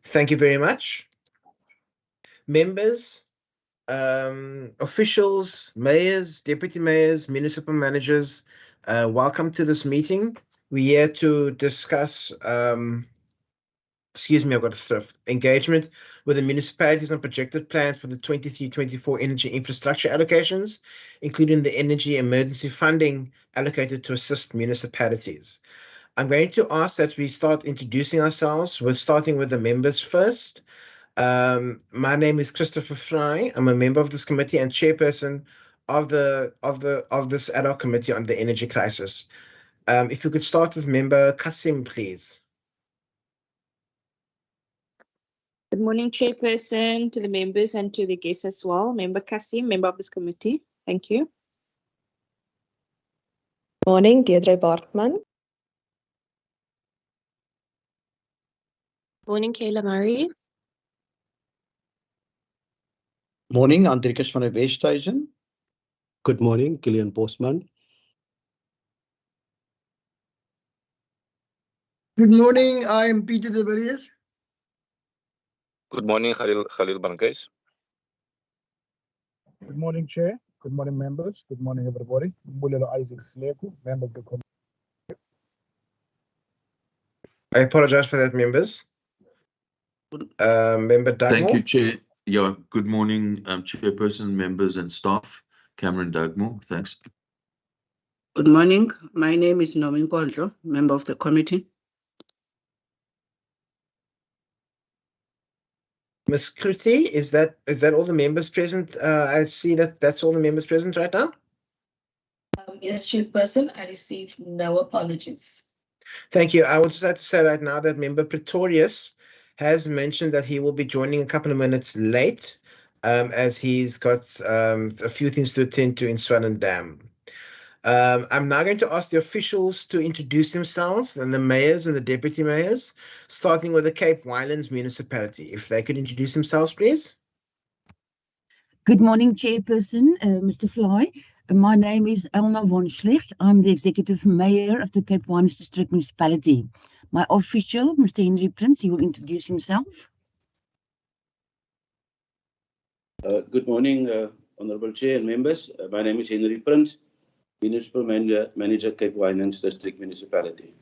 Thank you very much. Members, officials, mayors, deputy mayors, municipal managers, welcome to this meeting. We're here to discuss, excuse me, I've got a thrift, engagement with the municipalities on projected plans for the 23-24 energy infrastructure allocations, including the energy emergency funding allocated to assist municipalities. I'm going to ask that we start introducing ourselves. We're starting with the members first. My name is Christopher Fry. I'm a member of this committee and chairperson of this ad hoc committee on the energy crisis. If you could start with member Kasim, please. Good morning, chairperson, to the members and to the guests as well. Member Kasim, member of this committee. Thank you. Morning, Deirdre Bartman. Morning, Kayla Murray. Morning, Andrikus van der Westhuizen. Good morning, Gillian Bosman. Good morning, I am Peter de Villiers. Good morning, Khalil Bankes. Good morning, Chair. Good morning, members. Good morning, everybody. Mbulelo Isaac Sleku, member of the committee. I apologize for that, members. Member Dugmore. Thank you, Chair. Yeah, good morning, chairperson, members and staff. Cameron Dugmore, thanks. Good morning. My name is Nomi Nkondlo, member of the committee. Ms. Kruti, is that all the members present? I see that's all the members present right now. Yes, chairperson, I received no apologies. Thank you. I would just like to say right now that member Pretorius has mentioned that he will be joining a couple of minutes late, as he's got a few things to attend to in Swellendam. I'm now going to ask the officials to introduce themselves, and the mayors and the deputy mayors, starting with the Cape Winelands municipality. If they could introduce themselves, please. Good morning, Chairperson, Mr. Fly. My name is Elna von Schlecht. I'm the Executive Mayor of the Cape Winelands District Municipality. My official, Mr. Henry Prince, he will introduce himself. Good morning, Honourable Chair and members. My name is Henry Prince, Municipal Manager, Cape Winelands District Municipality.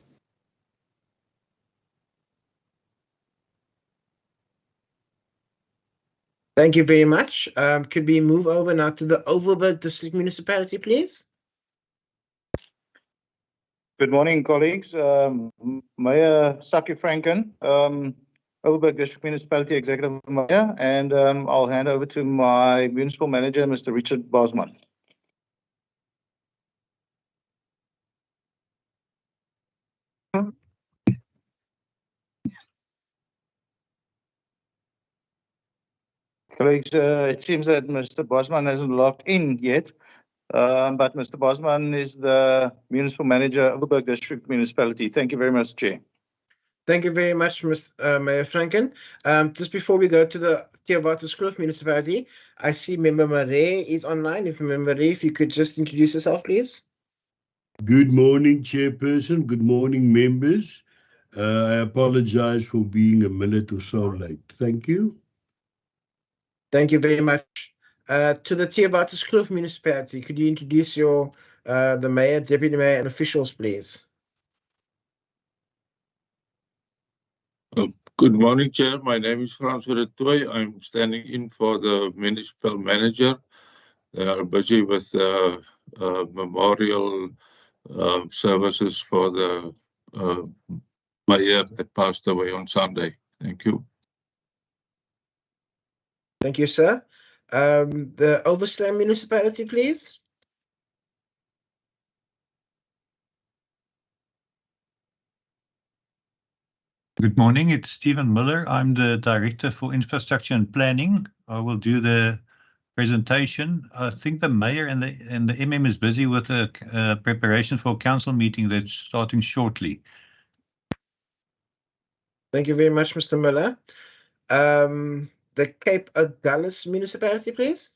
Thank you very much. Could we move over now to the Overberg District Municipality, please? Good morning, colleagues. Mayor Saki Franken, Overberg District Municipality Executive Mayor, and I'll hand over to my Municipal Manager, Mr. Richard Bosman. Colleagues, it seems that Mr. Bosman hasn't logged in yet, but Mr. Bosman is the Municipal Manager of Overberg District Municipality. Thank you very much, Chair. Thank you very much, Mayor Franken. Just before we go to the Theowaterskloof municipality, I see Member Marais is online. If Member Marais, if you could just introduce yourself, please. Good morning, Chairperson. Good morning, members. I apologize for being a minute or so late. Thank you. Thank you very much. To the Theowaterskloof municipality, could you introduce the mayor, deputy mayor, and officials, please? Good morning, Chair. My name is Frans Vertoy. I'm standing in for the municipal manager. They are busy with memorial services for the mayor that passed away on Sunday. Thank you. Thank you, sir. The Oversland municipality, please. Good morning, it's Stephen Miller. I'm the Director for Infrastructure and Planning. I will do the presentation. I think the Mayor and the MM is busy with the preparation for a council meeting that's starting shortly. Thank you very much, Mr. Miller. The Cape Agulhas municipality, please.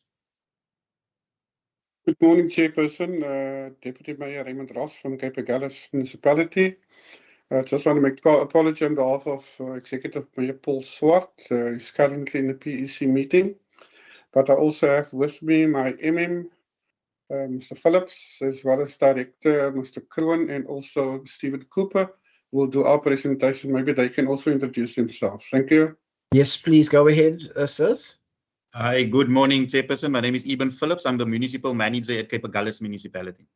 Good morning, Chairperson. Deputy Mayor Raymond Ross from Cape Agulhas municipality. I just want to make apology on behalf of Executive Mayor Paul Swart. He's currently in the PEC meeting. But I also have with me my MM, Mr. Phillips, as well as Director Mr. Kroon, and also Stephen Cooper will do our presentation. Maybe they can also introduce themselves. Thank you. Yes, please go ahead, sirs. Hi, good morning, Chairperson. My name is Eben Phillips. I'm the Municipal Manager at Cape Agulhas Municipality.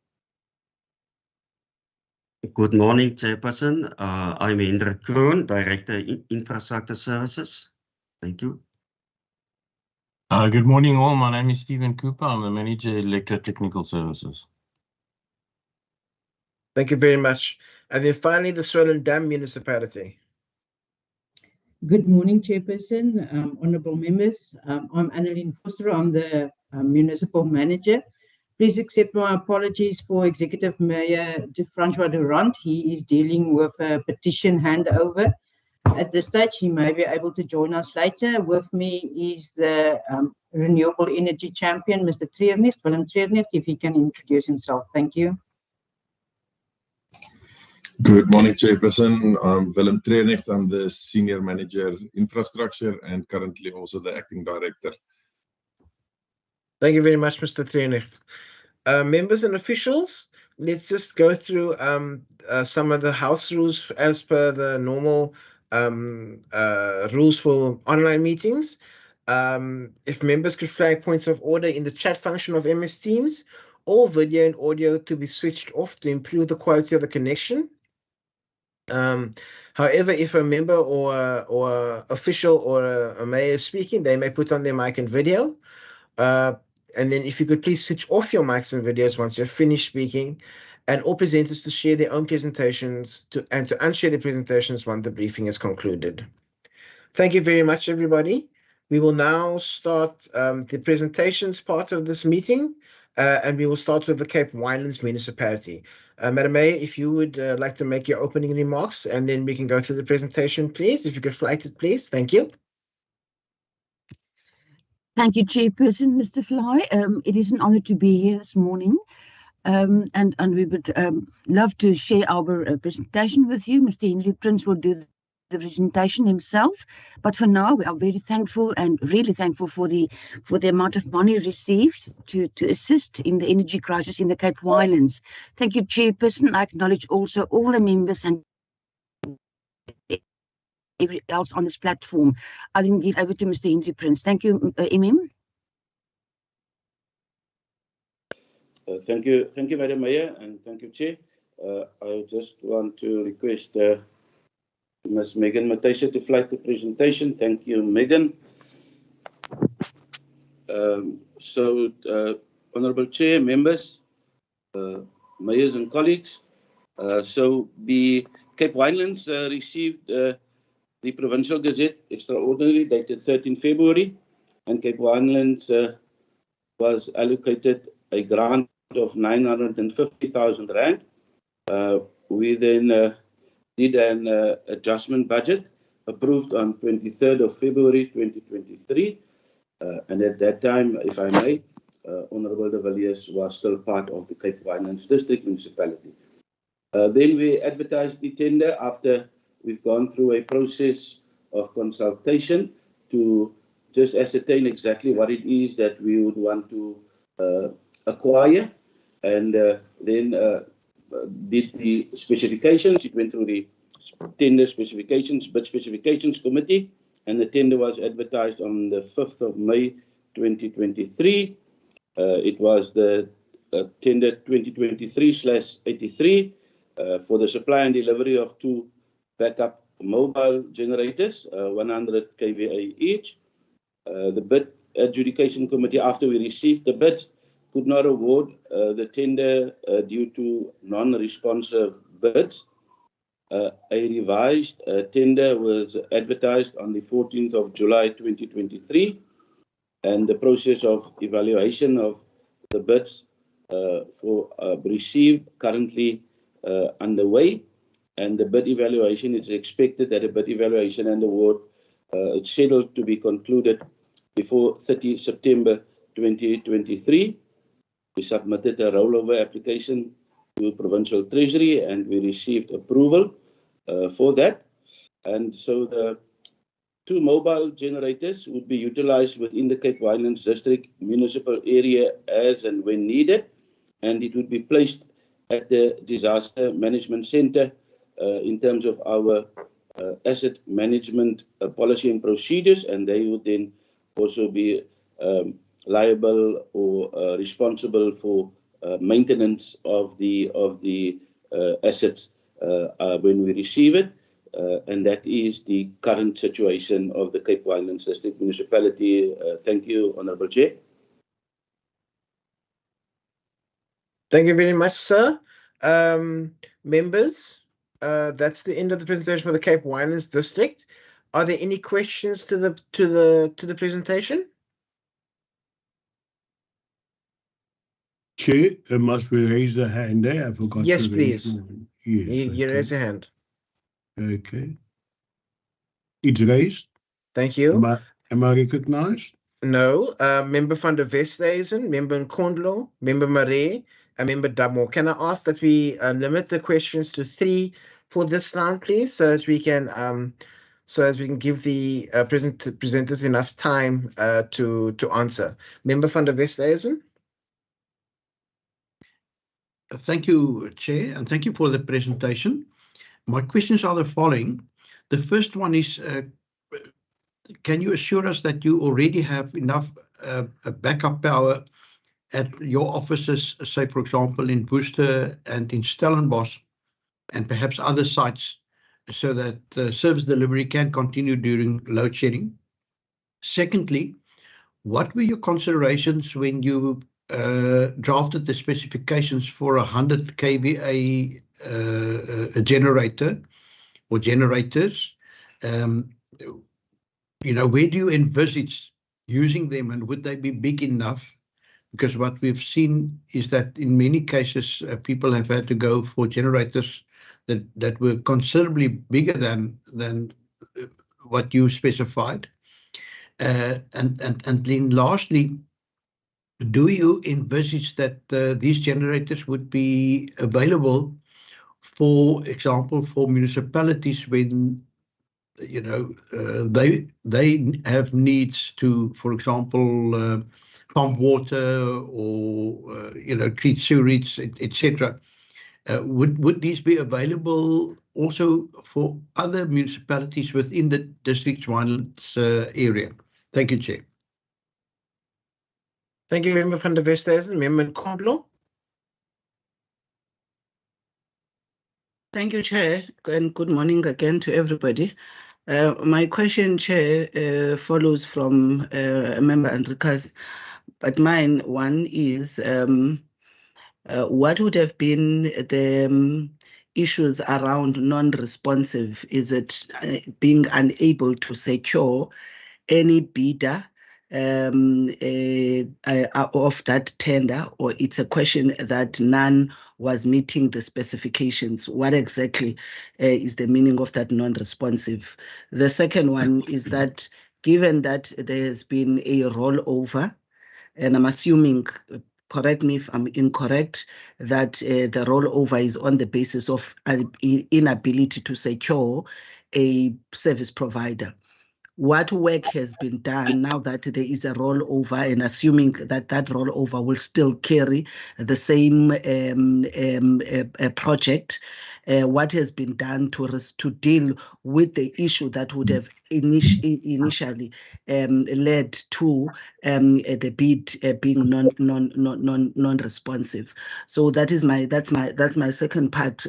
Good morning, Chairperson. I'm Hendrik Kroon, Director Infrastructure Services. Thank you. Good morning, all. My name is Stephen Cooper. I'm the Manager, Electrotechnical Services. Thank you very much. And then finally, the Swollen Dam Municipality. Good morning, Chairperson, honourable members. I'm Annelien Foster. I'm the Municipal Manager. Please accept my apologies for Executive Mayor Francois Durant. He is dealing with a petition handover. At this stage, he may be able to join us later. With me is the Renewable Energy Champion, Mr. Treurnig, Willem Treurnig, if he can introduce himself. Thank you. Good morning, Chairperson. I'm Willem Treurnig. I'm the Senior Manager Infrastructure and currently also the Acting Director. Thank you very much, Mr. Treurnig. Members and officials, let's just go through some of the house rules as per the normal rules for online meetings. If members could flag points of order in the chat function of MS Teams, all video and audio to be switched off to improve the quality of the connection. However, if a member or official or a mayor is speaking, they may put on their mic and video. And then if you could please switch off your mics and videos once you're finished speaking, and all presenters to share their own presentations and to unshare their presentations once the briefing is concluded. Thank you very much, everybody. We will now start the presentations part of this meeting, and we will start with the Cape Winelands Municipality. Madam Mayor, if you would like to make your opening remarks, and then we can go through the presentation, please. If you could flight it, please. Thank you. Thank you, Chairperson, Mr. Fly. It is an honor to be here this morning. And we would love to share our presentation with you. Mr. Henry Prince will do the presentation himself. But for now, we are very thankful and really thankful for the amount of money received to assist in the energy crisis in the Cape Winelands. Thank you, Chairperson. I acknowledge also all the members and everyone else on this platform. I then give over to Mr. Henry Prince. Thank you, MM. Thank you, Madam Mayor, and thank you, Chair. I just want to request Ms. Megan Matesha to flight the presentation. Thank you, Megan. Honourable Chair, members, mayors and colleagues. So the Cape Winelands received the Provincial Gazette Extraordinary dated 13 February, and Cape Winelands was allocated a grant of 950,000 Rand. We then did an adjustment budget approved on 23rd of February 2023. And at that time, if I may, Honourable de Villiers was still part of the Cape Winelands District Municipality. Then we advertised the tender after we've gone through a process of consultation to just ascertain exactly what it is that we would want to acquire, and then did the specifications. It went through the tender specifications, bid specifications committee, and the tender was advertised on the 5th of May 2023. It was the tender 2023/83 for the supply and delivery of 2 backup mobile generators, 100 kVA each. The bid adjudication committee, after we received the bids, could not award the tender due to non-responsive bids. A revised tender was advertised on the 14th of July 2023, and the process of evaluation of the bids for received currently underway, and the bid evaluation is expected that a bid evaluation and award is scheduled to be concluded before 30 September 2023. We submitted a rollover application to Provincial Treasury and we received approval. for that. And so the 2 mobile generators would be utilized within the Cape Winelands District municipal area as and when needed, and it would be placed at the Disaster Management Center in terms of our asset management policy and procedures, and they would then also be liable or responsible for maintenance of the assets when we receive it. And that is the current situation of the Cape Winelands District Municipality. Thank you, Honourable Chair. Thank you very much, sir. Members, that's the end of the presentation for the Cape Winelands District. Are there any questions to the presentation? Chair, must we raise a hand there? I forgot Yes, to please. Yes, You raise your hand. Okay. It's raised. Thank you. Am I recognized? No. Member van der Westhuizen, Member Nkondlo, Member Maree, and Member Damo. Can I ask that we limit the questions to 3 for this round, please, so as we can give the presenters enough time to answer. Member van der Westhuizen. Thank you, Chair, and thank you for the presentation. My questions are the following. The first one is, can you assure us that you already have enough backup power at your offices, say, for example, in Worcester and in Stellenbosch, and perhaps other sites, so that service delivery can continue during load shedding? Secondly, what were your considerations when you drafted the specifications for a 100 kVA generator or generators? Where do you envisage using them, and would they be big enough? Because what we've seen is that in many cases, people have had to go for generators that were considerably bigger than what you specified. And then lastly, do you envisage that these generators would be available, for example, for municipalities when they have needs to, for example, pump water or treat sewage, etc.? Would these be available also for other municipalities within the district's Winelands area? Thank you, Chair. Thank you, Member van der Westhuizen. Member Nkondlo. Thank you, Chair, and good morning again to everybody. My question, Chair, follows from Member Andrika's, but mine one is, what would have been the issues around non-responsive? Is it being unable to secure any bidder of that tender, or it's a question that none was meeting the specifications? What exactly is the meaning of that non-responsive? The second one is that given that there has been a rollover, and I'm assuming, correct me if I'm incorrect, that the rollover is on the basis of inability to secure a service provider. What work has been done now that there is a rollover, and assuming that that rollover will still carry the same project? What has been done to deal with the issue that would have initially led to the bid being non-responsive? So that's my second part,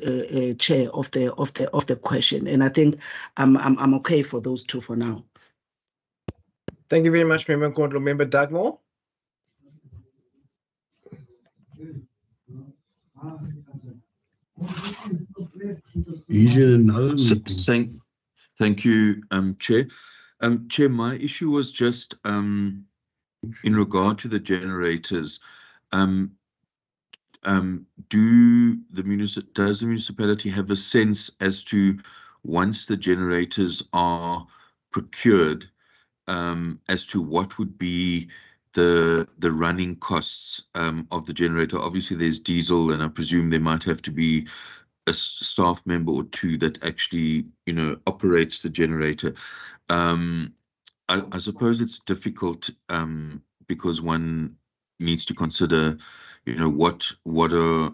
Chair, of the question, and I think I'm okay for those two for now. Thank you very much, Member Nkondlo. Member Dugmore. He's in another meeting. Thank you, Chair. Chair, my issue was just in regard to the generators. Does the municipality have a sense as to, once the generators are procured, as to what would be the running costs of the generator? Obviously, there's diesel, and I presume there might have to be a staff member or two that actually, operates the generator. I suppose it's difficult because one needs to consider, what are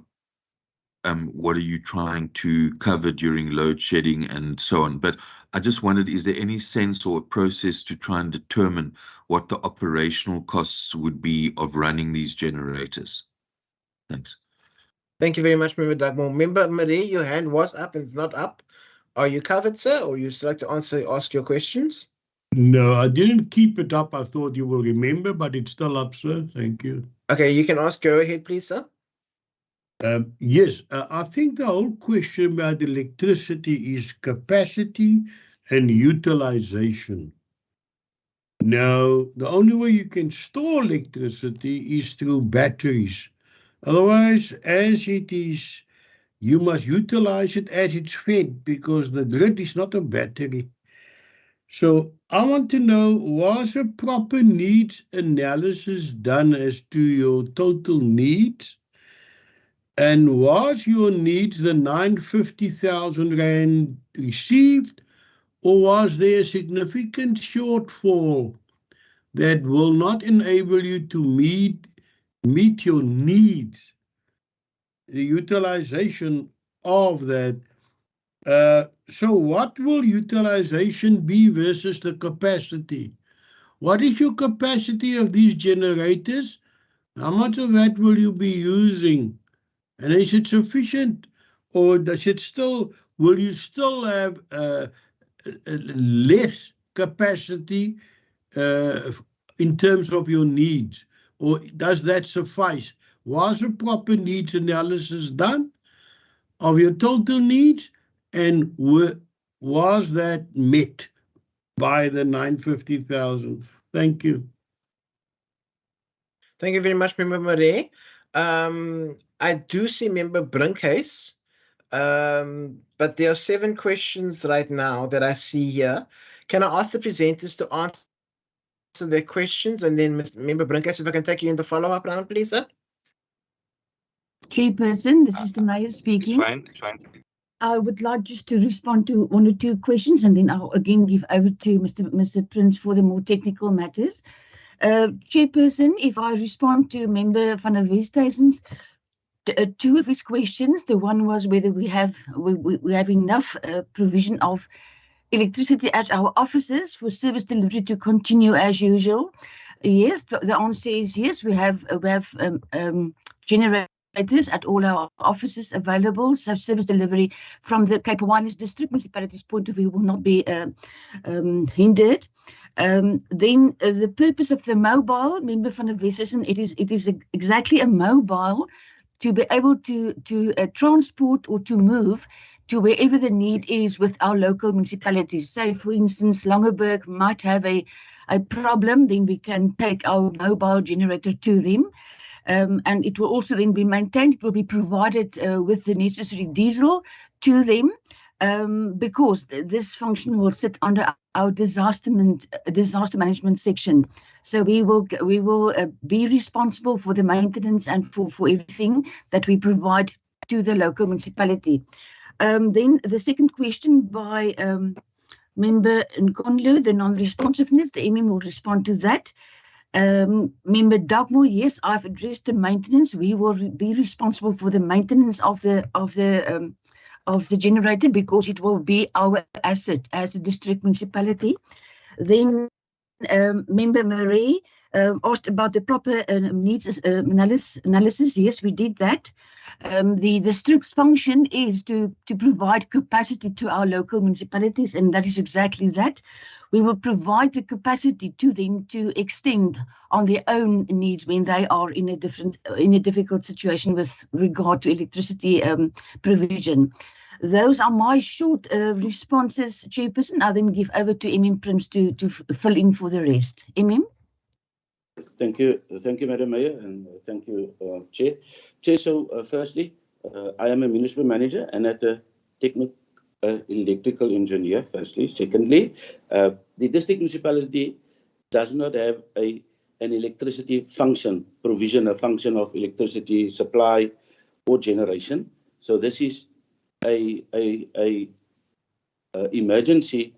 you trying to cover during load shedding and so on. But I just wondered, is there any sense or process to try and determine what the operational costs would be of running these generators? Thanks. Thank you very much, Member Dugmore. Member Marie, your hand was up and it's not up. Are you covered, sir, or you still like to ask your questions? No, I didn't keep it up. I thought you will remember, but it's still up, sir. Thank you. Okay, you can ask. Go ahead, please, sir. Yes, I think the whole question about electricity is capacity and utilization. Now, the only way you can store electricity is through batteries. Otherwise, as it is, you must utilize it as it's fed, because the grid is not a battery. So I want to know, was a proper needs analysis done as to your total needs? And was your needs the 950,000 Rand received, or was there a significant shortfall that will not enable you to meet your needs? The utilization of that. So what will utilization be versus the capacity? What is your capacity of these generators? How much of that will you be using? And is it sufficient, or will you still have less capacity in terms of your needs, or does that suffice? Was a proper needs analysis done of your total needs, and was that met by the 950,000? Thank you. Thank you very much, Member Marie. I do see Member Brinkhuis, but there are 7 questions right now that I see here. Can I ask the presenters to answer their questions, and then Member Brinkhuis, if I can take you in the follow-up round, please, sir? Chairperson, this is the Mayor speaking. It's fine. I would like just to respond to 1 or 2 questions, and then I'll again give over to Mr. Prince for the more technical matters. Chairperson, if I respond to Member van der Westhuizen's 2 of his questions, the one was whether we have enough provision of electricity at our offices for service delivery to continue as usual. Yes, the answer is yes. We have generators at all our offices available, so service delivery from the Cape Winelands District Municipality's point of view will not be hindered. Then the purpose of the mobile, Member van der Westhuizen, it is exactly a mobile to be able to transport or to move to wherever the need is with our local municipalities. So, for instance, Langeberg might have a problem, then we can take our mobile generator to them. And it will also then be maintained. It will be provided with the necessary diesel to them, because this function will sit under our disaster management section. So we will be responsible for the maintenance and for everything that we provide to the local municipality. Then the second question by Member Nkonlu, the non-responsiveness, the MM will respond to that. Member Dugmore, yes, I've addressed the maintenance. We will be responsible for the maintenance of the generator, because it will be our asset as a district municipality. Then Member Marie asked about the proper needs analysis. Yes, we did that. The district's function is to provide capacity to our local municipalities, and that is exactly that. We will provide the capacity to them to extend on their own needs when they are in a difficult situation with regard to electricity provision. Those are my short responses, Chairperson. I'll then give over to MM Prince to fill in for the rest. MM? Thank you, Madam Mayor, and thank you, Chair. Chair, so firstly, I am a municipal manager and at a technical electrical engineer, firstly. Secondly, the district municipality does not have an electricity function, provision, a function of electricity supply or generation. So this is a emergency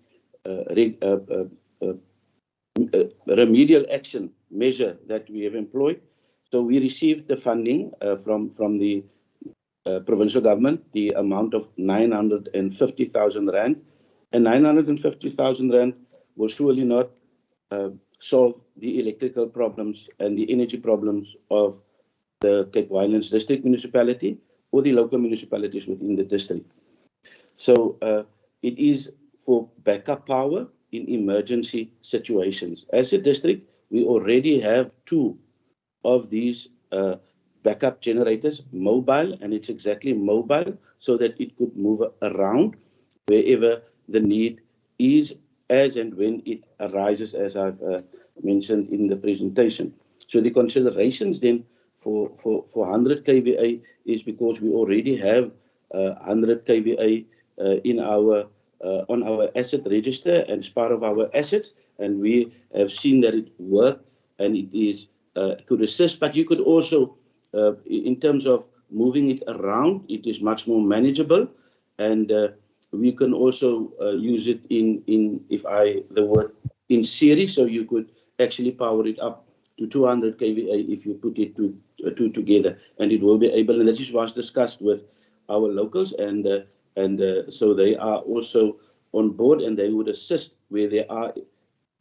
remedial action measure that we have employed. So we received the funding from the provincial government, the amount of 950,000 rand, and 950,000 rand will surely not solve the electrical problems and the energy problems of the Cape Winelands District Municipality or the local municipalities within the district. So it is for backup power in emergency situations. As a district, we already have 2 of these backup generators, mobile, and it's exactly mobile so that it could move around wherever the need is, as and when it arises, as I've mentioned in the presentation. So the considerations then for 100 kVA is because we already have 100 kVA in our on our asset register and as part of our assets, and we have seen that it worked and it is could assist. But you could also, in terms of moving it around, it is much more manageable, and we can also use it in series, so you could actually power it up to 200 kVA if you put it two together, and it will be able, and that is was discussed with our locals, and so they are also on board, and they would assist where there are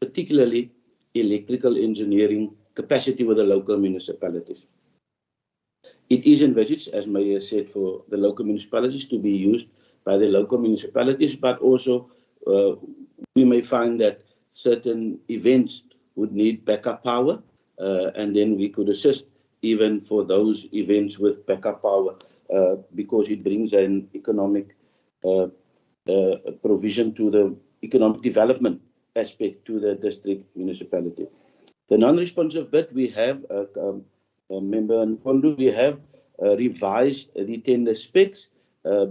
particularly electrical engineering capacity with the local municipalities. It is envisaged, as Mayor said, for the local municipalities to be used by the local municipalities, but also we may find that certain events would need backup power, and then we could assist even for those events with backup power, because it brings an economic provision to the economic development aspect to the district municipality. The non-responsive bid, we have, Member Nkondo, we have revised the tender specs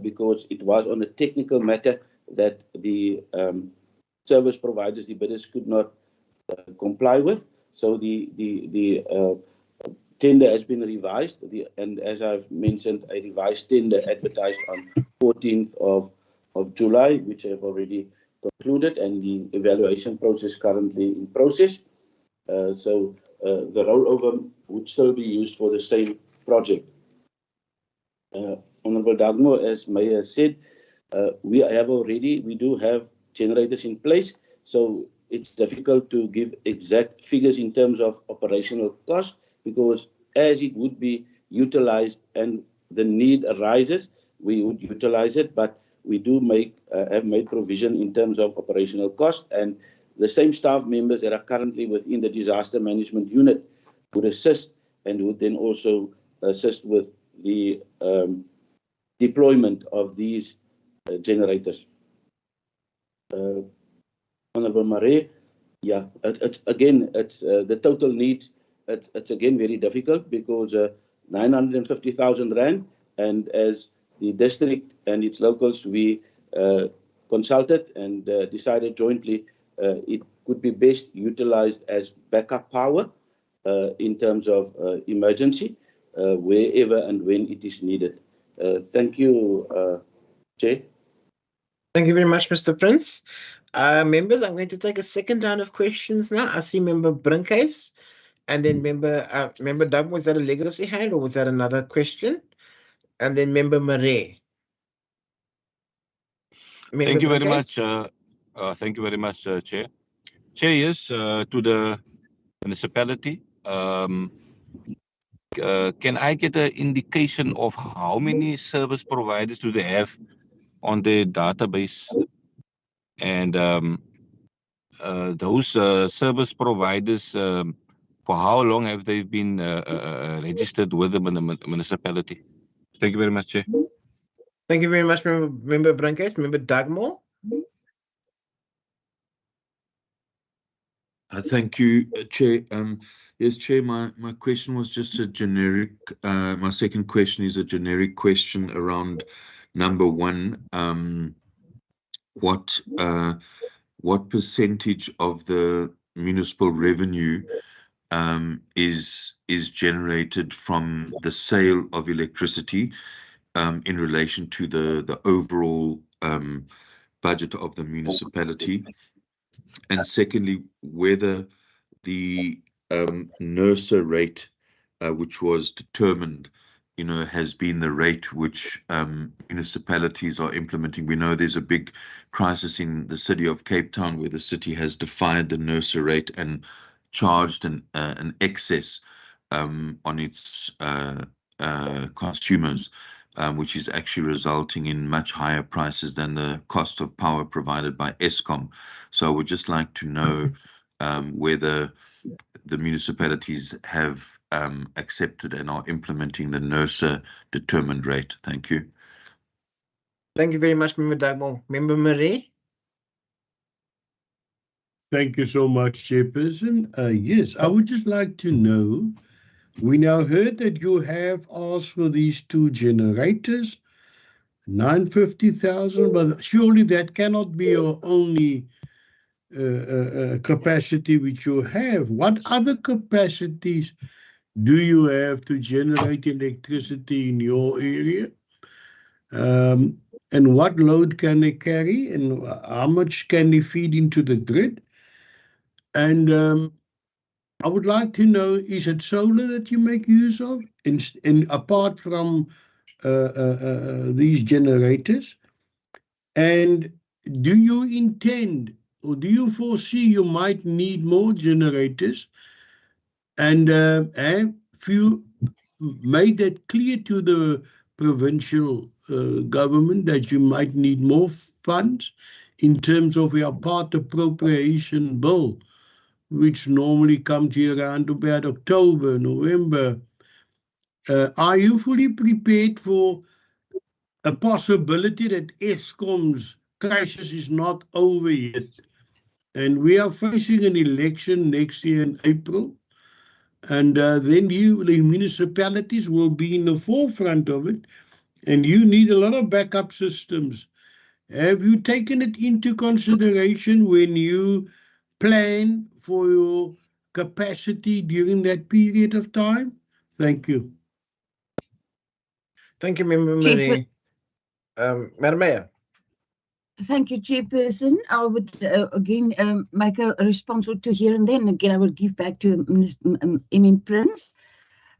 because it was on a technical matter that the service providers, the bidders, could not comply with. So the tender has been revised, and as I've mentioned, a revised tender advertised on 14th of July, which have already concluded, and the evaluation process currently in process. So the rollover would still be used for the same project. Honorable Dagmo, as Mayor said, we do have generators in place, so it's difficult to give exact figures in terms of operational cost, because as it would be utilized and the need arises, we would utilize it, but we do have made provision in terms of operational cost, and the same staff members that are currently within the disaster management unit would assist and would then also assist with the deployment of these generators. Honorable Marais, yeah, it's the total needs. It's again very difficult because 950,000 rand, and as the district and its locals, we consulted and decided jointly it could be best utilized as backup power in terms of emergency wherever and when it is needed. Thank you, Chair. Thank you very much, Mr. Prince. Members, I'm going to take a second round of questions now. I see Member Brinkhuis, and then Member Dub. Was that a legacy hand or was that another question? And then Member Marais. Thank you very much. Thank you very much, Chair. Chair, yes, to the municipality. Can I get an indication of how many service providers do they have on their database? And those service providers, for how long have they been registered with the municipality? Thank you very much, Chair. Thank you very much, Member Brinkhuis. Member Dagmo. Thank you, Chair. Yes, Chair, my question was just a generic, my second question is a generic question around number 1. What percentage of the municipal revenue is generated from the sale of electricity? in relation to the overall budget of the municipality, and secondly, whether the NERSA rate, which was determined, has been the rate which municipalities are implementing. We know there's a big crisis in the city of Cape Town, where the city has defied the NERSA rate and charged an excess on its consumers, which is actually resulting in much higher prices than the cost of power provided by Eskom. So I would just like to know whether the municipalities have accepted and are implementing the NERSA determined rate. Thank you. Thank you very much, Member Dagmo. Member Marie? Thank you so much, Chairperson. Yes, I would just like to know, we now heard that you have asked for these 2 generators, 950,000, but surely that cannot be your only capacity which you have. What other capacities do you have to generate electricity in your area? And what load can they carry, and how much can they feed into the grid? And I would like to know, is it solar that you make use of, and apart from these generators? And do you intend, or do you foresee you might need more generators? And have you made that clear to the provincial government that you might need more funds in terms of your part appropriation bill, which normally comes here around about October, November? Are you fully prepared for a possibility that Eskom's crisis is not over yet, and we are facing an election next year in April, and then the municipalities will be in the forefront of it, and you need a lot of backup systems. Have you taken it into consideration when you plan for your capacity during that period of time? Thank you. Thank you, Member Marie. Madam Mayor. Thank you, Chairperson. I would again make a response or two here, and then again I will give back to MM Prince.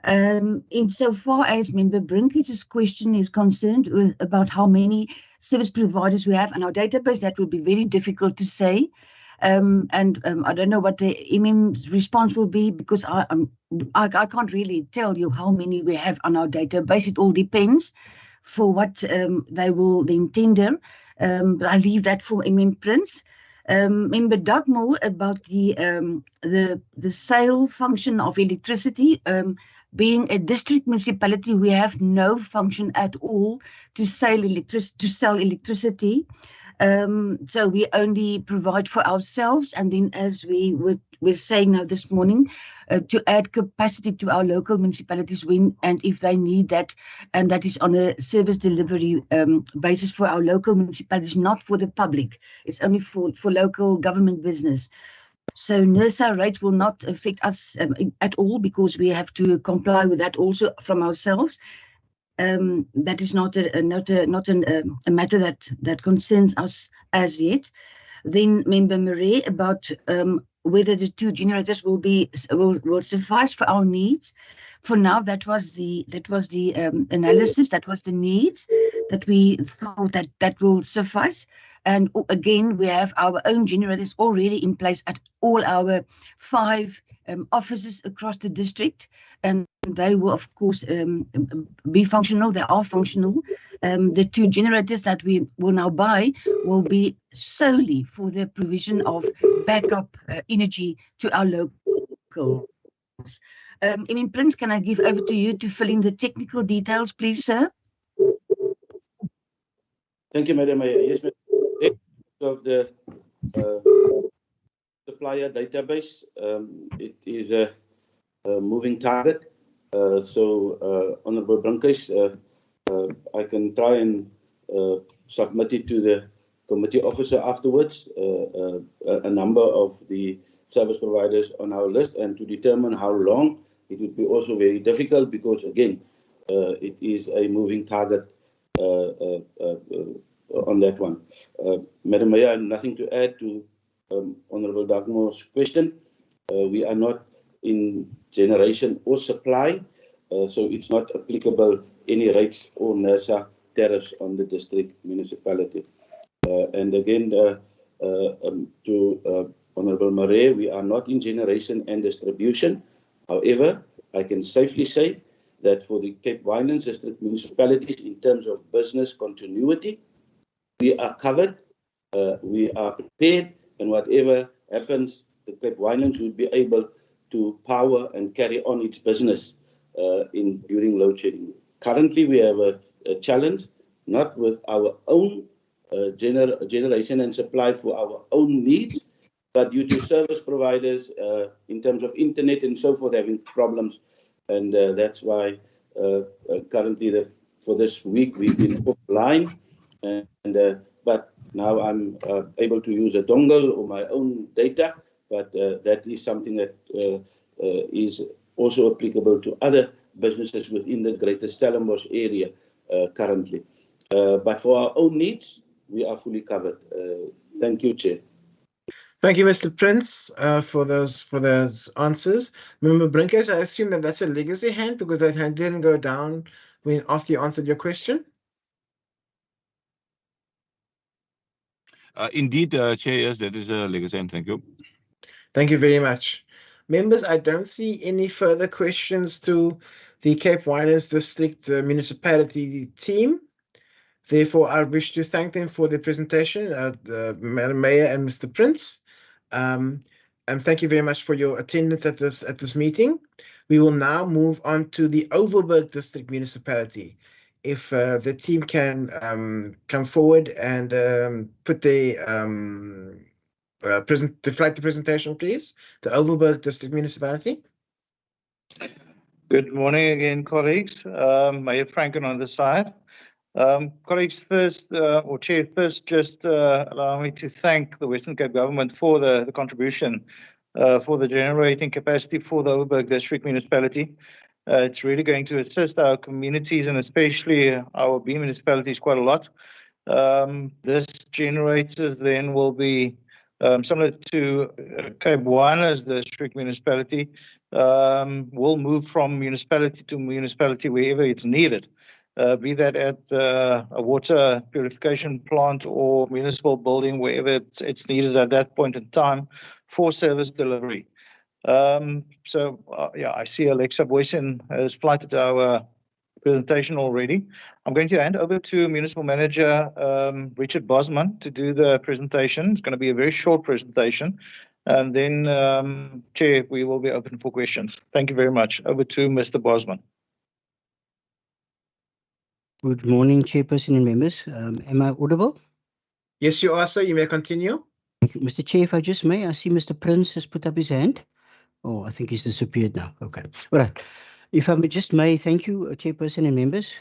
Insofar as Member Brink's question is concerned about how many service providers we have in our database, that will be very difficult to say. I don't know what the MM's response will be, because I can't really tell you how many we have on our database. It all depends for what they will then tender. But I leave that for MM Prince. Member Dagmo, about the sale function of electricity. Being a district municipality, we have no function at all to sell electricity. So we only provide for ourselves, and then, as we were saying now this morning, to add capacity to our local municipalities when and if they need that, and that is on a service delivery basis for our local municipalities, not for the public. It's only for local government business. So NERSA rate will not affect us at all, because we have to comply with that also from ourselves. That is not a matter that concerns us as yet. Then Member Marie, about whether the 2 generators will suffice for our needs. For now, that was the analysis, that was the needs that we thought that will suffice. And again, we have our own generators already in place at all our 5 offices across the district, and they will, of course, be functional. They are functional. The 2 generators that we will now buy will be solely for the provision of backup energy to our locals. Prince, can I give over to you to fill in the technical details, please, sir? Thank you, Madam Mayor. Yes, of the supplier database, it is a moving target. So, Honourable Brinkhuis, I can try and submit it to the committee officer afterwards, a number of the service providers on our list, and to determine how long. It would be also very difficult, because again, it is a moving target on that one. Madam Mayor, I have nothing to add to Honourable Dagmo's question. We are not in generation or supply, so it's not applicable any rates or NERSA tariffs on the district municipality. And again, to Honourable Murray, we are not in generation and distribution. However, I can safely say that for the Cape Winelands district municipalities, in terms of business continuity, we are covered, we are prepared, and whatever happens, the Cape Winelands will be able to power and carry on its business during load shedding. Currently, we have a challenge, not with our own generation and supply for our own needs, but due to service providers in terms of internet and so forth having problems. And that's why currently for this week we've been offline. But now I'm able to use a dongle or my own data, but that is something that is also applicable to other businesses within the Greater Stellenbosch area currently. But for our own needs, we are fully covered. Thank you, Chair. Thank you, Mr. Prince, for those answers. Member Brinkers, I assume that that's a legacy hand because that hand didn't go down after you answered your question. Indeed, Chair, yes, that is a legacy hand. Thank you. Thank you very much. Members, I don't see any further questions to the Cape Winelands District Municipality team. Therefore, I wish to thank them for their presentation, Madam Mayor and Mr. Prince. And thank you very much for your attendance at this meeting. We will now move on to the Overberg District Municipality. If the team can come forward and put the presentation, please. The Overberg District Municipality. Good morning again, colleagues. Mayor Franken on the side. Colleagues, first, or Chair, first, just allow me to thank the Western Cape government for the contribution for the generating capacity for the Overberg District Municipality. It's really going to assist our communities and especially our B municipalities quite a lot. This generators then will be similar to Cape Winelands District Municipality, will move from municipality to municipality wherever it's needed. Be that at a water purification plant or municipal building, wherever it's needed at that point in time for service delivery. Yeah, I see Alexa Boyson has flighted our presentation already. I'm going to hand over to Municipal Manager Richard Bosman to do the presentation. It's going to be a very short presentation. And then, Chair, we will be open for questions. Thank you very much. Over to Mr. Bosman. Good morning, Chairperson and members. Am I audible? Yes, you are, sir. You may continue. Thank you. Mr. Chair, if I just may, I see Mr. Prince has put up his hand. Oh, I think he's disappeared now. Okay. All right. If I just may, thank you, Chairperson and members.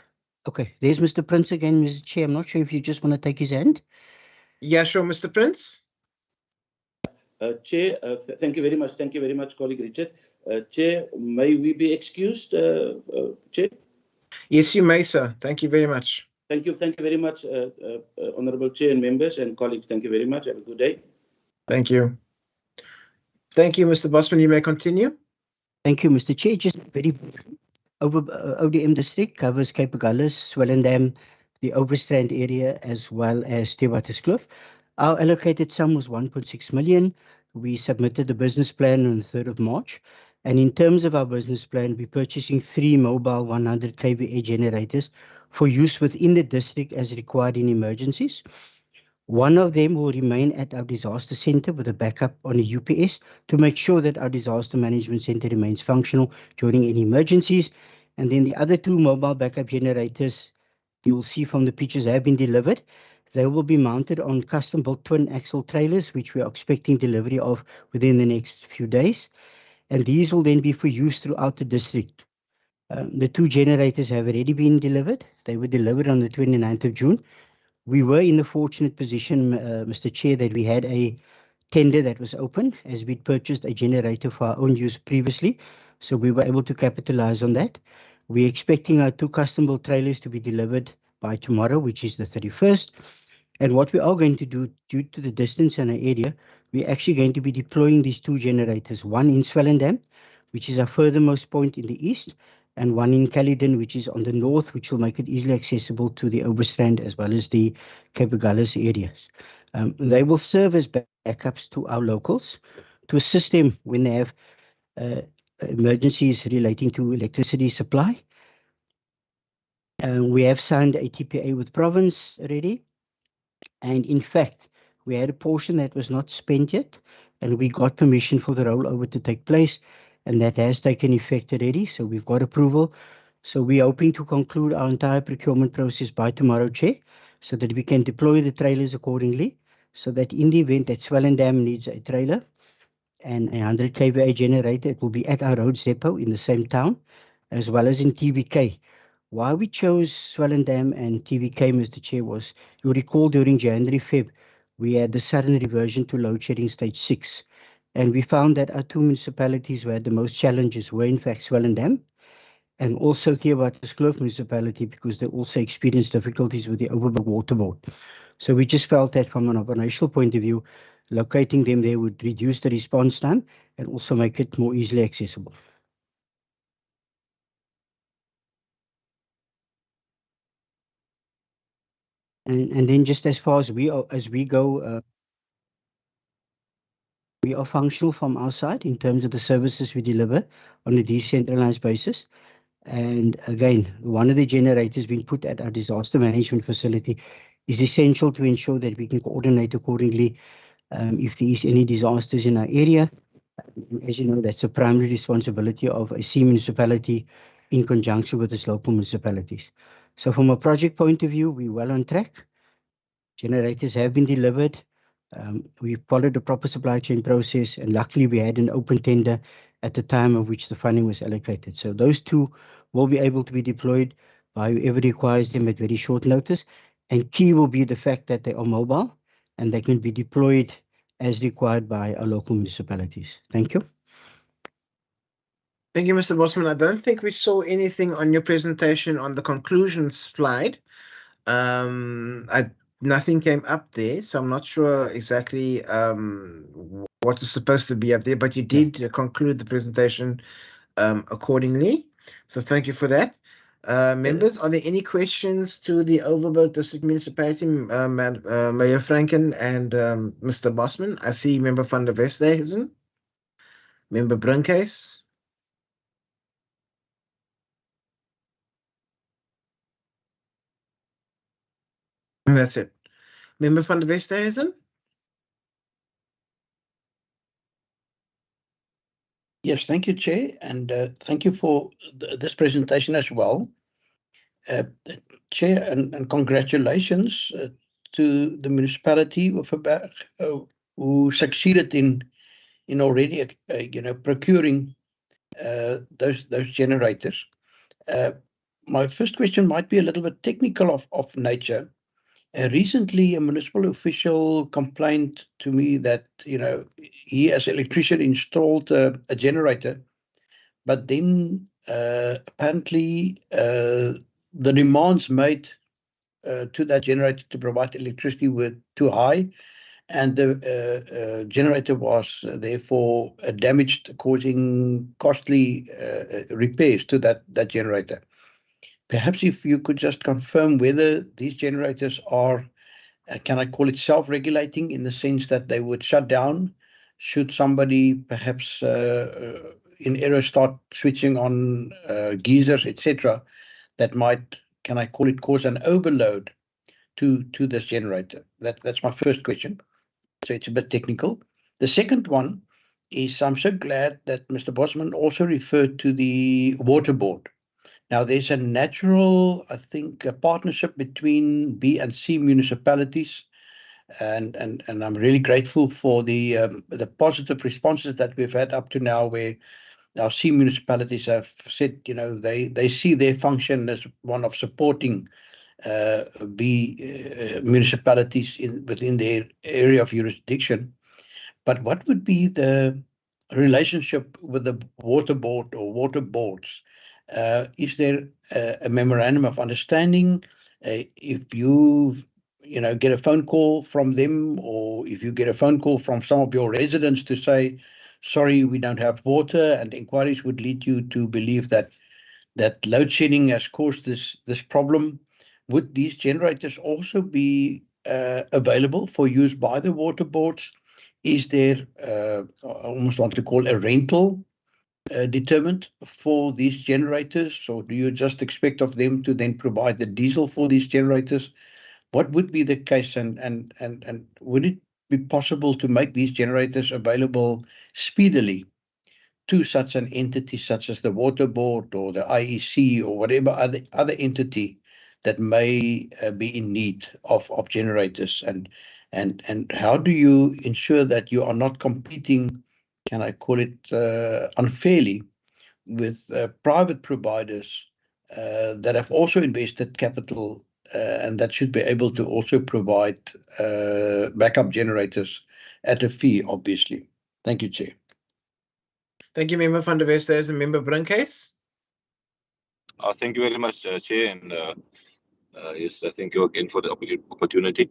Okay, there's Mr. Prince again, Mr. Chair. I'm not sure if you just want to take his hand. Yeah, sure, Mr. Prince. Chair, thank you very much. Thank you very much, colleague Richard. Chair, may we be excused, Chair? Yes, you may, sir. Thank you very much. Thank you very much, Honourable Chair and members and colleagues. Thank you very much. Have a good day. Thank you. Thank you, Mr. Bosman. You may continue. Thank you, Mr. Chair. Just very briefly, ODM district covers Cape Agulhas, Swellendam, the Overstrand area, as well as Theewaterskloof. Our allocated sum was 1.6 million. We submitted the business plan on the 3rd of March. And in terms of our business plan, we're purchasing 3 mobile 100 kVA generators for use within the district as required in emergencies. One of them will remain at our disaster center with a backup on a UPS to make sure that our disaster management center remains functional during any emergencies. And then the other 2 mobile backup generators, you will see from the pictures, have been delivered. They will be mounted on custom-built twin axle trailers, which we are expecting delivery of within the next few days. And these will then be for use throughout the district. The 2 generators have already been delivered. They were delivered on the 29th of June. We were in the fortunate position, Mr. Chair, that we had a tender that was open as we'd purchased a generator for our own use previously. So we were able to capitalize on that. We're expecting our 2 custom-built trailers to be delivered by tomorrow, which is the 31st. And what we are going to do, due to the distance and the area, we're actually going to be deploying these 2 generators, one in Swellendam, which is our furthermost point in the east, and one in Caledon, which is on the north, which will make it easily accessible to the Overstrand as well as the Cape Agulhas areas. They will serve as backups to our locals to assist them when they have emergencies relating to electricity supply. We have signed a TPA with Province already. And in fact, we had a portion that was not spent yet, and we got permission for the rollover to take place, and that has taken effect already. So we've got approval. So we're hoping to conclude our entire procurement process by tomorrow, Chair, so that we can deploy the trailers accordingly, so that in the event that Swellendam needs a trailer and a 100 kVA generator, it will be at our roads depot in the same town, as well as in TVK. Why we chose Swellendam and TVK, Mr. Chair, was, you recall during January, Feb, we had the sudden reversion to load shedding stage 6. And we found that our 2 municipalities who had the most challenges were in fact Swellendam and also Theowaterskloof municipality, because they also experienced difficulties with the Overberg Water Board. So we just felt that from an operational point of view, locating them there would reduce the response time and also make it more easily accessible. And then just as far as we go, we are functional from our side in terms of the services we deliver on a decentralized basis. And again, one of the generators being put at our disaster management facility is essential to ensure that we can coordinate accordingly if there is any disasters in our area. As you know, that's a primary responsibility of a C municipality in conjunction with its local municipalities. So from a project point of view, we're well on track. Generators have been delivered. We followed the proper supply chain process, and luckily we had an open tender at the time of which the funding was allocated. So those 2 will be able to be deployed by whoever requires them at very short notice. And key will be the fact that they are mobile and they can be deployed as required by our local municipalities. Thank you. Thank you, Mr. Bosman. I don't think we saw anything on your presentation on the conclusion slide. Nothing came up there, so I'm not sure exactly what is supposed to be up there, but you did conclude the presentation accordingly. So thank you for that. Members, are there any questions to the Overberg District Municipality, Mayor Franken and Mr. Bosman? I see Member van der Westhuizen, Member Brinkhuis. And that's it. Member van der Westhuizen? Yes, thank you, Chair, and thank you for this presentation as well. Chair, and congratulations to the municipality of Overberg who succeeded in already procuring those generators. My first question might be a little bit technical of nature. Recently, a municipal official complained to me that he as an electrician installed a generator, but then apparently the demands made to that generator to provide electricity were too high, and the generator was therefore damaged, causing costly repairs to that generator. Perhaps if you could just confirm whether these generators are, can I call it self-regulating, in the sense that they would shut down should somebody perhaps in error start switching on geysers, etc., that might, can I call it, cause an overload to this generator? That's my first question. So it's a bit technical. The second one is, I'm so glad that Mr. Bosman also referred to the water board. Now, there's a natural, I think, a partnership between B and C municipalities, and I'm really grateful for the positive responses that we've had up to now, where our C municipalities have said, they see their function as one of supporting B municipalities within their area of jurisdiction. But what would be the relationship with the water board or water boards? Is there a memorandum of understanding? if you get a phone call from them, or if you get a phone call from some of your residents to say, sorry, we don't have water, and inquiries would lead you to believe that load shedding has caused this problem, would these generators also be available for use by the water boards? Is there, I almost want to call a rental determined for these generators, or do you just expect of them to then provide the diesel for these generators? What would be the case, and would it be possible to make these generators available speedily to such an entity such as the water board or the IEC or whatever other entity that may be in need of generators? And how do you ensure that you are not competing, can I call it unfairly, with private providers that have also invested capital and that should be able to also provide backup generators at a fee, obviously? Thank you, Chair. Thank you, Member van der Westhuizen and Member Brinkhuis. Thank you very much, Chair, and yes, thank you again for the opportunity.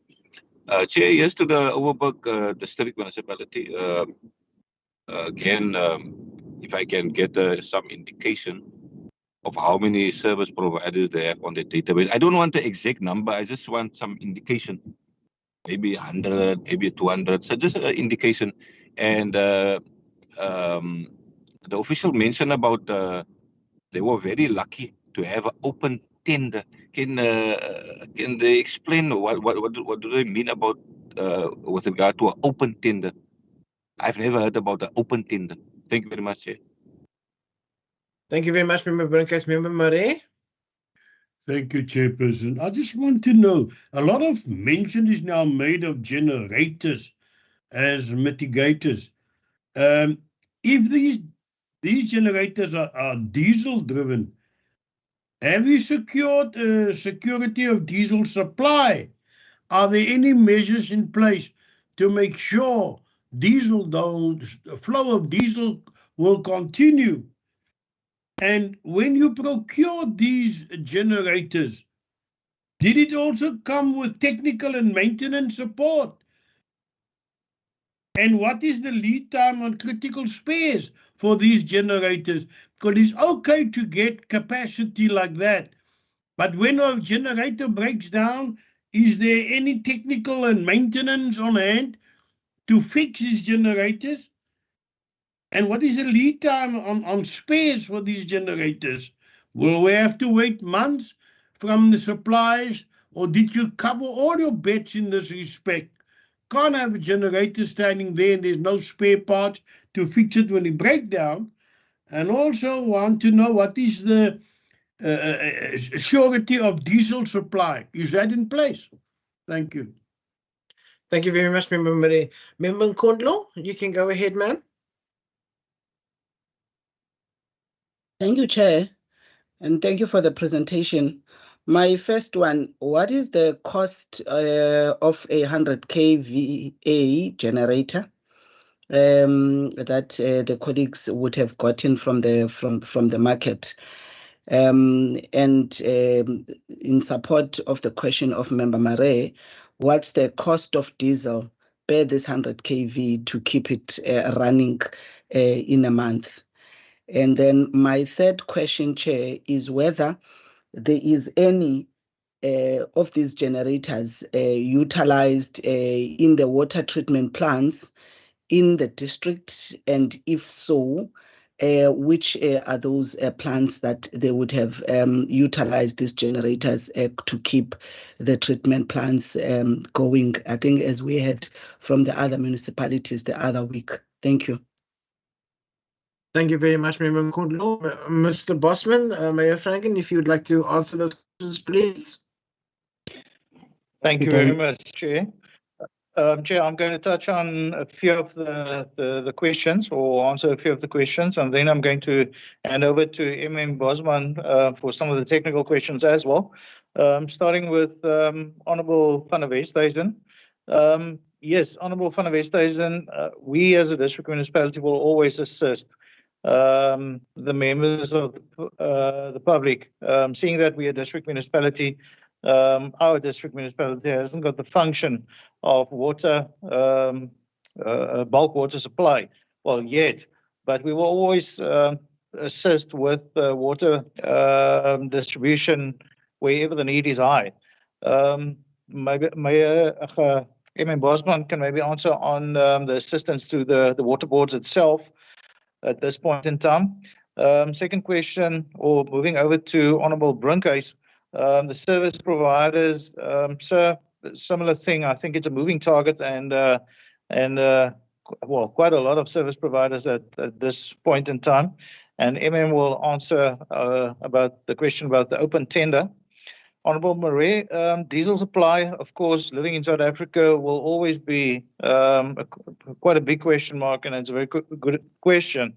Chair, yes, to the Overberg District Municipality. Again, if I can get some indication of how many service providers they have on the database. I don't want the exact number, I just want some indication. Maybe 100, maybe 200, so just an indication. And the official mentioned about they were very lucky to have an open tender. Can they explain what do they mean about with regard to an open tender? I've never heard about the open tender. Thank you very much, Chair. Thank you very much, Member Brinkhuis. Member Murray. Thank you, Chairperson. I just want to know, a lot of mention is now made of generators as mitigators. If these generators are diesel driven, have you secured security of diesel supply? Are there any measures in place to make sure the flow of diesel will continue? And when you procure these generators, did it also come with technical and maintenance support? And what is the lead time on critical spares for these generators? Because it's okay to get capacity like that, but when a generator breaks down, is there any technical and maintenance on hand to fix these generators? And what is the lead time on spares for these generators? Will we have to wait months from the suppliers, or did you cover all your bets in this respect? Can't have a generator standing there and there's no spare parts to fix it when it breaks down. And also want to know, what is the surety of diesel supply? Is that in place? Thank you. Thank you very much, Member Murray. Member Nkondlo, you can go ahead, man. Thank you, Chair, and thank you for the presentation. My first one, what is the cost of a 100 kVA generator that the colleagues would have gotten from the market? And in support of the question of Member Murray, what's the cost of diesel per this 100 kV to keep it running in a month? And then my third question, Chair, is whether there is any of these generators utilized in the water treatment plants in the district, and if so, which are those plants that they would have utilized these generators to keep the treatment plants going, I think, as we heard from the other municipalities the other week. Thank you. Thank you very much, Member Nkondlo. Mr. Bosman, Mayor Franken, if you would like to answer those questions, please. Thank you very much, Chair. Chair, I'm going to touch on a few of the questions, or answer a few of the questions, and then I'm going to hand over to MM Bosman for some of the technical questions as well. Starting with Honourable van der Westhuizen. Yes, Honourable van der Westhuizen, we as a district municipality will always assist the members of the public, seeing that we are a district municipality. our district municipality hasn't got the function of water, bulk water supply, well, yet, but we will always assist with water distribution wherever the need is high. Maybe MM Bosman can maybe answer on the assistance to the water boards itself at this point in time. Second question, or moving over to Honourable Brinkhuis, the service providers, sir, similar thing. I think it's a moving target, and well, quite a lot of service providers at this point in time. And MM will answer about the question about the open tender. Honourable Marais, diesel supply, of course, living in South Africa will always be quite a big question mark, and it's a very good question.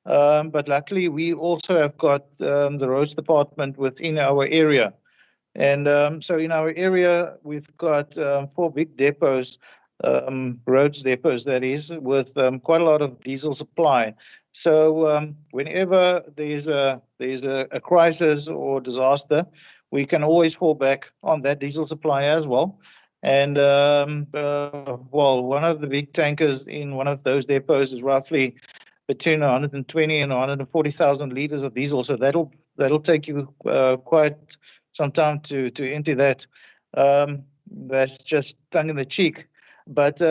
But luckily, we also have got the roads department within our area. And so in our area, we've got 4 big depots, roads depots, that is, with quite a lot of diesel supply. So whenever there's a crisis or disaster, we can always fall back on that diesel supply as well. And well, one of the big tankers in one of those depots is roughly between 120 and 140,000 liters of diesel. So that'll take you quite some time to empty that. That's just tongue in the cheek, but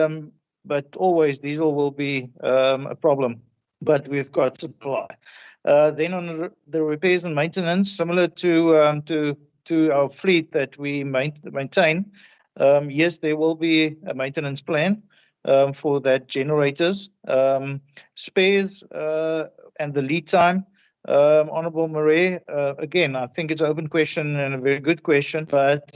always diesel will be a problem. But we've got supply. Then on the repairs and maintenance, similar to our fleet that we maintain, yes, there will be a maintenance plan for that generators, spares, and the lead time. Honourable Marais, again, I think it's an open question and a very good question, but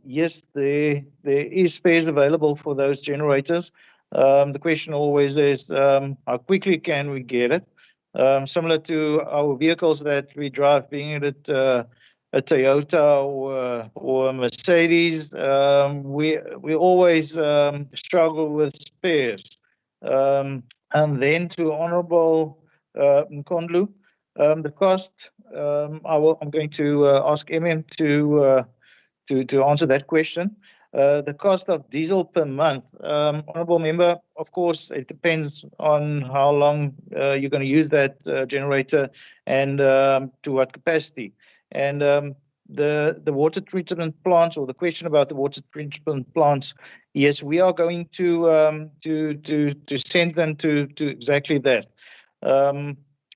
yes, there is spares available for those generators. The question always is, how quickly can we get it? Similar to our vehicles that we drive, being it a Toyota or a Mercedes, we always struggle with spares. And then to Honourable Nkondlu, the cost, I'm going to ask MM to answer that question. The cost of diesel per month, Honourable Member, of course, it depends on how long you're going to use that generator and to what capacity. And the water treatment plants, or the question about the water treatment plants, yes, we are going to send them to exactly that.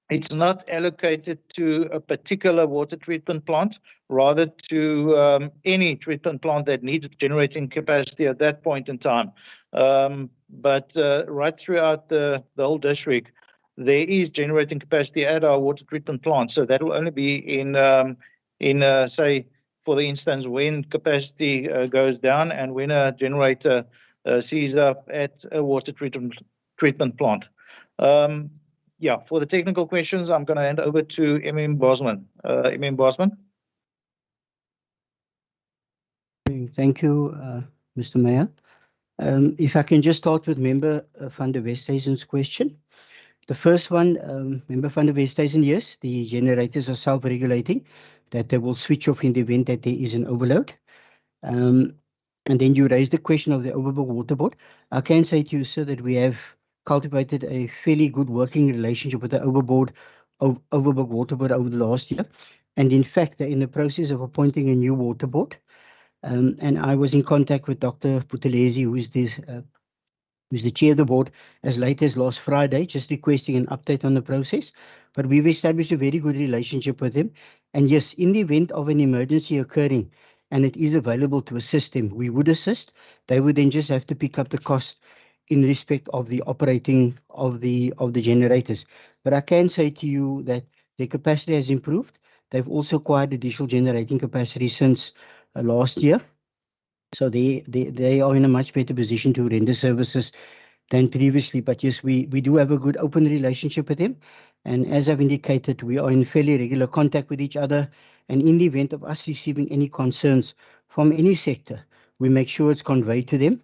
It's not allocated to a particular water treatment plant, rather to any treatment plant that needs generating capacity at that point in time. But right throughout the whole district, there is generating capacity at our water treatment plant. So that will only be in say, for the instance, when capacity goes down and when a generator sees up at a water treatment plant. Yeah, for the technical questions, I'm going to hand over to MM Bosman. MM Bosman. Thank you, Mr. Mayor. If I can just start with Member van der Westhuizen's question. The first one, Member van der Westhuizen, yes, the generators are self-regulating, that they will switch off in the event that there is an overload. And then you raised the question of the Overberg Water Board. I can say to you, sir, that we have cultivated a fairly good working relationship with the Overberg Water Board over the last year. And in fact, they're in the process of appointing a new water board. And I was in contact with Dr. Buthelezi, who is the chair of the board, as late as last Friday, just requesting an update on the process. But we've established a very good relationship with them. And yes, in the event of an emergency occurring and it is available to assist them, we would assist. They would then just have to pick up the cost in respect of the operating of the generators. But I can say to you that their capacity has improved. They've also acquired additional generating capacity since last year. So they are in a much better position to render services than previously. But yes, we do have a good open relationship with them. And as I've indicated, we are in fairly regular contact with each other. And in the event of us receiving any concerns from any sector, we make sure it's conveyed to them.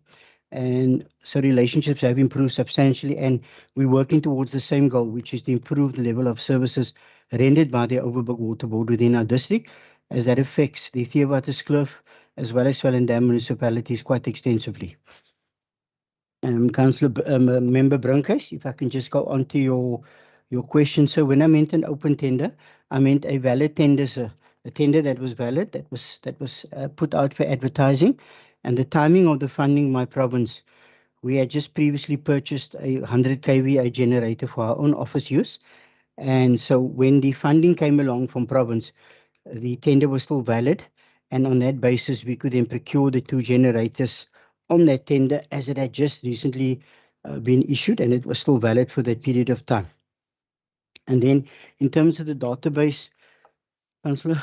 And so relationships have improved substantially, and we're working towards the same goal, which is to improve the level of services rendered by the Overberg Water Board within our district. as that affects the Theewaterskloof as well as Swellendam municipalities quite extensively. Councillor Member Brinkhuis, if I can just go on to your question. So when I meant an open tender, I meant a valid tender, sir. A tender that was valid, that was put out for advertising, and the timing of the funding, my province. We had just previously purchased a 100 kVA generator for our own office use. And so when the funding came along from province, the tender was still valid. And on that basis, we could then procure the 2 generators on that tender as it had just recently been issued and it was still valid for that period of time. And then in terms of the database, Councillor,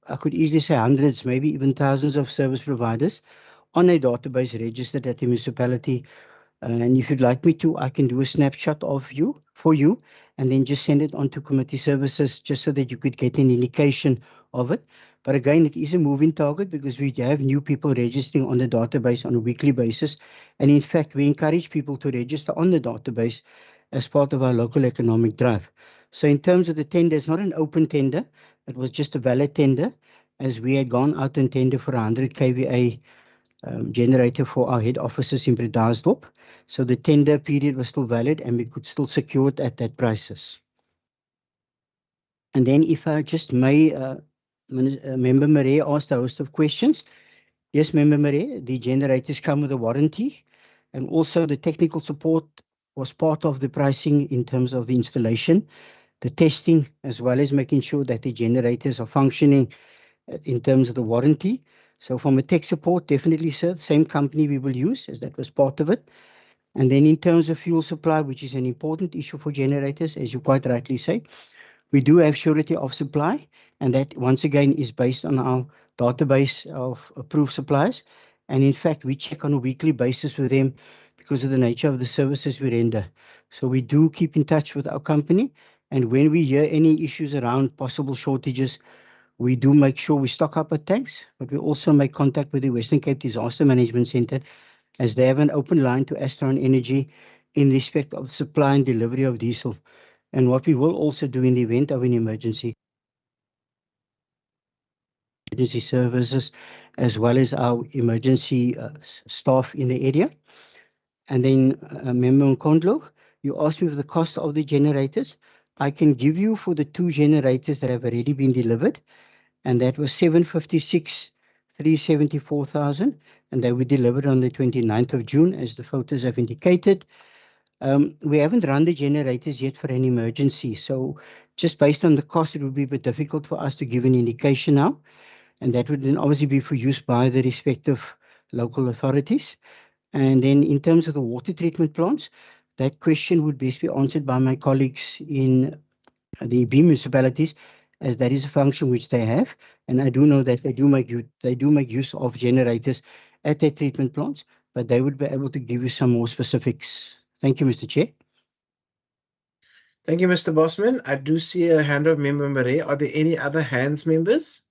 I could easily say hundreds, maybe even thousands of service providers on a database registered at the municipality. And if you'd like me to, I can do a snapshot of for you and then just send it on to committee services just so that you could get an indication of it. But again, it is a moving target because we have new people registering on the database on a weekly basis. And in fact, we encourage people to register on the database as part of our local economic drive. So in terms of the tender, it's not an open tender. It was just a valid tender as we had gone out and tender for 100 kVA generator for our head offices in Bredasdorp. So the tender period was still valid and we could still secure it at that prices. And then if I just may, Member Marais asked a host of questions. Yes, Member Marais, the generators come with a warranty and also the technical support was part of the pricing in terms of the installation, the testing, as well as making sure that the generators are functioning in terms of the warranty. So from a tech support, definitely, sir, the same company we will use as that was part of it. And then in terms of fuel supply, which is an important issue for generators, as you quite rightly say, we do have surety of supply, and that once again is based on our database of approved suppliers. And in fact, we check on a weekly basis with them because of the nature of the services we render. So we do keep in touch with our company, and when we hear any issues around possible shortages, we do make sure we stock up our tanks, but we also make contact with the Western Cape Disaster Management Centre as they have an open line to Astron Energy in respect of the supply and delivery of diesel. And what we will also do in the event of an emergency services, as well as our emergency staff in the area. And then, Member Nkondlo, you asked me for the cost of the generators. I can give you for the 2 generators that have already been delivered, and that was 374,000, and they were delivered on the 29th of June, as the photos have indicated. We haven't run the generators yet for an emergency, so just based on the cost, it would be a bit difficult for us to give an indication now, and that would then obviously be for use by the respective local authorities. And then in terms of the water treatment plants, that question would best be answered by my colleagues in the B municipalities, as that is a function which they have, and I do know that they do make use of generators at their treatment plants, but they would be able to give you some more specifics. Thank you, Mr. Chair. Thank you, Mr. Bosman. I do see a hand of Member Marais. Are there any other hands, members?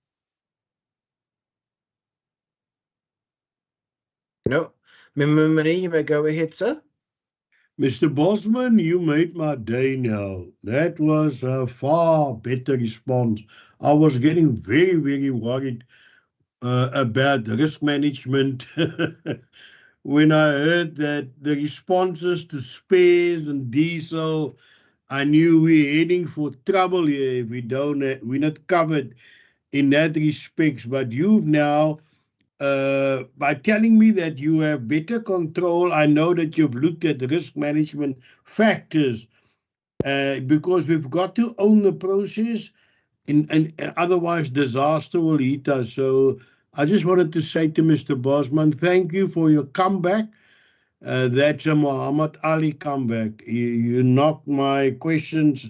No. Member Marais, you may go ahead, sir. Mr. Bosman, you made my day now. That was a far better response. I was getting very, very worried about risk management when I heard that the responses to spares and diesel, I knew we're heading for trouble here if we're not covered in that respect. But you've now, by telling me that you have better control, I know that you've looked at the risk management factors because we've got to own the process, and otherwise disaster will hit us. So I just wanted to say to Mr. Bosman, thank you for your comeback. That's a Muhammad Ali comeback. You knocked my questions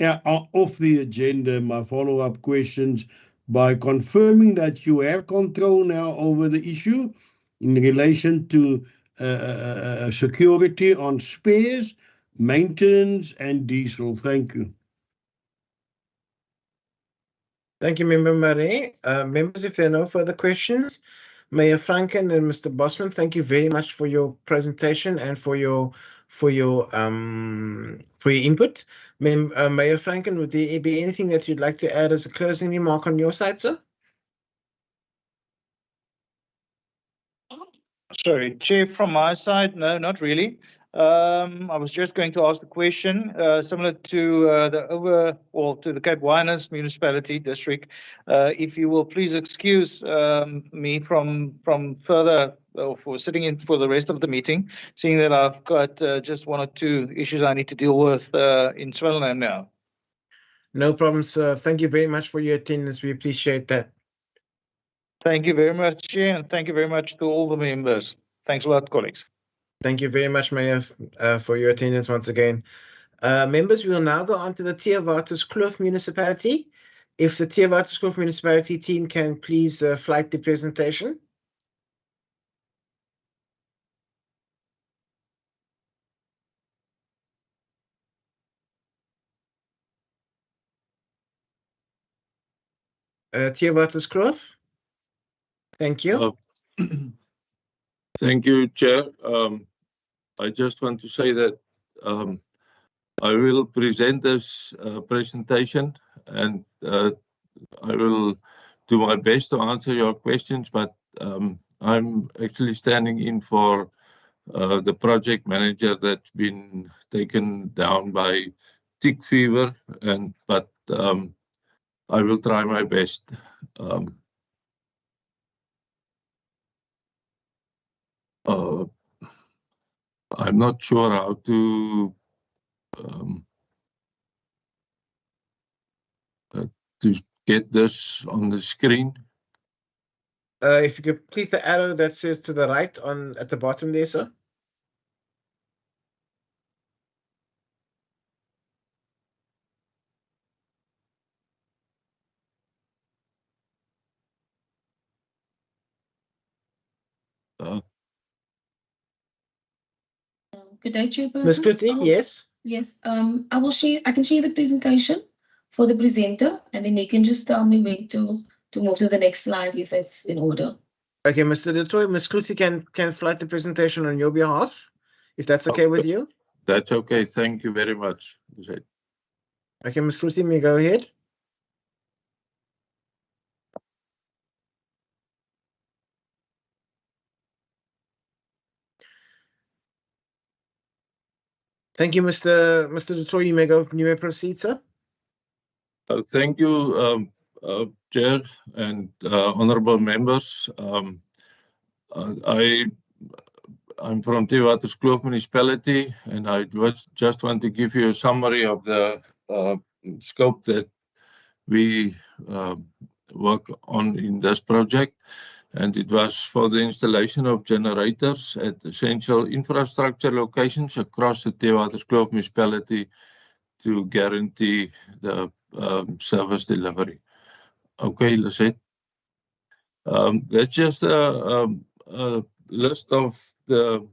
off the agenda, my follow-up questions, by confirming that you have control now over the issue in relation to security on spares, maintenance, and diesel. Thank you. Thank you, Member Marais. Members, if there are no further questions, Mayor Franken and Mr. Bosman, thank you very much for your presentation and for your for your input. Mayor Franken, would there be anything that you'd like to add as a closing remark on your side, sir? Sorry, Chair, from my side, no, not really. I was just going to ask the question, similar to the Cape Winelands Municipality District. If you will please excuse me from further for sitting in for the rest of the meeting, seeing that I've got just one or two issues I need to deal with in Swaziland now. No problem, sir. Thank you very much for your attendance. We appreciate that. Thank you very much, Chair, and thank you very much to all the members. Thanks a lot, colleagues. Thank you very much, Mayor, for your attendance once again. Members, we will now go on to the Theewaterskloof municipality. If the Theewaterskloof municipality team can please flight the presentation. Theewaterskloof. Thank you. Thank you, Chair. I just want to say that I will present this presentation, and I will do my best to answer your questions, but I'm actually standing in for the project manager that's been taken down by tick fever, but I will try my best. I'm not sure how to get this on the screen. If you could click the arrow that says to the right at the bottom there, sir. Good day, Chairperson. Ms. Christie, yes. Yes, I can share the presentation for the presenter, and then they can just tell me when to move to the next slide if that's in order. Okay, Mr. Detroit, Ms. Christie can flight the presentation on your behalf, if that's okay with you. That's okay. Thank you very much. Okay, Ms. Christie, may go ahead. Thank you, Mr. Detroit. You may proceed, sir. Thank you, Chair and honourable members. I'm from Theewaterskloof municipality, and I just want to give you a summary of the scope that we work on in this project. And it was for the installation of generators at essential infrastructure locations across the Theewaterskloof municipality to guarantee the service delivery. Okay, Lisette. That's just a list of the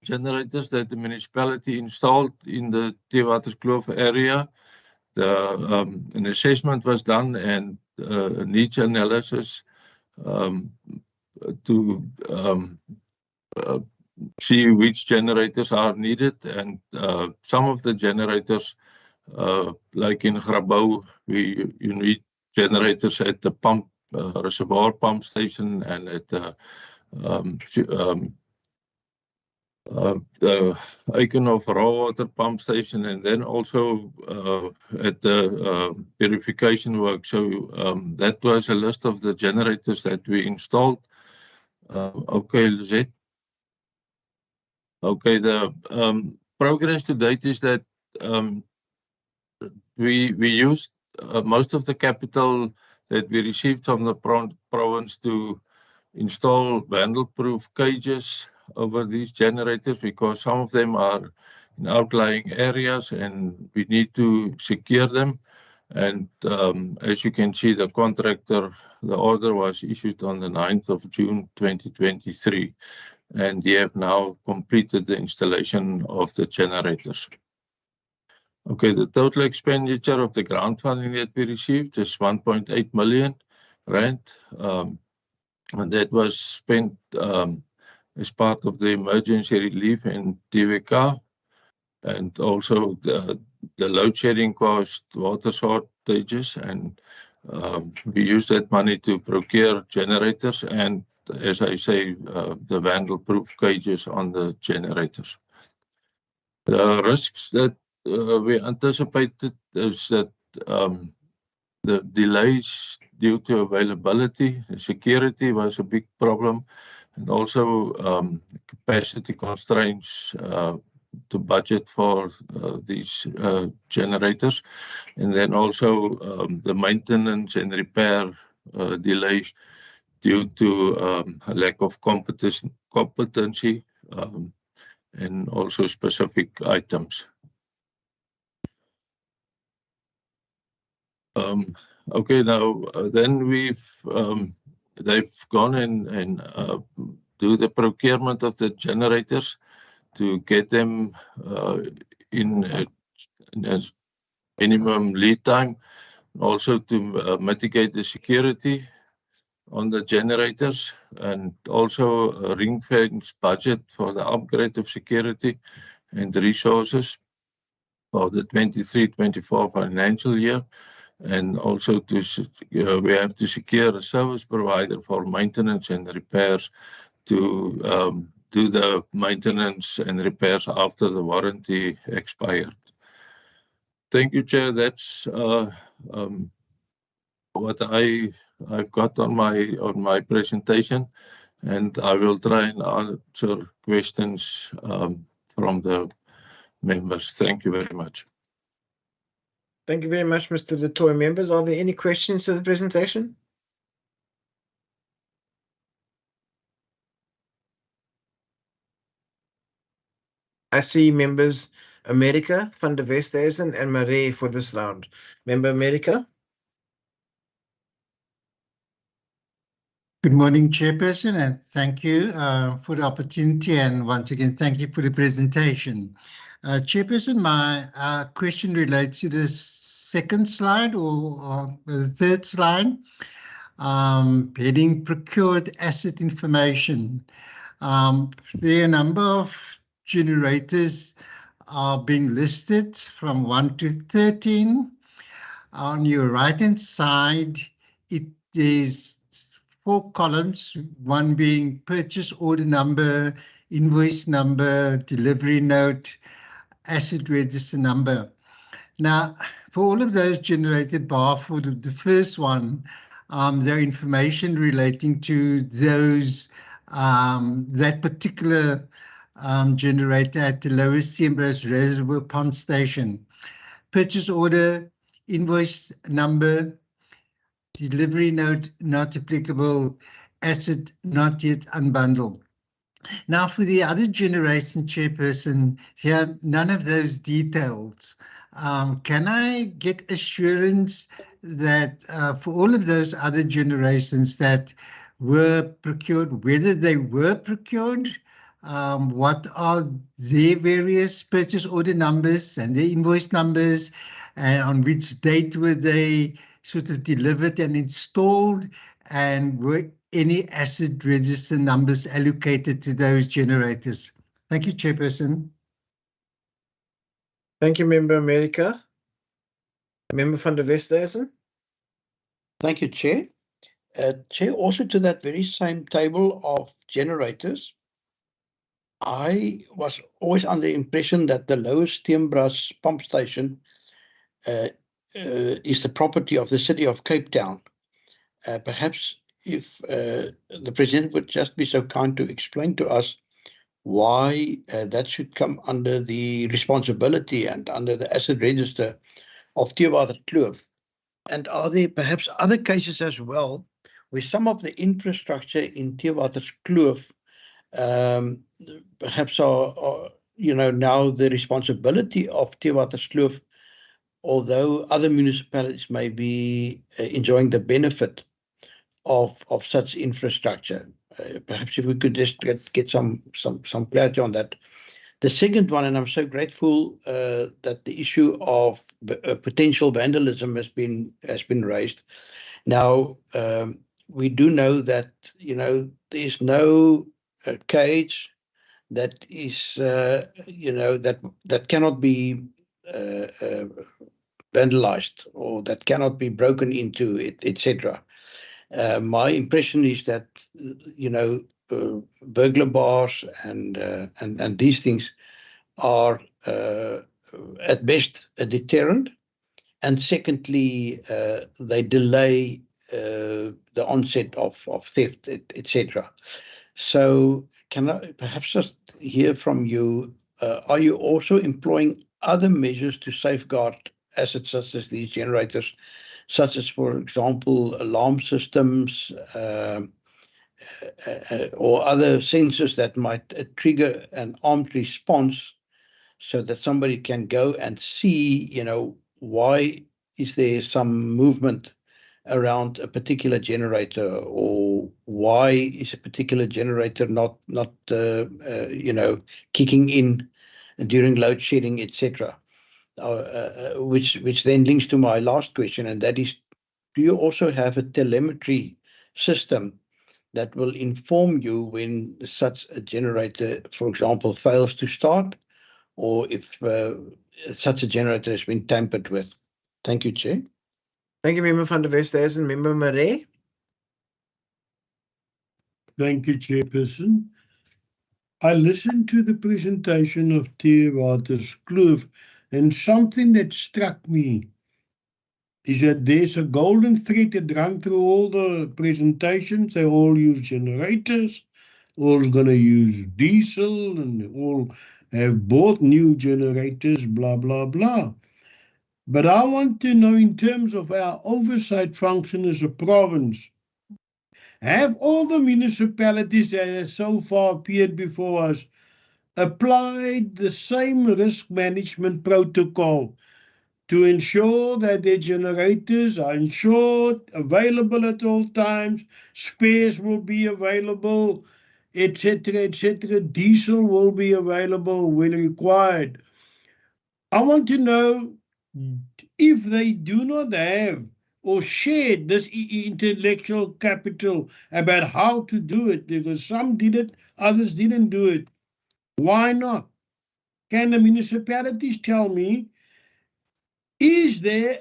generators that the municipality installed in the Theewaterskloof area. An assessment was done and a needs analysis to see which generators are needed, and some of the generators, like in Grabouw, you need generators at the pump reservoir pump station and at the Eikenhof raw water pump station, and then also at the purification work. So that was a list of the generators that we installed. Okay, Lisette. Okay, the progress to date is that we used most of the capital that we received from the province to install vandal-proof cages over these generators, because some of them are in outlying areas and we need to secure them. And as you can see, the contractor, the order was issued on the 9th of June 2023, and they have now completed the installation of the generators. Okay, the total expenditure of the grant funding that we received is 1.8 million rand. And that was spent as part of the emergency relief in TWK, and also the load shedding caused water shortages, and we use that money to procure generators and, as I say, the vandal-proof cages on the generators. The risks that we anticipated is that the delays due to availability, security was a big problem, and also capacity constraints to budget for these generators, and then also the maintenance and repair delays due to a lack of competency and also specific items. Okay, now then they've gone and do the procurement of the generators to get them in a minimum lead time, also to mitigate the security on the generators, and also a ring-fence budget for the upgrade of security and resources for the 23-24 financial year. And also we have to secure a service provider for maintenance and repairs to do the maintenance and repairs after the warranty expired. Thank you, Chair. That's what I've got on my presentation, and I will try and answer questions from the members. Thank you very much. Thank you very much, Mr. Du Toit. Members, are there any questions to the presentation? I see members America, Van der Westhuizen, and Marais for this round. Member America. Good morning, Chairperson, and thank you for the opportunity, and once again, thank you for the presentation. Chairperson, my question relates to the second slide or the third slide, heading procured asset information. There are a number of generators are being listed from 1 to 13. On your right-hand side, it is 4 columns, one being purchase order number, invoice number, delivery note, asset register number. Now, for all of those generated, bar for the first one, there are information relating to those that particular generator at the lowest Siembras Reservoir Pump Station. Purchase order, invoice number, delivery note not applicable, asset not yet unbundled. Now, for the other generation, Chairperson, here none of those details. Can I get assurance that for all of those other generations that were procured, whether they were procured, what are their various purchase order numbers and their invoice numbers, and on which date were they sort of delivered and installed, and were any asset register numbers allocated to those generators? Thank you, Chairperson. Thank you, Member America. Member Van der Westhuizen. Thank you, Chair. Chair, also to that very same table of generators, I was always under the impression that the lowest Siembras pump station is the property of the city of Cape Town. Perhaps if the President would just be so kind to explain to us why that should come under the responsibility and under the asset register of Theewaterskloof. And are there perhaps other cases as well where some of the infrastructure in Theewaterskloof perhaps are now the responsibility of Theewaterskloof, although other municipalities may be enjoying the benefit of such infrastructure? Perhaps if we could just get some clarity on that. The second one, and I'm so grateful that the issue of potential vandalism has been raised. Now, we do know that there's no cage that is, that cannot be vandalized or that cannot be broken into, etc. My impression is that, burglar bars and these things are at best a deterrent, and secondly, they delay the onset of theft, etc. So can I perhaps just hear from you, are you also employing other measures to safeguard assets such as these generators, such as, for example, alarm systems or other sensors that might trigger an armed response so that somebody can go and see, why is there some movement around a particular generator, or why is a particular generator not kicking in during load shedding, etc. Which then links to my last question, and that is, do you also have a telemetry system that will inform you when such a generator, for example, fails to start, or if such a generator has been tampered with? Thank you, Chair. Thank you, Member van der Westhuizen. Member Marais. Thank you, Chairperson. I listened to the presentation of Theewaterskloof, and something that struck me is that there's a golden thread that runs through all the presentations. They all use generators, all going to use diesel, and they all have bought new generators, blah, blah, blah. But I want to know, in terms of our oversight function as a province, have all the municipalities that have so far appeared before us applied the same risk management protocol to ensure that their generators are insured, available at all times, spares will be available, etc., etc., diesel will be available when required? I want to know if they do not have or share this intellectual capital about how to do it, because some did it, others didn't do it. Why not? Can the municipalities tell me, is there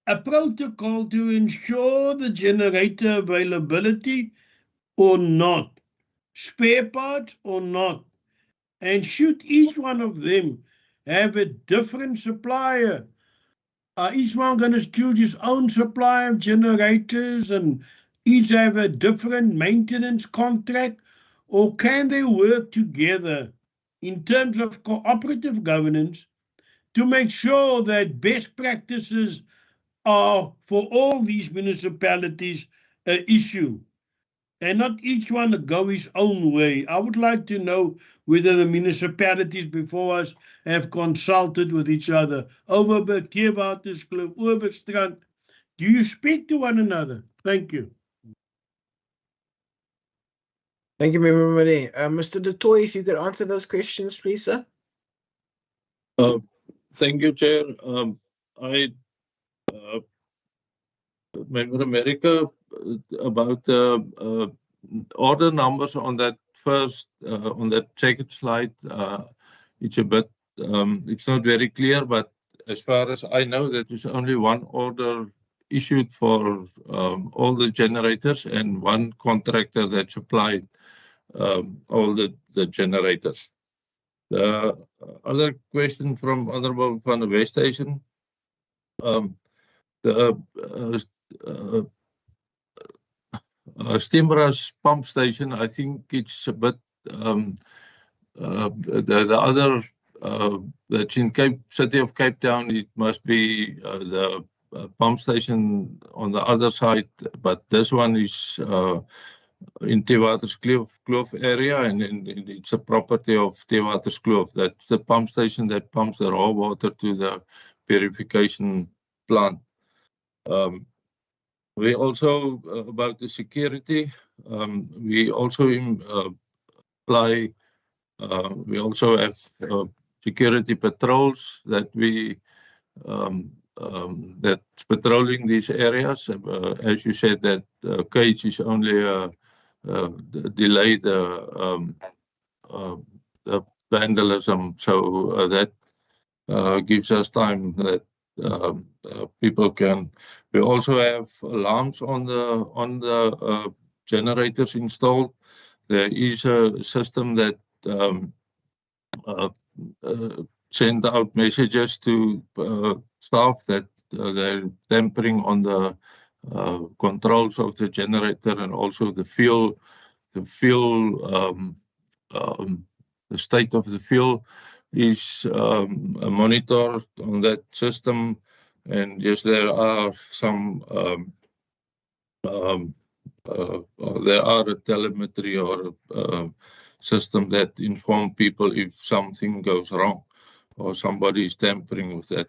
a protocol to ensure the generator availability or not? Spare parts or not? And should each one of them have a different supplier? Each one going to choose his own supply of generators and each have a different maintenance contract? Or can they work together in terms of cooperative governance to make sure that best practices are for all these municipalities an issue, and not each one to go his own way? I would like to know whether the municipalities before us have consulted with each other. Overberg, Theewaterskloof, Oorbestrand, do you speak to one another? Thank you. Thank you, Member Marais. Mr. Du Toit, if you could answer those questions, please, sir. Thank you, Chair. Member America, about the order numbers on that first, on that second slide, it's a bit, it's not very clear, but as far as I know, that is only one order issued for all the generators and one contractor that supplied all the generators. The other question from Honourable van der Westhuizen, the Stemras pump station, I think it's a bit, the other, that's in City of Cape Town, it must be the pump station on the other side, but this one is in Theewaterskloof area, and it's a property of Theewaterskloof. That's the pump station that pumps the raw water to the purification plant. We also, about the security, we also apply, we also have security patrols that we, that's patrolling these areas. As you said, that cage is only a delay the vandalism. So that gives us time that people can. We also have alarms on the generators installed. There is a system that send out messages to staff that they're tampering on the controls of the generator, and also the fuel, the state of the fuel is monitored on that system. And yes, there are some there are a telemetry or system that inform people if something goes wrong or somebody is tampering with that.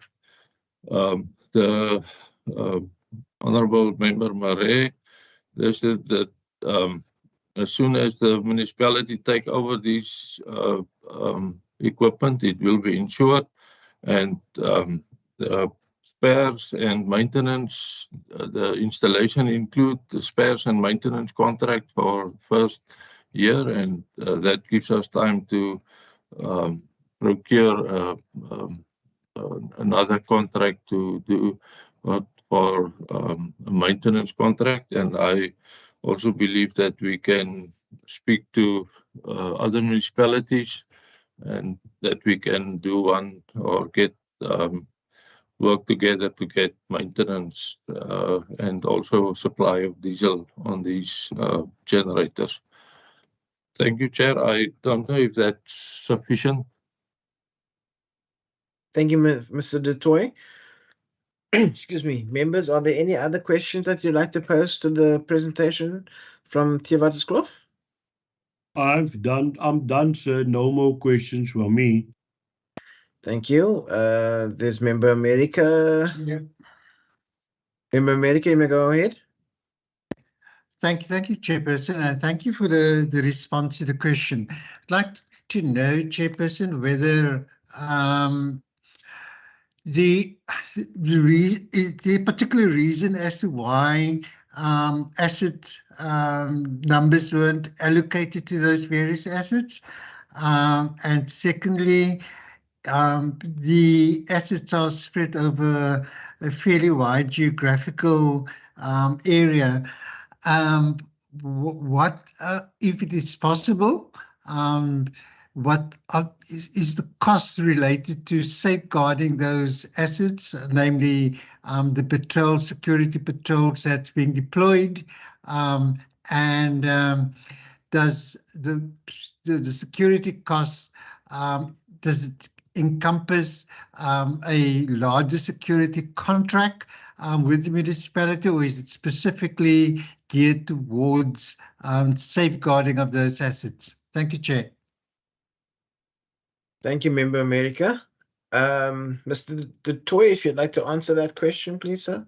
The Honourable Member Marais, there's that as soon as the municipality take over this equipment, it will be insured, and the spares and maintenance, the installation include the spares and maintenance contract for first year, and that gives us time to procure another contract to do for a maintenance contract. And I also believe that we can speak to other municipalities and that we can do one or get work together to get maintenance and also supply of diesel on these generators. Thank you, Chair. I don't know if that's sufficient. Thank you, Mr. Du Toit. Excuse me. Members, are there any other questions that you'd like to pose to the presentation from Theewaterskloof? I'm done, sir. No more questions from me. Thank you. There's Member America. Yeah. Member America, you may go ahead. Thank you, Chairperson, and thank you for the response to the question. I'd like to know, Chairperson, whether is there a particular reason as to why asset numbers weren't allocated to those various assets? And secondly, the assets are spread over a fairly wide geographical area. What, if it is possible, what is the cost related to safeguarding those assets, namely the security patrols that's being deployed, and does the security costs, does it encompass a larger security contract with the municipality, or is it specifically geared towards safeguarding of those assets? Thank you, Chair. Thank you, Member America. Mr. Du Toit, if you'd like to answer that question, please, sir.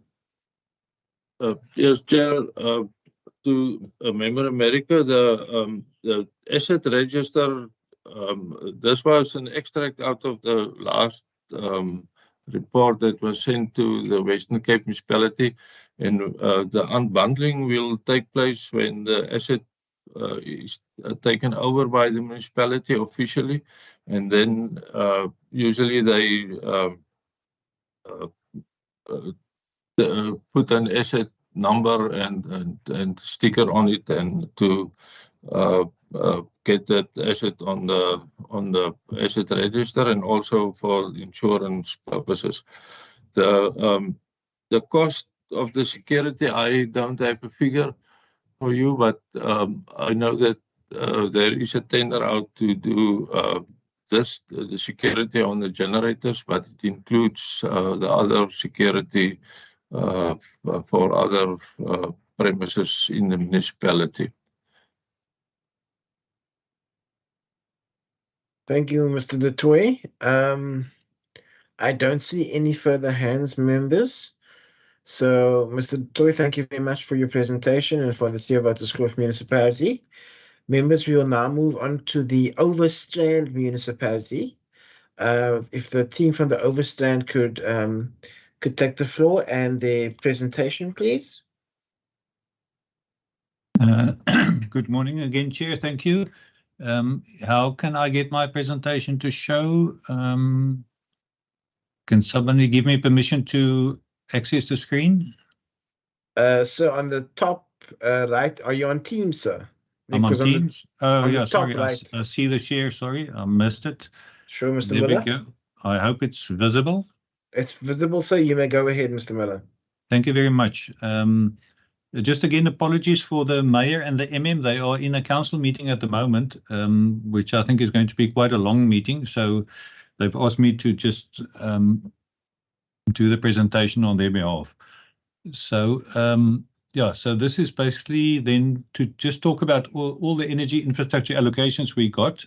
Yes, Chair. To Member America, the asset register, this was an extract out of the last report that was sent to the Western Cape municipality, and the unbundling will take place when the asset is taken over by the municipality officially, and then usually they put an asset number and sticker on it, and to get that asset on the asset register, and also for insurance purposes. The cost of the security, I don't have a figure for you, but I know that there is a tender out to do the security on the generators, but it includes the other security for other premises in the municipality. Thank you, Mr. Du Toit. I don't see any further hands, members. So, Mr. Du Toit, thank you very much for your presentation and for the Theewaterskloof municipality. Members, we will now move on to the Overstrand municipality. If the team from the Overstrand could take the floor and their presentation, please. Good morning again, Chair. Thank you. How can I get my presentation to show? Can somebody give me permission to access the screen? So on the top right, are you on Teams, sir? I'm on Because Teams. Oh, on yeah, the sorry. top right. I see the share. Sorry, I missed it. Sure, Mr. There we Miller. go. I hope it's visible. It's visible, sir. You may go ahead, Mr. Miller. Thank you very much. Just again, apologies for the mayor and the MM. They are in a council meeting at the moment, which I think is going to be quite a long meeting. So they've asked me to just do the presentation on their behalf. So yeah, so this is basically then to just talk about all the energy infrastructure allocations we got.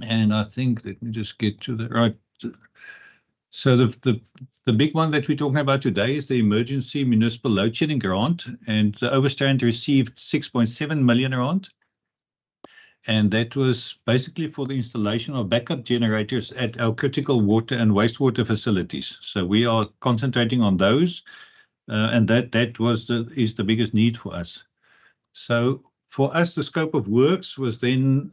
And I think, let me just get to the right. So the big one that we're talking about today is the Emergency Municipal Load Shedding Grant, and the Overstrand received 6.7 million rand. And that was basically for the installation of backup generators at our critical water and wastewater facilities. So we are concentrating on those, and that is the biggest need for us. So for us, the scope of works was then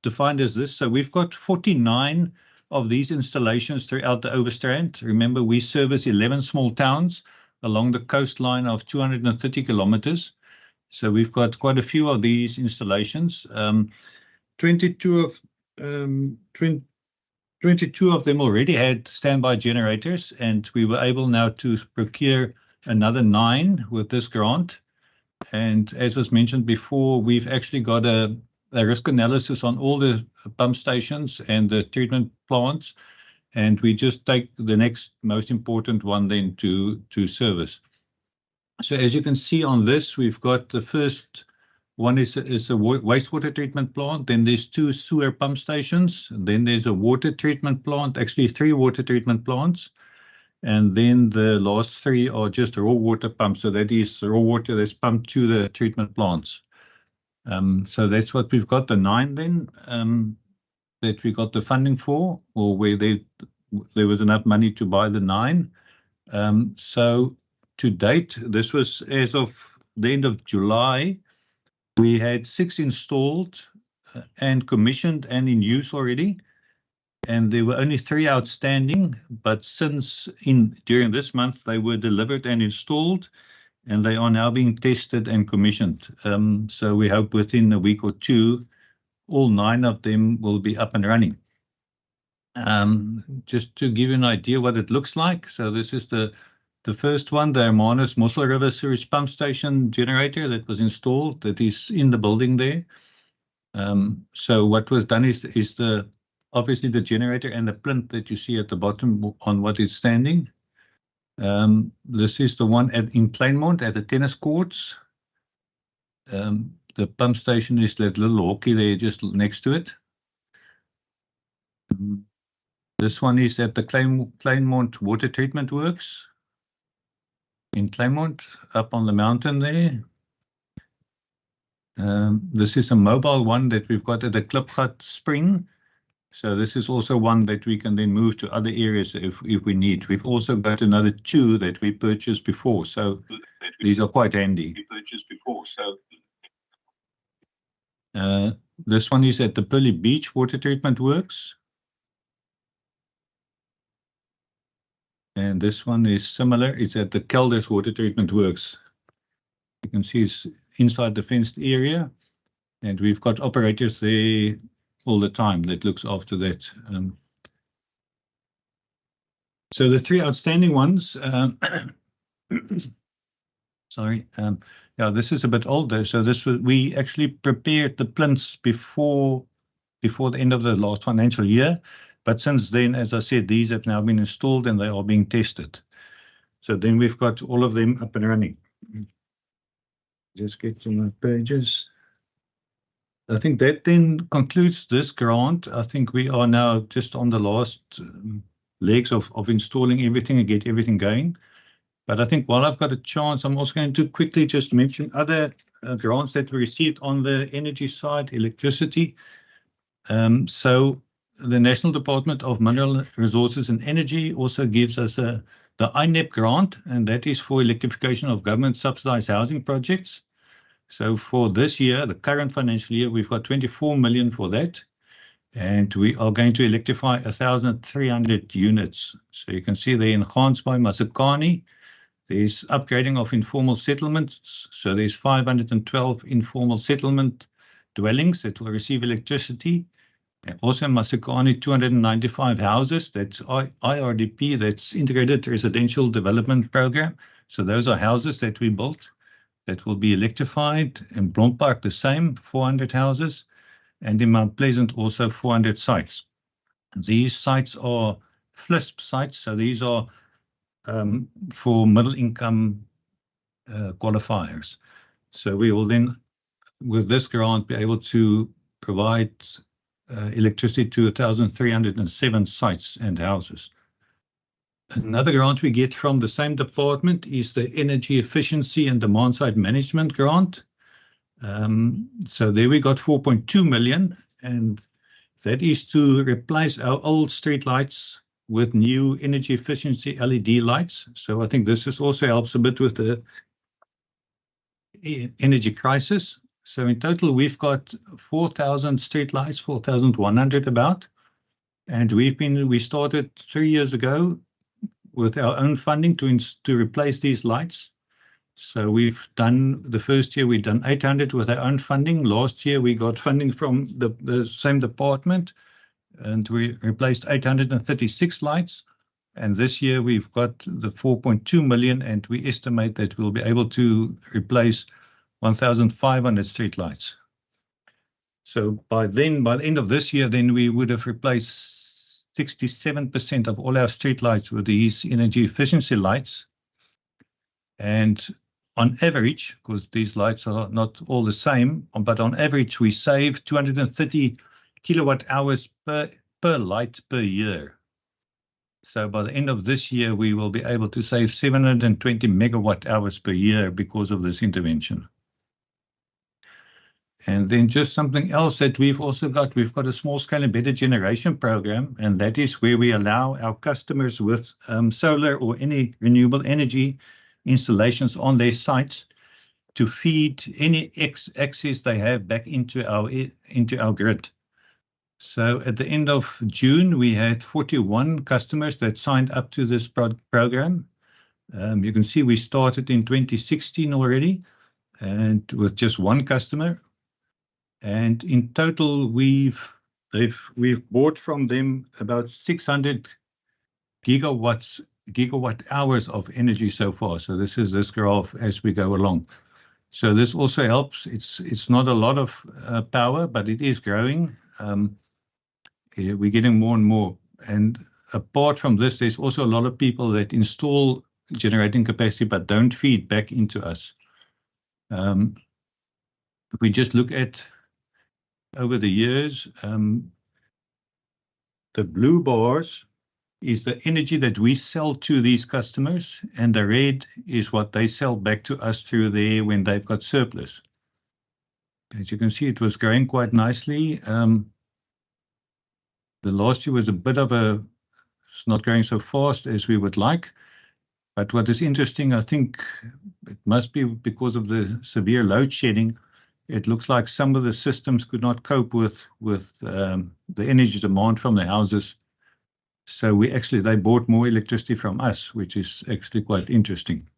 defined as this. So we've got 49 of these installations throughout the Overstrand. Remember, we service 11 small towns along the coastline of 230 kilometers. So we've got quite a few of these installations. 22 of them already had standby generators, and we were able now to procure another 9 with this grant. And as was mentioned before, we've actually got a risk analysis on all the pump stations and the treatment plants, and we just take the next most important one then to service. So as you can see on this, we've got the first one is a wastewater treatment plant, then there's 2 sewer pump stations, and then there's a water treatment plant, actually 3 water treatment plants, and then the last 3 are just raw water pumps. So that is raw water that's pumped to the treatment plants. So that's what we've got, the 9 then, that we got the funding for, or where there was enough money to buy the 9. So to date, this was as of the end of July, we had 6 installed and commissioned and in use already, and there were only 3 outstanding, but since during this month they were delivered and installed, and they are now being tested and commissioned. So we hope within a week or 2, all 9 of them will be up and running. Just to give you an idea what it looks like. So this is the first one, the Hermanus Mossel River Sewage Pump Station generator that was installed, that is in the building there. So what was done is obviously the generator and the plinth that you see at the bottom on what is standing. This is the one in Kleinmond at the tennis courts. The pump station is that little hockey there just next to it. This one is at the Kleinmond Water Treatment Works in Kleinmond, up on the mountain there. This is a mobile one that we've got at the Klipgat Spring. So this is also one that we can then move to other areas if we need. We've also got another 2 that we purchased before, so these are quite handy. This one is at the Pearly Beach Water Treatment Works. And this one is similar. It's at the Kelders Water Treatment Works. You can see it's inside the fenced area, and we've got operators there all the time that looks after that. So the 3 outstanding ones, sorry, yeah, this is a bit older. So we actually prepared the plinths before the end of the last financial year. But since then, as I said, these have now been installed and they are being tested. So then we've got all of them up and running. Just get to my pages. I think that then concludes this grant. I think we are now just on the last legs of installing everything and get everything going. But I think while I've got a chance, I'm also going to quickly just mention other grants that we received on the energy side, electricity. So the National Department of Mineral Resources and Energy also gives us the INEP grant, and that is for electrification of government subsidized housing projects. So for this year, the current financial year, we've got 24 million for that. And we are going to electrify 1,300 units. So you can see there in Gansbaai, Masakani, there's upgrading of informal settlements. So there's 512 informal settlement dwellings that will receive electricity. And also in Masakani, 295 houses. That's IRDP, that's Integrated Residential Development Program. So those are houses that we built that will be electrified. In Blompark, the same, 400 houses. And in Mount Pleasant, also 400 sites. These sites are FLISP sites, so these are for middle income qualifiers. So we will then, with this grant, be able to provide electricity to 1,307 sites and houses. Another grant we get from the same department is the Energy Efficiency and Demand Side Management grant. So there we got 4.2 million, and that is to replace our old street lights with new energy efficiency LED lights. So I think this also helps a bit with the energy crisis. So in total, we've got 4,000 street lights, 4,100 about, and we started 3 years ago with our own funding to replace these lights. So we've done, the first year we've done 800 with our own funding. Last year we got funding from the same department and we replaced 836 lights. And this year we've got the 4.2 million and we estimate that we'll be able to replace 1,500 street lights. So by the end of this year, then we would have replaced 67% of all our street lights with these energy efficiency lights. And on average, because these lights are not all the same, but on average, we save 230 kilowatt hours per light per year. So by the end of this year, we will be able to save 720 megawatt hours per year because of this intervention. And then just something else that we've got a small scale embedded generation program, and that is where we allow our customers with solar or any renewable energy installations on their sites to feed any excess they have back into our grid. So at the end of June, we had 41 customers that signed up to this program. You can see we started in 2016 already, and with just one customer. And in total, we've bought from them about 600 gigawatt hours of energy so far. So this is this graph as we go along. So this also helps. It's not a lot of power, but it is growing. We're getting more and more. And apart from this, there's also a lot of people that install generating capacity but don't feed back into us. If we just look at over the years, the blue bars is the energy that we sell to these customers, and the red is what they sell back to us through there when they've got surplus. As you can see, it was growing quite nicely. The last year was a bit of it's not going so fast as we would like. But what is interesting, I think it must be because of the severe load shedding. It looks like some of the systems could not cope with the energy demand from the houses. So they bought more electricity from us, which is actually quite interesting.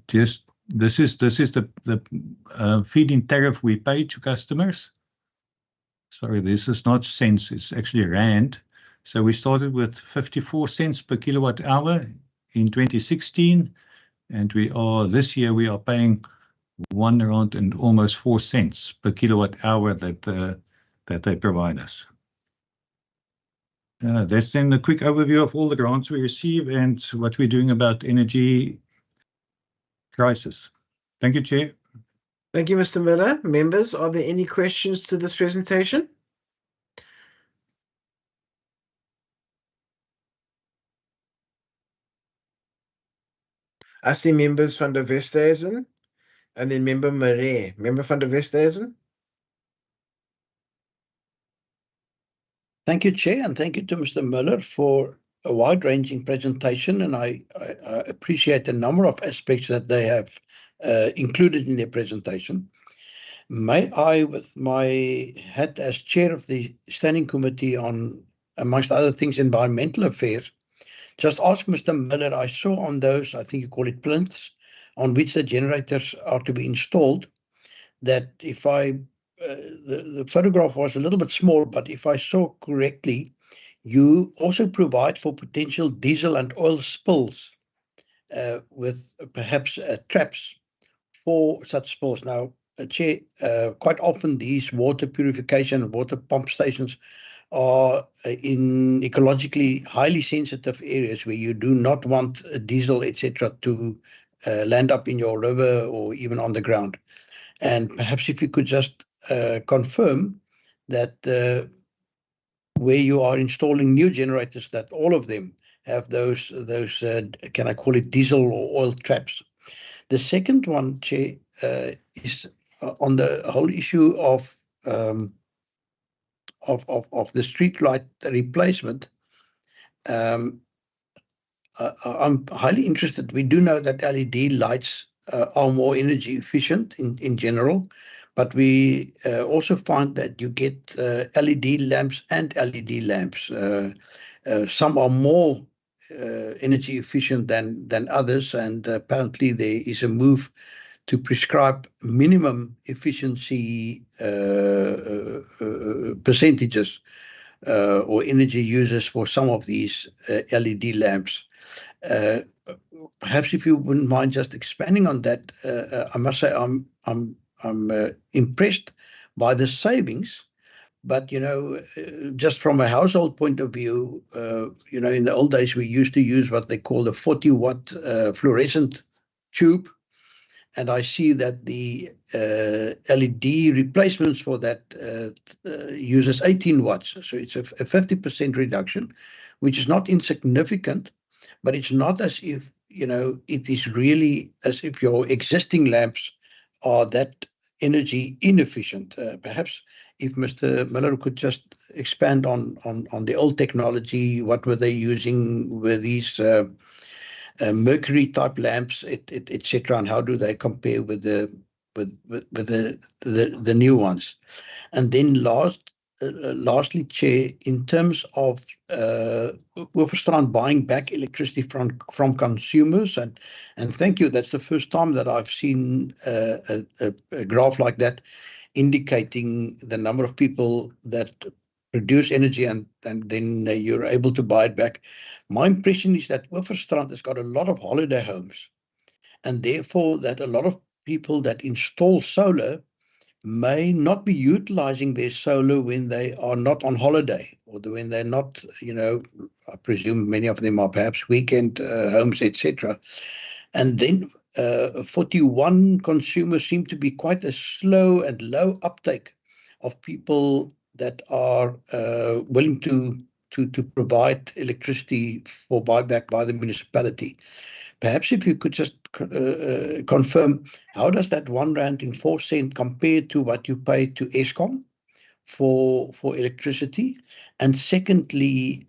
This is the feed-in tariff we pay to customers. Sorry, this is not cents, it's actually rand. So we started with 54 cents per kilowatt hour in 2016, and this year we are paying R1 and almost 4 cents per kilowatt hour that they provide us. That's then a quick overview of all the grants we receive and what we're doing about energy crisis. Thank you, Chair. Thank you, Mr. Miller. Members, are there any questions to this presentation? I see members van der Westhuizen and then member Marais. Member van der Westhuizen. Thank you, Chair, and thank you to Mr. Miller for wide-ranging presentation, and I appreciate a number of aspects that they have included in their presentation. May I, with my hat as chair of the Standing Committee on, amongst other things, Environmental Affairs, just ask Mr. Miller, I saw on those, I think you call it plinths, on which the generators are to be installed, that if the photograph was a little bit small, but if I saw correctly, you also provide for potential diesel and oil spills with perhaps traps for such spills. Now, Chair, quite often these water purification and water pump stations are in ecologically highly sensitive areas where you do not want diesel, etc., to land up in your river or even on the ground. And perhaps if you could just confirm that where you are installing new generators, that all of them have those can I call it diesel or oil traps. The second one, Chair, is on the whole issue of the street light replacement. I'm highly interested. We do know that LED lights are more energy efficient in general, but we also find that you get LED lamps and LED lamps. Some are more energy efficient than others, and apparently there is a move to prescribe minimum efficiency percentages or energy uses for some of these LED lamps. Perhaps if you wouldn't mind just expanding on that, I must say I'm impressed by the savings, but just from a household point of view, in the old days we used to use what they call the 40-watt fluorescent tube, and I see that the LED replacements for that uses 18 watts, so it's a 50% reduction, which is not insignificant, but it's not as if it is really as if your existing lamps are that energy inefficient. Perhaps if Mr. Miller could just expand on the old technology, what were they using? Were these mercury type lamps, etc., and how do they compare with the new ones? And then lastly, Chair, in terms of Wolferstrand buying back electricity from consumers, and thank you, that's the first time that I've seen a graph like that indicating the number of people that produce energy and then you're able to buy it back. My impression is that Wolferstrand has got a lot of holiday homes, and therefore that a lot of people that install solar may not be utilizing their solar when they are not on holiday, or when they're not, I presume many of them are perhaps weekend homes, etc. And then 41 consumers seem to be quite a slow and low uptake of people that are willing to provide electricity for buyback by the municipality. Perhaps if you could just confirm, how does that R1.04 compare to what you pay to Eskom for electricity? And secondly,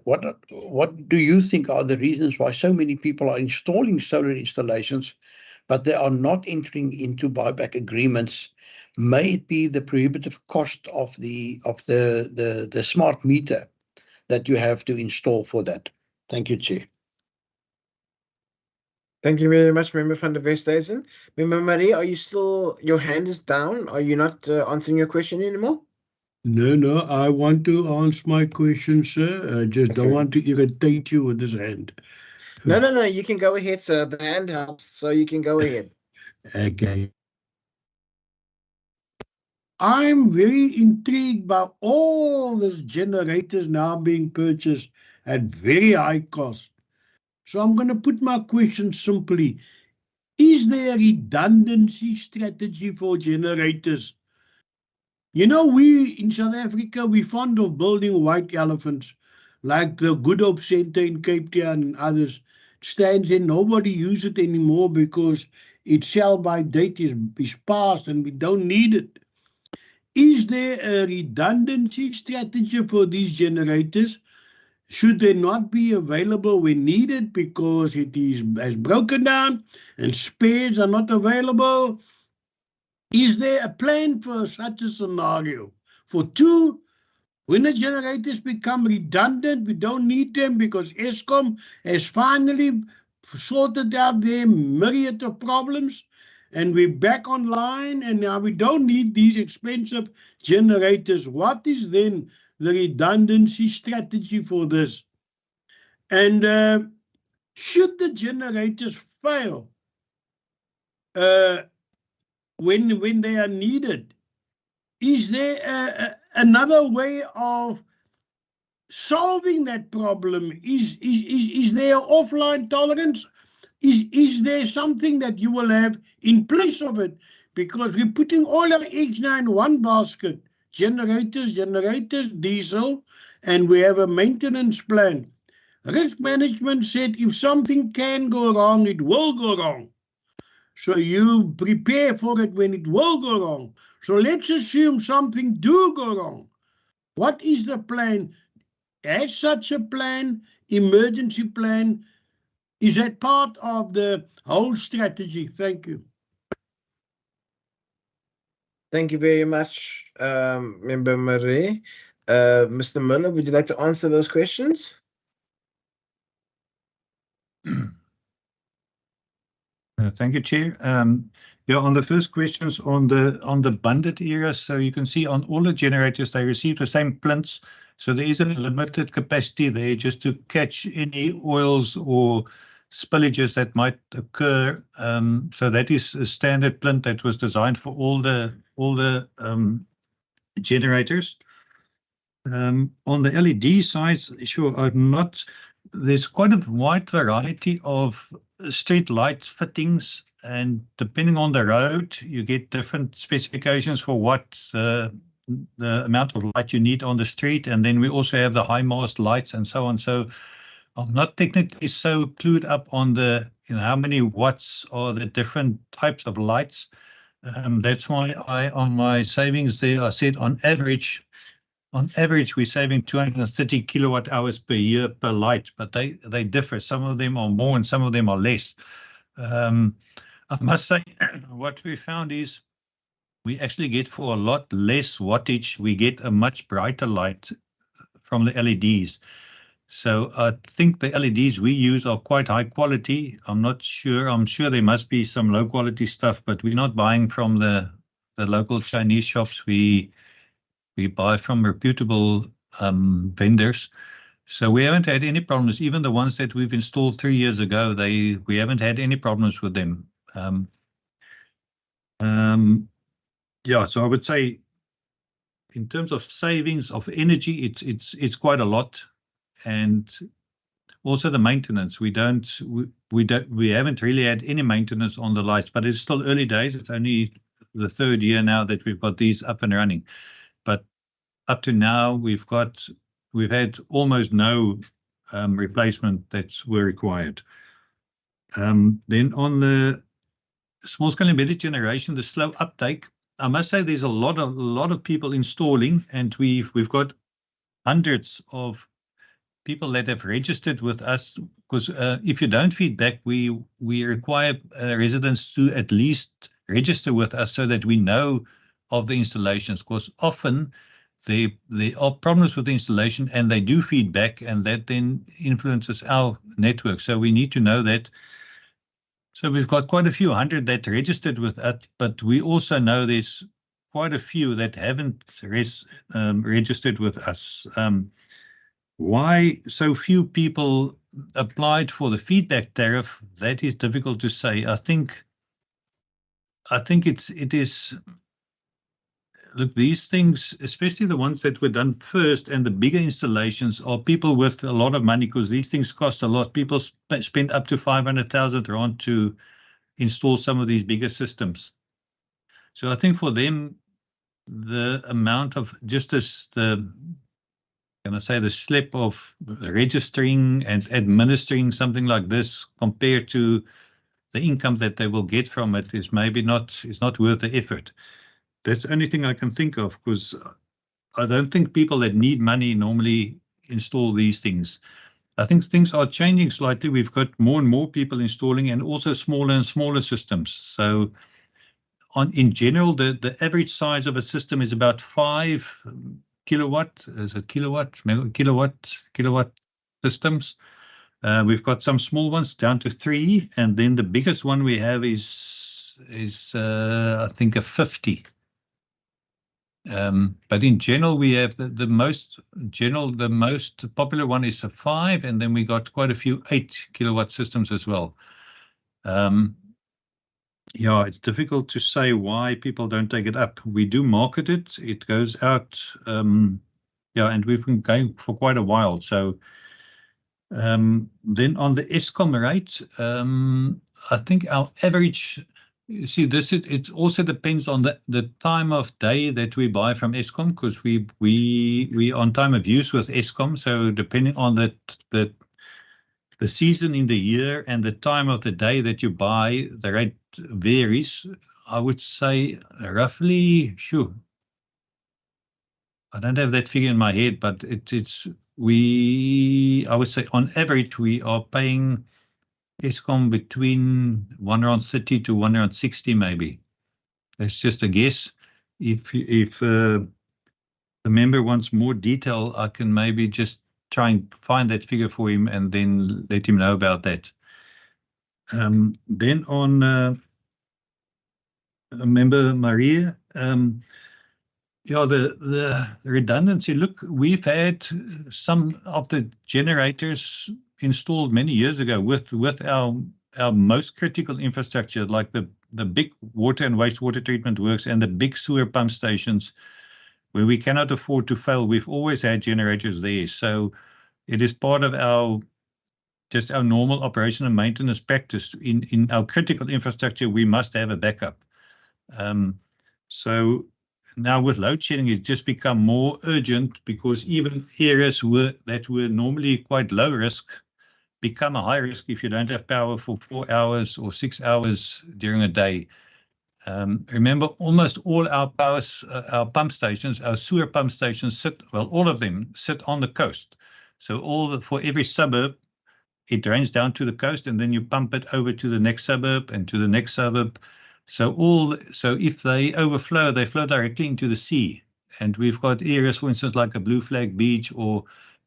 what do you think are the reasons why so many people are installing solar installations, but they are not entering into buyback agreements? May it be the prohibitive cost of the smart meter that you have to install for that? Thank you, Chair. Thank you very much, Member van der Westhuizen. Member Marie, are you still, your hand is down? Are you not answering your question anymore? No, I want to answer my question, sir. I just don't want to irritate you with this hand. No, you can go ahead, sir. The hand helps, so you can go ahead. Okay. I'm very intrigued by all these generators now being purchased at very high cost. So I'm going to put my question simply. Is there a redundancy strategy for generators? We in South Africa, we're fond of building white elephants, like the Good Hope Centre in Cape Town and others. It stands and nobody uses it anymore because its sell-by date is past and we don't need it. Is there a redundancy strategy for these generators? Should they not be available when needed because it has broken down and spares are not available? Is there a plan for such a scenario? For two, when the generators become redundant, we don't need them because Eskom has finally sorted out their myriad of problems and we're back online and now we don't need these expensive generators. What is then the redundancy strategy for this? And should the generators fail when they are needed, is there another way of solving that problem? Is there offline tolerance? Is there something that you will have in place of it? Because we're putting all our eggs now in one basket. Generators, diesel, and we have a maintenance plan. Risk management said if something can go wrong, it will go wrong. So you prepare for it when it will go wrong. So let's assume something do go wrong. What is the plan? Has such a plan, emergency plan, is that part of the whole strategy? Thank you. Thank you very much, Member Marais. Mr. Miller, would you like to answer those questions? Thank you, Chair. Yeah, on the first questions on the bundled era, so you can see on all the generators they receive the same plinths, so there is a limited capacity there just to catch any oils or spillages that might occur. So that is a standard plinth that was designed for all the generators. On the LED sides, sure, there's quite a wide variety of street light fittings, and depending on the road, you get different specifications for what the amount of light you need on the street. And then we also have the high mast lights and so on. So I'm not technically so clued up on the, how many watts are the different types of lights. That's why on my savings there, I said on average, we're saving 230 kilowatt hours per year per light, but they differ. Some of them are more and some of them are less. I must say, what we found is we actually get for a lot less wattage, we get a much brighter light from the LEDs. So I think the LEDs we use are quite high quality. I'm not sure. I'm sure there must be some low quality stuff, but we're not buying from the local Chinese shops. We buy from reputable vendors. So we haven't had any problems. Even the ones that we've installed 3 years ago, we haven't had any problems with them. Yeah, so I would say in terms of savings of energy, it's quite a lot. And also the maintenance, we haven't really had any maintenance on the lights, but it's still early days. It's only the 3rd year now that we've got these up and running. But up to now, we've had almost no replacement that's were required. Then on the small scale embedded generation, the slow uptake, I must say there's a lot of people installing, and we've got hundreds of people that have registered with us, because if you don't feed back, we require residents to at least register with us so that we know of the installations, because often there are problems with the installation and they do feedback, and that then influences our network. So we need to know that. So we've got quite a few hundred that registered with us, but we also know there's quite a few that haven't registered with us. Why so few people applied for the feedback tariff, that is difficult to say. I think it is. Look, these things, especially the ones that were done first and the bigger installations, are people with a lot of money, because these things cost a lot. People spend up to 500,000 rand to install some of these bigger systems. So I think for them, the amount of just as the slip of registering and administering something like this compared to the income that they will get from it is maybe not worth the effort. That's the only thing I can think of, because I don't think people that need money normally install these things. I think things are changing slightly. We've got more and more people installing, and also smaller and smaller systems. So in general, the average size of a system is about 5 kilowatt. Is it kilowatt? Kilowatt systems. We've got some small ones down to 3, and then the biggest one we have is I think a 50. But in general, we have the most popular one is a 5, and then we got quite a few 8 kilowatt systems as well. Yeah, it's difficult to say why people don't take it up. We do market it. It goes out, yeah, and we've been going for quite a while. So then on the Eskom rate, I think our average. You see, it also depends on the time of day that we buy from Eskom, because we on time of use with Eskom. So depending on the season in the year and the time of the day that you buy, the rate varies. I would say roughly, sure. I don't have that figure in my head, but I would say on average we are paying Eskom between R1.30 to R1.60 maybe. That's just a guess. If the member wants more detail, I can maybe just try and find that figure for him and then let him know about that. Then on member Maria, yeah, the redundancy. Look, we've had some of the generators installed many years ago with our most critical infrastructure, like the big water and wastewater treatment works and the big sewer pump stations, where we cannot afford to fail. We've always had generators there, so it is part of our normal operation and maintenance practice. In our critical infrastructure, we must have a backup. So now with load shedding, it's just become more urgent, because even areas that were normally quite low risk become a high risk if you don't have power for 4 hours or 6 hours during a day. Remember, almost all our our pump stations, our sewer pump stations all of them sit on the coast. So for every suburb, it drains down to the coast, and then you pump it over to the next suburb and to the next suburb. So if they overflow, they flow directly into the sea. And we've got areas, for instance, like a Blue Flag Beach or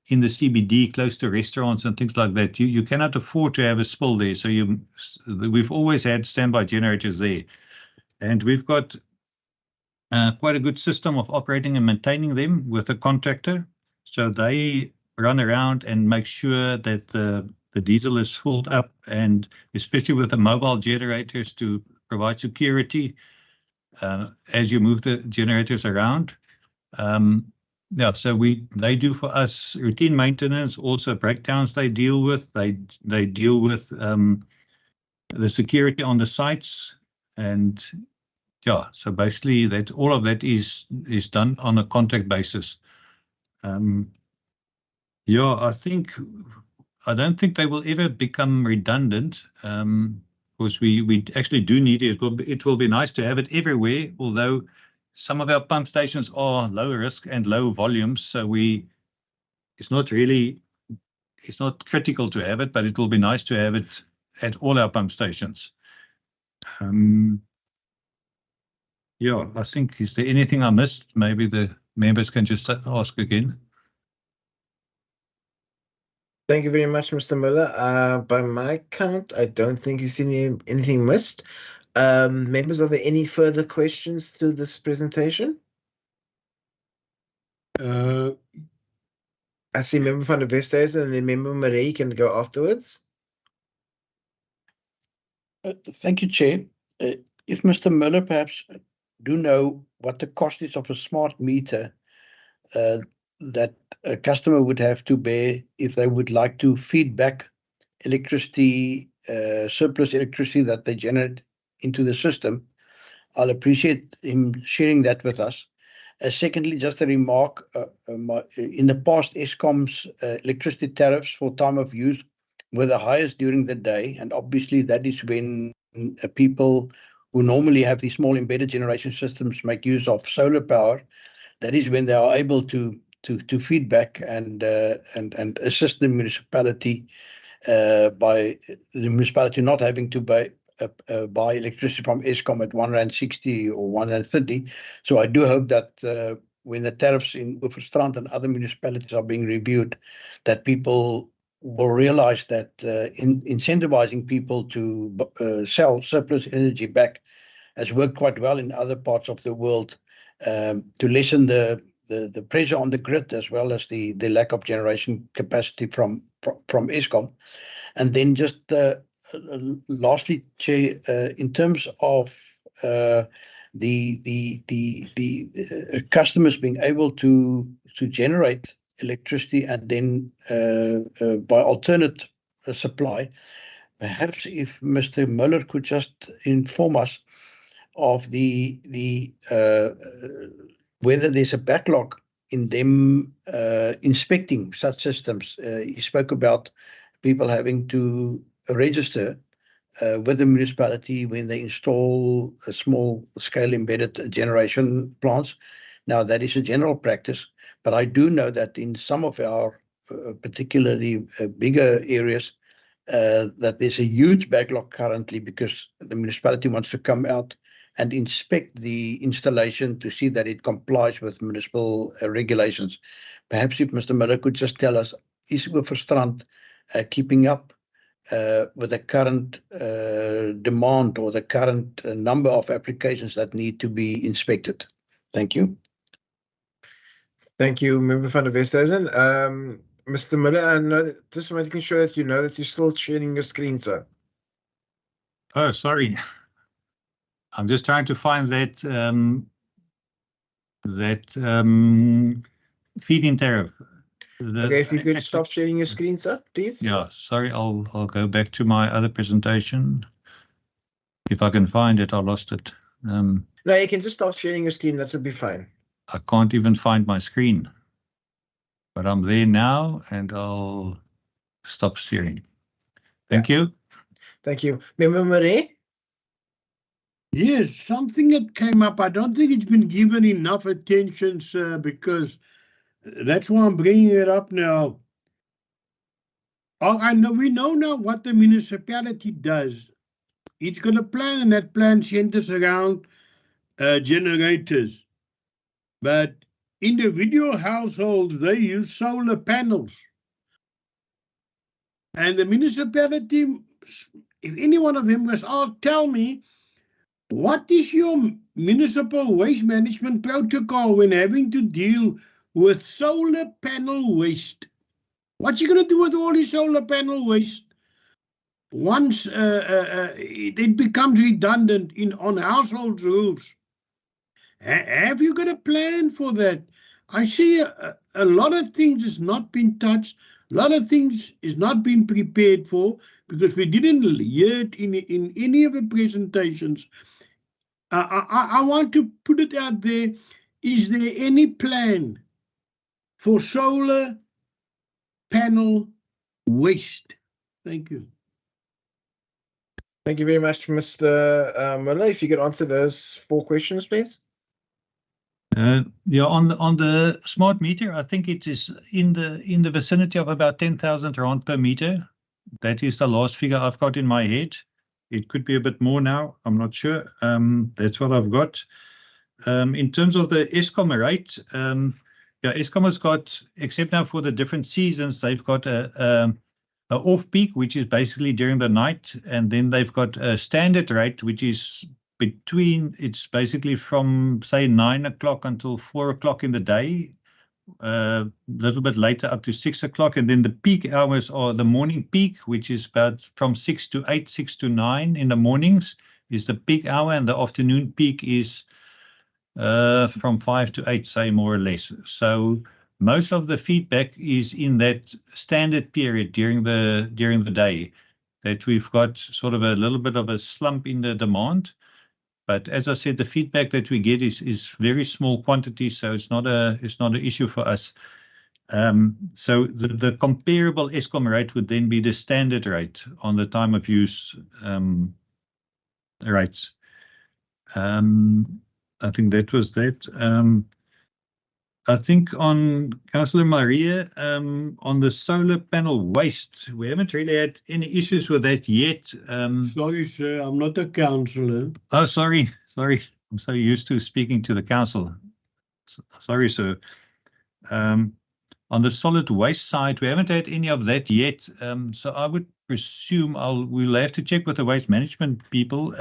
in the CBD, close to restaurants and things like that. You cannot afford to have a spill there. So we've always had standby generators there. And we've got quite a good system of operating and maintaining them with a contractor. So they run around and make sure that the diesel is filled up, and especially with the mobile generators to provide security as you move the generators around. Yeah, so they do for us routine maintenance, also breakdowns they deal with. They deal with the security on the sites, and yeah, so basically all of that is done on a contract basis. Yeah, I don't think they will ever become redundant, because we actually do need it. It will be nice to have it everywhere, although some of our pump stations are low risk and low volumes, so it's not critical to have it, but it will be nice to have it at all our pump stations. Yeah, I think, is there anything I missed? Maybe the members can just ask again. Thank you very much, Mr. Miller. By my count, I don't think you've seen anything missed. Members, are there any further questions to this presentation? I see member van der Westhuizen and then member Marie can go afterwards. Thank you, Chair. If Mr. Miller perhaps do know what the cost is of a smart meter that a customer would have to bear if they would like to feed back electricity, surplus electricity that they generate into the system, I'll appreciate him sharing that with us. Secondly, just a remark, in the past, Eskom's electricity tariffs for time of use were the highest during the day, and obviously that is when people who normally have these small embedded generation systems make use of solar power. That is when they are able to to feedback and assist the municipality by the municipality not having to buy electricity from Eskom at R1.60 or R1.30. So I do hope that when the tariffs in Hoofstrand and other municipalities are being reviewed, that people will realize that incentivizing people to sell surplus energy back has worked quite well in other parts of the world to lessen the pressure on the grid, as well as the lack of generation capacity from Eskom. And then just lastly, Chair, in terms of the customers being able to generate electricity and then by alternate supply, perhaps if Mr. Muller could just inform us of whether there's a backlog in them inspecting such systems. He spoke about people having to register with the municipality when they install a small-scale embedded generation plants. Now, that is a general practice, but I do know that in some of our particularly bigger areas, that there's a huge backlog currently because the municipality wants to come out and inspect the installation to see that it complies with municipal regulations. Perhaps if Mr. Miller could just tell us, is Hoofstrand keeping up with the current demand or the current number of applications that need to be inspected? Thank you. Thank you, Member van der Westhuizen. Mr. Miller, I know, just making sure that you know that you're still sharing your screen, sir. Oh, sorry. I'm just trying to find that feed-in tariff. Okay, if you could stop sharing your screen, sir, please. Yeah, sorry, I'll go back to my other presentation. If I can find it, I lost it. No, you can just stop sharing your screen. That will be fine. I can't even find my screen, but I'm there now, and I'll stop sharing. Thank you. Thank you. Member Murray? Yes, something that came up. I don't think it's been given enough attention, sir, because that's why I'm bringing it up now. I know we know now what the municipality does. It's got a plan, and that plan centers around generators. But individual households, they use solar panels. And the municipality, if any one of them was asked, tell me, what is your municipal waste management protocol when having to deal with solar panel waste? What you going to do with all this solar panel waste? Once it becomes redundant on household roofs. Have you got a plan for that? I see a lot of things has not been touched. A lot of things is not been prepared for because we didn't hear it in any of the presentations. I want to put it out there. Is there any plan for solar panel waste? Thank you. Thank you very much, Mr. Muller. If you could answer those 4 questions, please. Yeah, on the smart meter, I think it is in the vicinity of about 10,000 rand per meter. That is the last figure I've got in my head. It could be a bit more now. I'm not sure. That's what I've got. In terms of the Eskom rate, yeah, Eskom has got, except now for the different seasons, they've got a off-peak, which is basically during the night, and then they've got a standard rate, which is between, it's basically from, say, 9 o'clock until 4 o'clock in the day, a little bit later up to 6 o'clock, and then the peak hours are the morning peak, which is about from 6 to 8, 6 to 9 in the mornings is the peak hour, and the afternoon peak is from 5 to 8, say, more or less. So most of the feedback is in that standard period during the day, that we've got sort of a little bit of a slump in the demand. But as I said, the feedback that we get is very small quantities, so it's not an issue for us. So the comparable Eskom rate would then be the standard rate on the time of use rates. I think that was that. I think on Councillor Maria, on the solar panel waste, we haven't really had any issues with that yet. Sorry, sir, I'm not a councillor. Oh, sorry. I'm so used to speaking to the council. Sorry, sir. On the solid waste side, we haven't had any of that yet. So I would presume we'll have to check with the waste management people.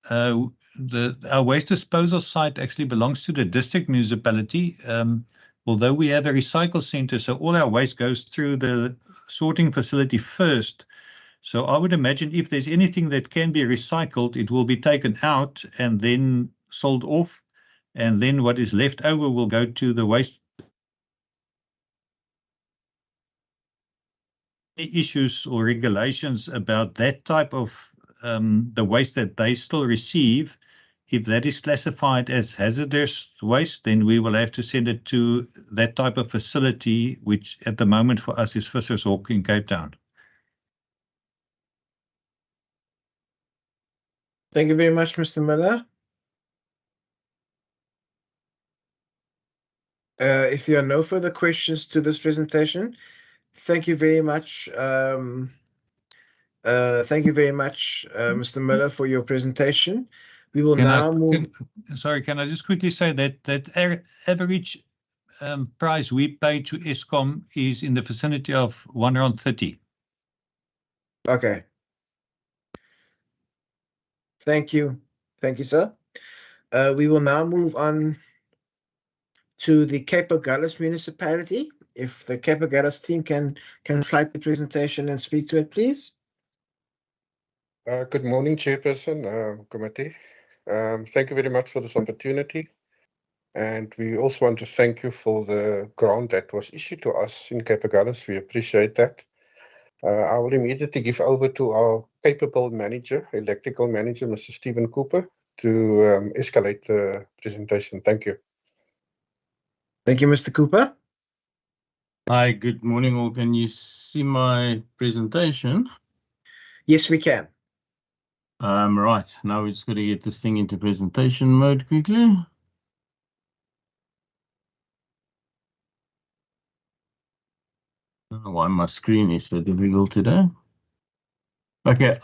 Our waste disposal site actually belongs to the district municipality, although we have a recycle center, so all our waste goes through the sorting facility first. So I would imagine if there's anything that can be recycled, it will be taken out and then sold off, and then what is left over will go to the waste. Issues or regulations about that type of the waste that they still receive, if that is classified as hazardous waste, then we will have to send it to that type of facility, which at the moment for us is Vissershok in Cape Town. Thank you very much, Mr. Miller. If there are no further questions to this presentation, thank you very much. Thank you very much, Mr. Miller, for your presentation. We will now move. Sorry, can I just quickly say that average price we pay to Eskom is in the vicinity of R1.30. Okay. Thank you. Thank you, sir. We will now move on to the Cape Agulhas municipality. If the Cape Agulhas team can flight the presentation and speak to it, please. Good morning, Chairperson, committee. Thank you very much for this opportunity. And we also want to thank you for the grant that was issued to us in Cape Agulhas. We appreciate that. I will immediately give over to our capable manager, electrical manager, Mr. Stephen Cooper, to escalate the presentation. Thank you. Thank you, Mr. Cooper. Hi, good morning all. Can you see my presentation? Yes, we can. Right, now we're just going to get this thing into presentation mode quickly. I don't know why my screen is so difficult today. Okay,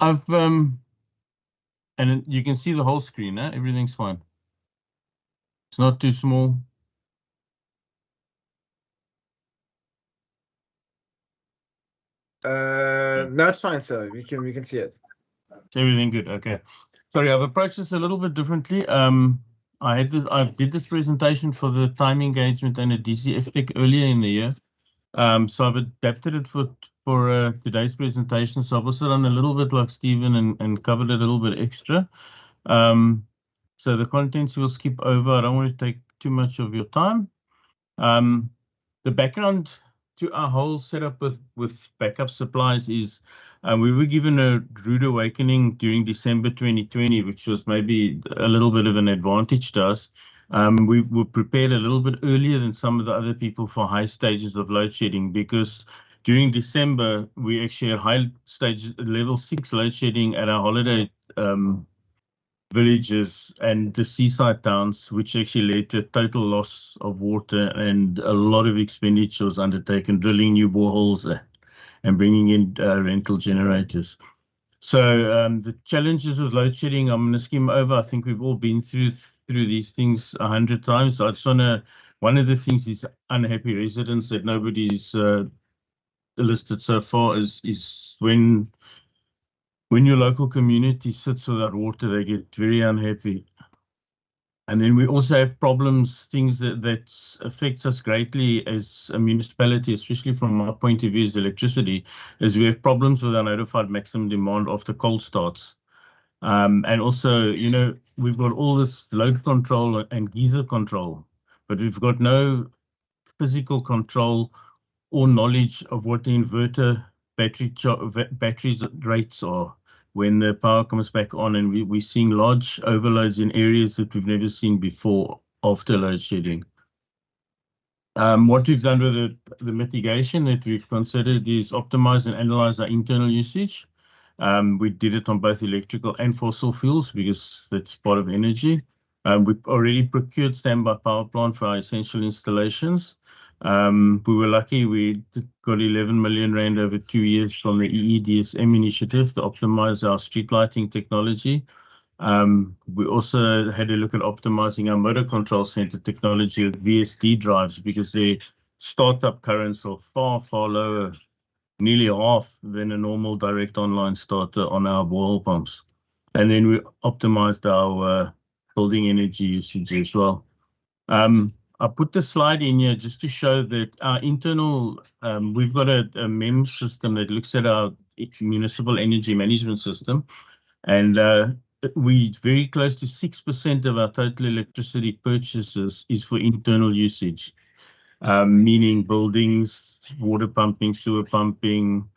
and you can see the whole screen, eh? Everything's fine. It's not too small. No, it's fine, sir. We can see it. Is everything good? Okay. Sorry, I've approached this a little bit differently. I did this presentation for the time engagement and a DCF tech earlier in the year. So I've adapted it for today's presentation. So I've also done a little bit like Stephen and covered a little bit extra. So the contents we'll skip over. I don't want to take too much of your time. The background to our whole setup with backup supplies is we were given a rude awakening during December 2020, which was maybe a little bit of an advantage to us. We were prepared a little bit earlier than some of the other people for high stages of load shedding, because during December, we actually had high stage level 6 load shedding at our holiday villages and the seaside towns, which actually led to a total loss of water and a lot of expenditures undertaken, drilling new boreholes and bringing in rental generators. So the challenges with load shedding, I'm going to skim over. I think we've all been through these things 100 times. So I just want to, one of the things is unhappy residents that nobody's listed so far is when your local community sits without water, they get very unhappy. And then we also have problems, things that affects us greatly as a municipality, especially from my point of view as electricity, is we have problems with our notified maximum demand after cold starts. And also, you know, we've got all this load control and geyser control, but we've got no physical control or knowledge of what the inverter batteries rates are when the power comes back on, and we're seeing large overloads in areas that we've never seen before after load shedding. What we've done with the mitigation that we've considered is optimize and analyze our internal usage. We did it on both electrical and fossil fuels because that's part of energy. We've already procured standby power plant for our essential installations. We were lucky we got 11 million rand over 2 years from the EEDSM initiative to optimize our street lighting technology. We also had a look at optimizing our motor control center technology with VSD drives because the startup currents are far, far lower, nearly half than a normal direct online starter on our borehole pumps. And then we optimized our building energy usage as well. I put the slide in here just to show that our internal, we've got a MEM system that looks at our municipal energy management system. And we very close to 6% of our total electricity purchases is for internal usage, meaning buildings, water pumping, sewer pumping,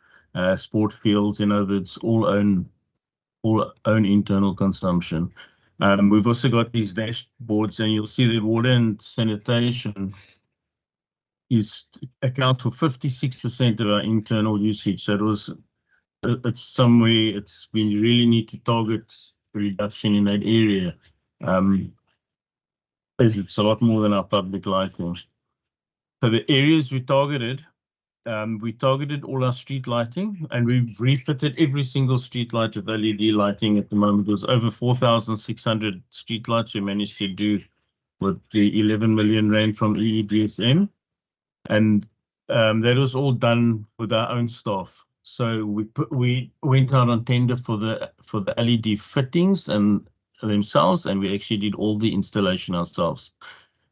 sport fields, in other words, all own internal consumption. We've also got these dashboards, and you'll see that water and sanitation account for 56% of our internal usage. So it's somewhere we really need to target reduction in that area. It's a lot more than our public lighting. So the areas we targeted all our street lighting, and we've refitted every single street light with LED lighting at the moment. There's over 4,600 street lights we managed to do with the 11 million rand from EEDSM. And that was all done with our own staff. So we went out on tender for the LED fittings and themselves, and we actually did all the installation ourselves.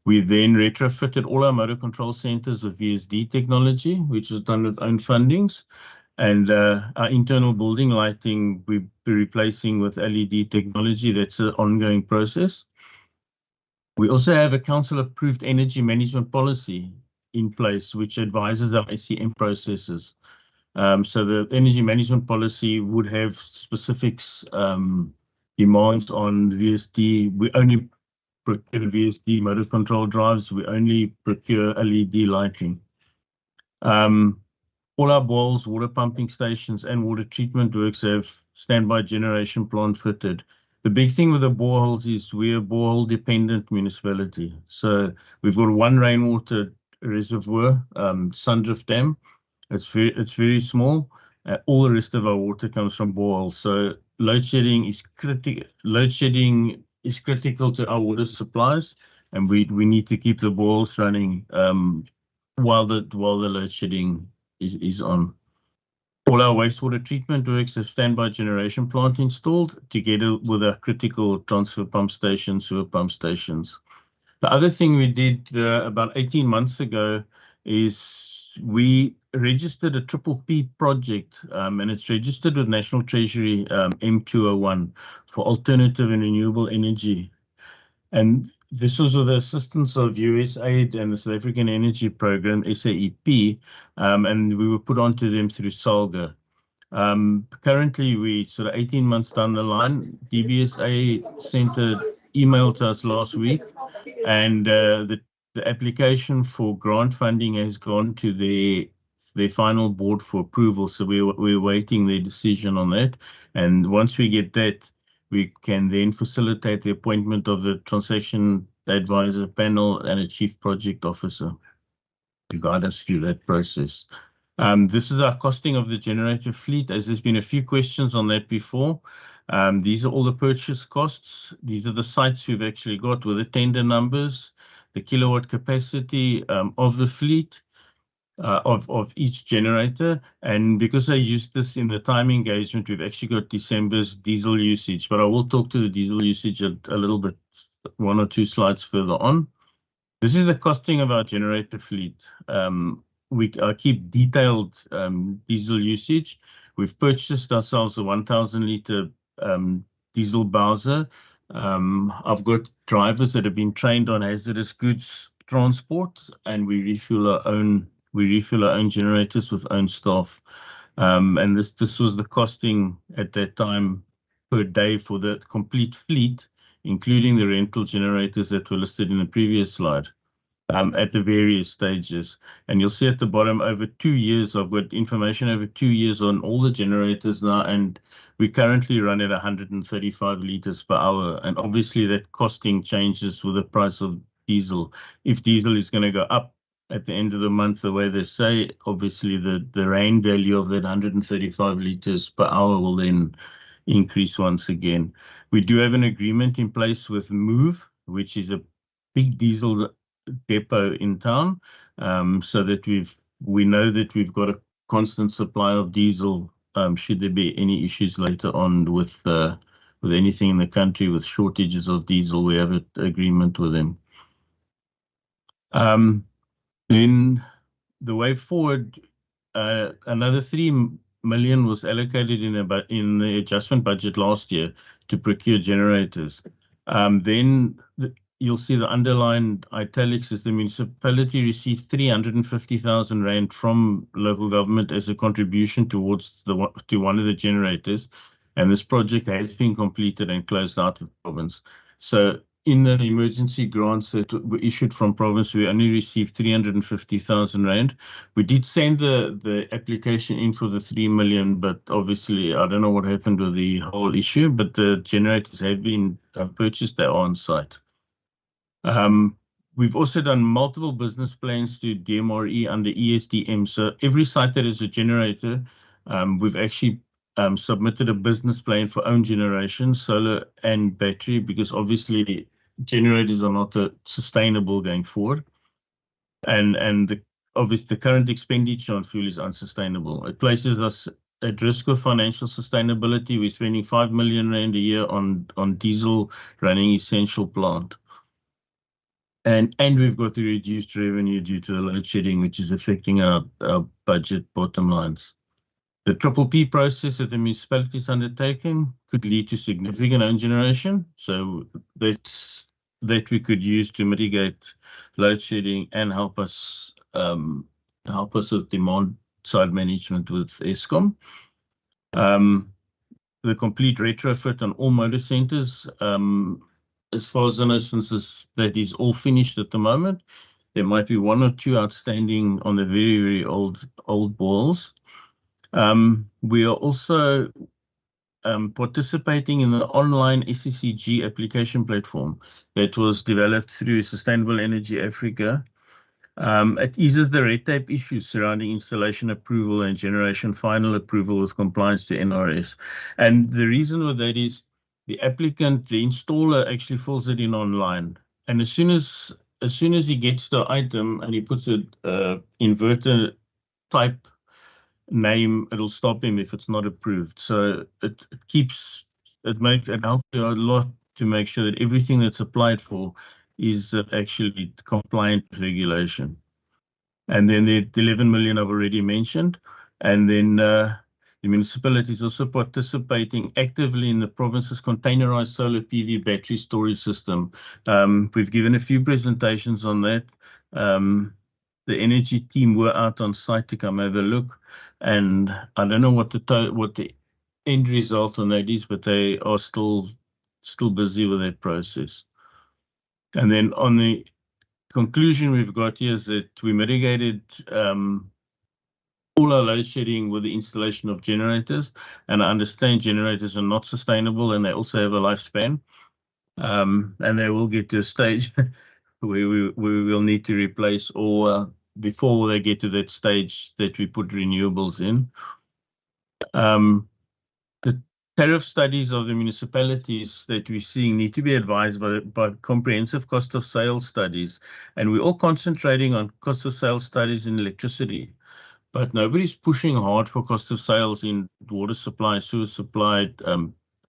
We then retrofitted all our motor control centers with VSD technology, which was done with own fundings. And our internal building lighting, we're replacing with LED technology. That's an ongoing process. We also have a council-approved energy management policy in place, which advises our SCM processes. So the energy management policy would have specifics, demands on VSD. We only procure VSD motor control drives. We only procure LED lighting. All our boreholes, water pumping stations, and water treatment works have standby generation plant fitted. The big thing with the boreholes is we're a borehole-dependent municipality. So we've got one rainwater reservoir, Sundrift Dam. It's very small. All the rest of our water comes from boreholes. So load shedding is critical to our water supplies, and we need to keep the boreholes running while the load shedding is on. All our wastewater treatment works have standby generation plant installed together with our critical transfer pump stations, sewer pump stations. The other thing we did about 18 months ago is we registered a PPP project, and it's registered with National Treasury M201 for alternative and renewable energy. And this was with the assistance of USAID and the South African Energy Program, SAEP, and we were put onto them through SALGA. Currently, we sort of 18 months down the line, DBSA sent an email to us last week, and the application for grant funding has gone to their final board for approval. So we're waiting their decision on that. And once we get that, we can then facilitate the appointment of the transaction advisor panel and a chief project officer to guide us through that process. This is our costing of the generator fleet, as there's been a few questions on that before. These are all the purchase costs. These are the sites we've actually got with the tender numbers, the kilowatt capacity of the fleet, of each generator. And because I used this in the time engagement, we've actually got December's diesel usage, but I will talk to the diesel usage a little bit, 1 or 2 slides further on. This is the costing of our generator fleet. We keep detailed diesel usage. We've purchased ourselves a 1,000 litre diesel Bowser. I've got drivers that have been trained on hazardous goods transport, and we refuel our own generators with own staff. And this was the costing at that time per day for the complete fleet, including the rental generators that were listed in the previous slide. at the various stages. And you'll see at the bottom over 2 years, I've got information over 2 years on all the generators now, and we currently run at 135 litres per hour. And obviously that costing changes with the price of diesel. If diesel is going to go up at the end of the month, the way they say, obviously the rand value of that 135 litres per hour will then increase once again. We do have an agreement in place with Move, which is a big diesel depot in town, so that we know that we've got a constant supply of diesel should there be any issues later on with anything in the country with shortages of diesel. We have an agreement with them. Then the way forward, another 3 million was allocated in the adjustment budget last year to procure generators. Then you'll see the underlined italics is the municipality received 350,000 rand from local government as a contribution towards one of the generators, and this project has been completed and closed out of the province. So in the emergency grants that were issued from province, we only received 350,000 rand. We did send the application in for the 3 million, but obviously I don't know what happened with the whole issue, but the generators have been purchased. They're on site. We've also done multiple business plans to DMRE under ESDM. So every site that is a generator, we've actually submitted a business plan for own generation, solar and battery, because obviously generators are not sustainable going forward. And obviously the current expenditure on fuel is unsustainable. It places us at risk of financial sustainability. We're spending 5 million rand a year on diesel running essential plant. And we've got the reduced revenue due to the load shedding, which is affecting our budget bottom lines. The P process that the municipality is undertaking could lead to significant own generation. So that we could use to mitigate load shedding and help us with demand side management with Eskom. The complete retrofit on all motor centres, as far as I know, since that is all finished at the moment. There might be 1 or 2 outstanding on the very, very old boils. We are also participating in the online SCCG application platform that was developed through Sustainable Energy Africa. It eases the red tape issues surrounding installation approval and generation final approval with compliance to NRS. And the reason for that is the applicant, the installer, actually fills it in online. And as soon as he gets the item and he puts a inverter type name, it'll stop him if it's not approved. So it helps you a lot to make sure that everything that's applied for is actually compliant with regulation. And then the 11 million I've already mentioned. And then the municipality is also participating actively in the province's containerized solar PV battery storage system. We've given a few presentations on that. The energy team were out on site to come have a look, and I don't know what the end result on that is, but they are still busy with that process. And then on the conclusion we've got here is that we mitigated all our load shedding with the installation of generators, and I understand generators are not sustainable and they also have a lifespan, and they will get to a stage where we will need to replace, or before they get to that stage that we put renewables in. The tariff studies of the municipalities that we're seeing need to be advised by comprehensive cost of sales studies, and we're all concentrating on cost of sales studies in electricity, but nobody's pushing hard for cost of sales in water supply, sewer supply,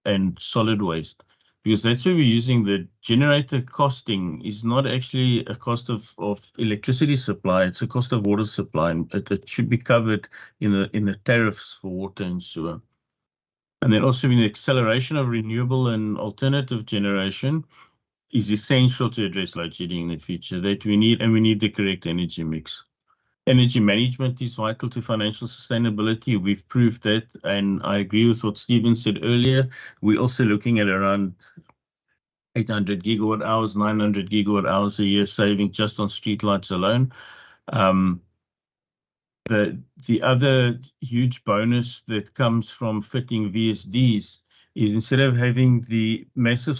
and solid waste, because that's where we're using the generator costing is not actually a cost of electricity supply, it's a cost of water supply, and it should be covered in the tariffs for water and sewer. And then also the acceleration of renewable and alternative generation is essential to address load shedding in the future that we need, and we need the correct energy mix. Energy management is vital to financial sustainability. We've proved that, and I agree with what Stephen said earlier. We're also looking at around 800 gigawatt hours, 900 gigawatt hours a year saving just on streetlights alone. The other huge bonus that comes from fitting VSDs is instead of having the massive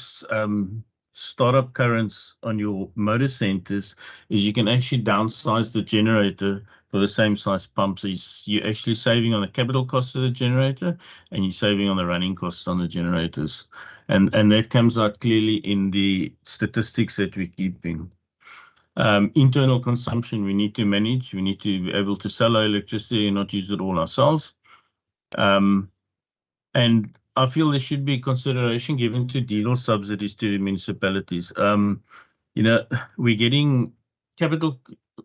startup currents on your motor centers, is you can actually downsize the generator for the same size pump. So you're actually saving on the capital cost of the generator, and you're saving on the running costs on the generators. And that comes out clearly in the statistics that we're keeping. Internal consumption, we need to manage. We need to be able to sell our electricity and not use it all ourselves. And I feel there should be consideration given to diesel subsidies to municipalities. You know, we're getting capital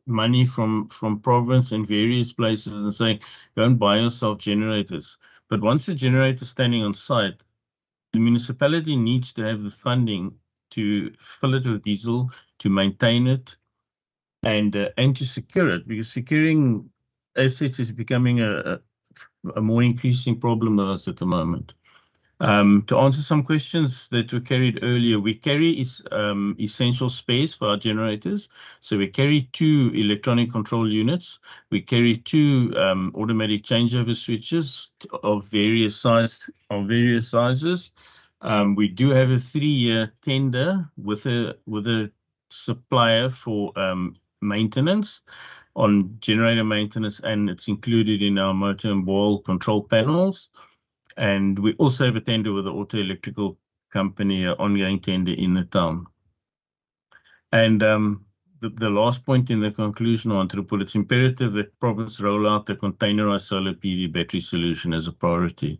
money from province and various places and saying, go and buy yourself generators. But once the generator is standing on site, the municipality needs to have the funding to fill it with diesel, to maintain it, and to secure it, because securing assets is becoming a more increasing problem with us at the moment. To answer some questions that were carried earlier, we carry essential space for our generators. So we carry 2 electronic control units. We carry 2 automatic changeover switches of various sizes. We do have a 3-year tender with a supplier for maintenance, on generator maintenance, and it's included in our motor and boil control panels. And we also have a tender with the auto electrical company, an ongoing tender in the town. And the last point in the conclusion I want to put, it's imperative that province roll out the containerized solar PV battery solution as a priority.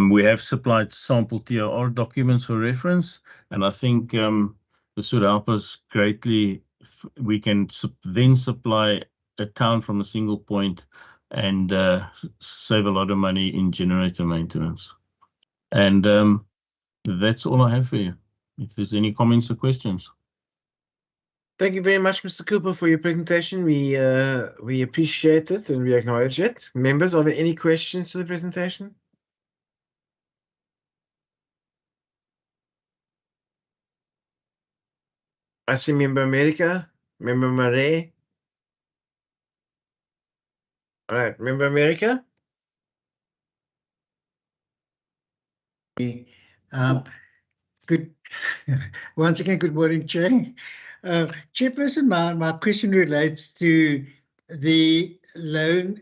We have supplied sample TRR documents for reference, and I think this would help us greatly. We can then supply a town from a single point and save a lot of money in generator maintenance. And that's all I have for you. If there's any comments or questions. Thank you very much, Mr. Cooper, for your presentation. We appreciate it and we acknowledge it. Members, are there any questions to the presentation? I see Member America, Member Marais. All right, Member America. Good. Once again, good morning, Chair. Chairperson, my question relates to the loan,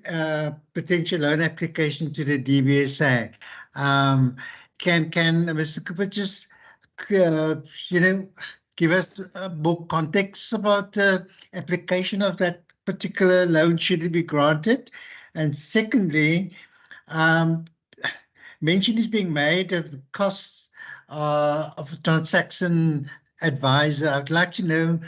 potential loan application to the DBSA. Can Mr. Cooper just, give us more context about the application of that particular loan, should it be granted? And secondly, mention is being made of the costs of a transaction advisor. I'd like to know,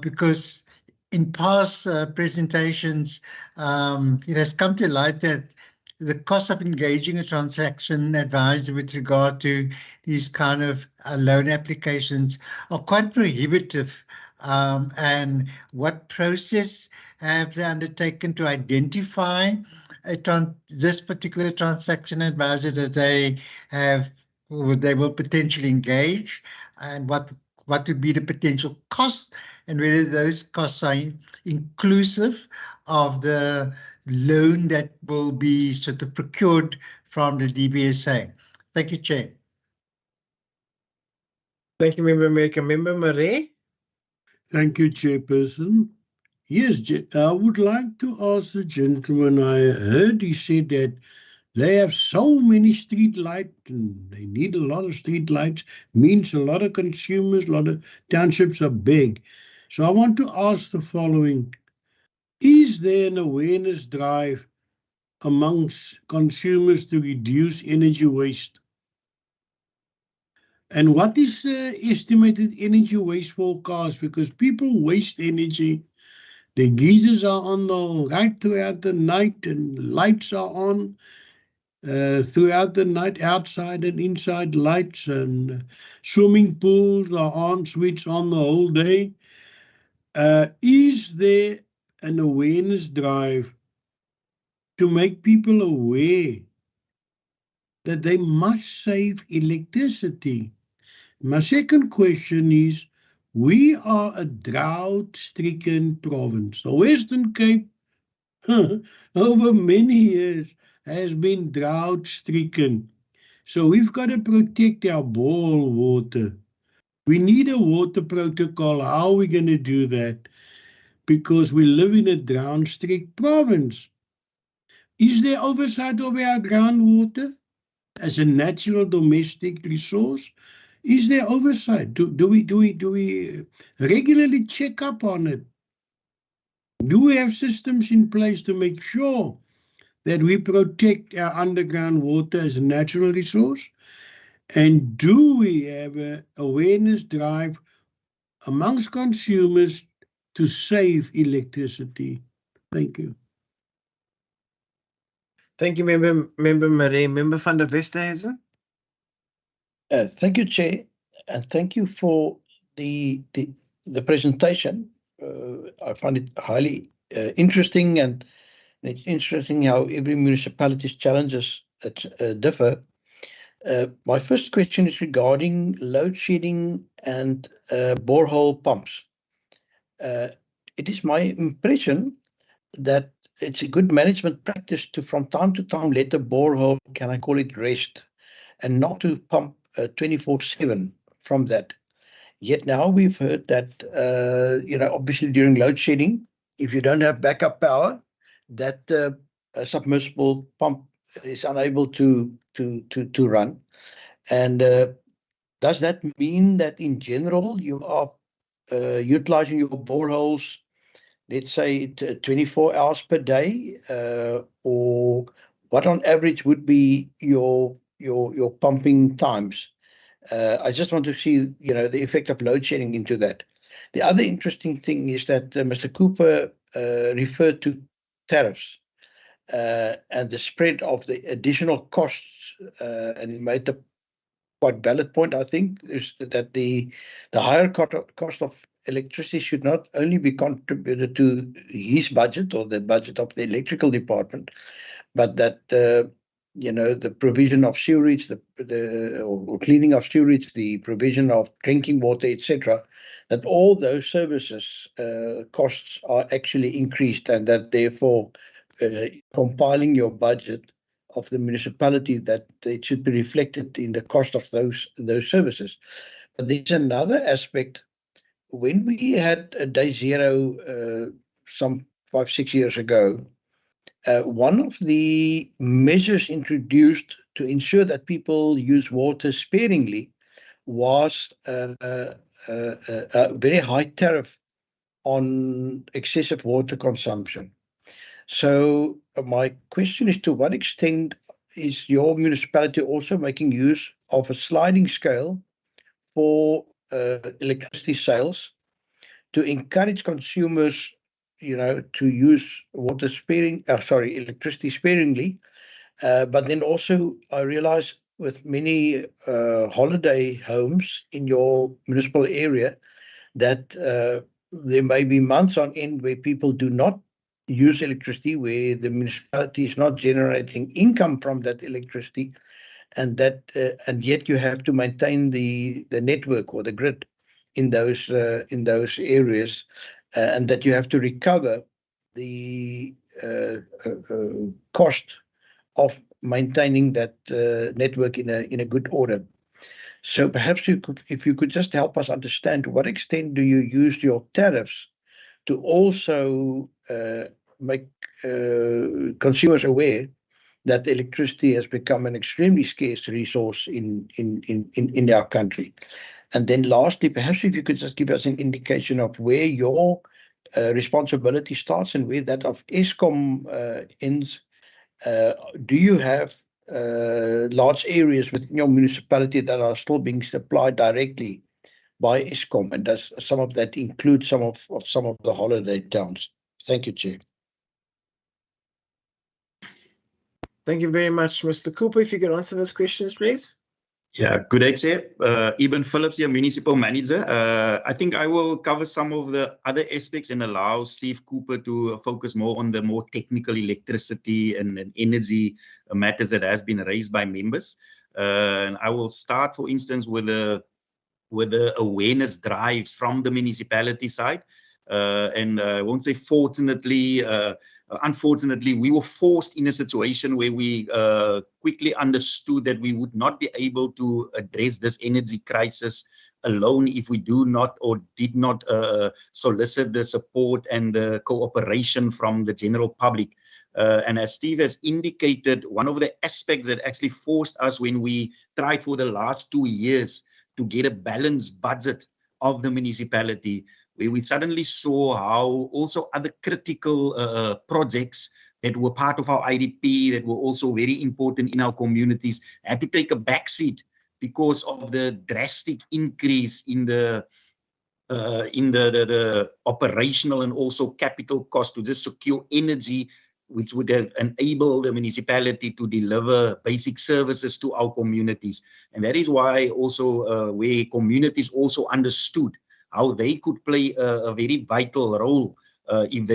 because in past presentations, it has come to light that the cost of engaging a transaction advisor with regard to these kind of loan applications are quite prohibitive. And what process have they undertaken to identify this particular transaction advisor that they have, or they will potentially engage, and what would be the potential cost, and whether those costs are inclusive of the loan that will be sort of procured from the DBSA. Thank you, Chair. Thank you, Member America. Member Marais. Thank you, Chairperson. Yes, I would like to ask the gentleman, I heard he said that they have so many street lights and they need a lot of street lights, means a lot of consumers, a lot of townships are big. So I want to ask the following. Is there an awareness drive amongst consumers to reduce energy waste? And what is the estimated energy waste forecast? Because people waste energy. The geysers are on the right throughout the night and lights are on throughout the night, outside and inside lights, and swimming pools are on, switched on the whole day. Is there an awareness drive to make people aware that they must save electricity? My second question is, we are a drought-stricken province. The Western Cape, over many years, has been drought-stricken. So we've got to protect our bore water. We need a water protocol. How are we going to do that? Because we live in a drought-strict province. Is there oversight over our groundwater as a natural domestic resource? Is there oversight? Do we regularly check up on it? Do we have systems in place to make sure that we protect our underground water as a natural resource? And do we have an awareness drive amongst consumers to save electricity? Thank you. Thank you, Member Marie. Member van der Westerhuizen. Thank you, Chair, and thank you for the presentation. I find it highly interesting, and it's interesting how every municipality's challenges differ. My first question is regarding load shedding and borehole pumps. It is my impression that it's a good management practice to, from time to time, let the borehole, can I call it, rest, and not to pump 24/7 from that. Yet now we've heard that, obviously during load shedding, if you don't have backup power, that a submersible pump is unable to run. And does that mean that in general you are utilizing your boreholes, let's say 24 hours per day, or what on average would be your pumping times? I just want to see, the effect of load shedding into that. The other interesting thing is that Mr. Cooper referred to tariffs and the spread of the additional costs, and he made the quite valid point, I think, is that the higher cost of electricity should not only be contributed to his budget or the budget of the electrical department, but that the provision of sewerage, or cleaning of sewerage, the provision of drinking water, etc., that all those services costs are actually increased, and that therefore compiling your budget of the municipality, that it should be reflected in the cost of those services. But there's another aspect. When we had a day zero some 5-6 years ago, one of the measures introduced to ensure that people use water sparingly was a very high tariff on excessive water consumption. So my question is, to what extent is your municipality also making use of a sliding scale for electricity sales to encourage consumers, to use electricity sparingly? But then also, I realize with many holiday homes in your municipal area that there may be months on end where people do not use electricity, where the municipality is not generating income from that electricity, and yet you have to maintain the network or the grid in those areas, and that you have to recover the cost of maintaining that network in a good order. So perhaps if you could just help us understand, to what extent do you use your tariffs to also make consumers aware that electricity has become an extremely scarce resource in our country? And then lastly, perhaps if you could just give us an indication of where your responsibility starts and where that of Eskom ends. Do you have large areas within your municipality that are still being supplied directly by Eskom, and does some of that include some of the holiday towns? Thank you, Chair. Thank you very much, Mr. Cooper. If you could answer those questions, please. Yeah, good day, Chair. Eben Phillips here, Municipal Manager. I think I will cover some of the other aspects and allow Steve Cooper to focus more on the more technical electricity and energy matters that has been raised by members. And I will start, for instance, with the the awareness drives from the municipality side. And I won't say fortunately, unfortunately, we were forced in a situation where we quickly understood that we would not be able to address this energy crisis alone if we do not or did not solicit the support and the cooperation from the general public. And as Steve has indicated, one of the aspects that actually forced us when we tried for the last 2 years to get a balanced budget of the municipality, where we suddenly saw how also other critical projects that were part of our IDP, that were also very important in our communities, had to take a backseat because of the drastic increase in the operational and also capital cost to just secure energy, which would have enabled the municipality to deliver basic services to our communities. And that is why also where communities also understood how they could play a very vital role if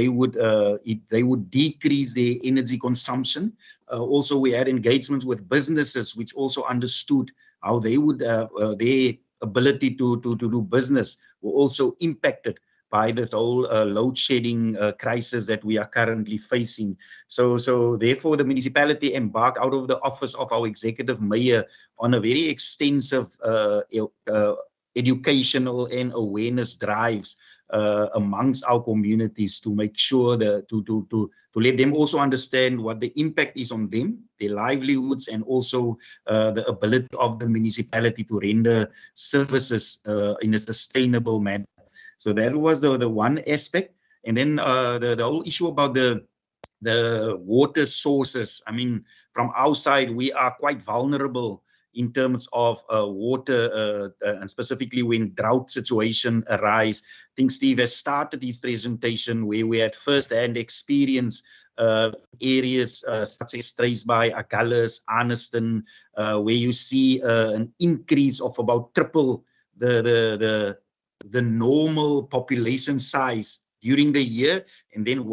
they would decrease their energy consumption. Also, we had engagements with businesses which also understood how they would their ability to do business were also impacted by the whole load shedding crisis that we are currently facing. So therefore, the municipality embarked out of the office of our executive mayor on a very extensive educational and awareness drives amongst our communities to make sure that to let them also understand what the impact is on them, their livelihoods, and also the ability of the municipality to render services in a sustainable manner. So that was the one aspect. And then the whole issue about the water sources. I mean, from our side, we are quite vulnerable in terms of water, and specifically when drought situation arise. I think Steve has started his presentation where we had first-hand experience areas such as Struisbaai, Agulhas, Arniston, where you see an increase of about triple the normal population size during the year. And then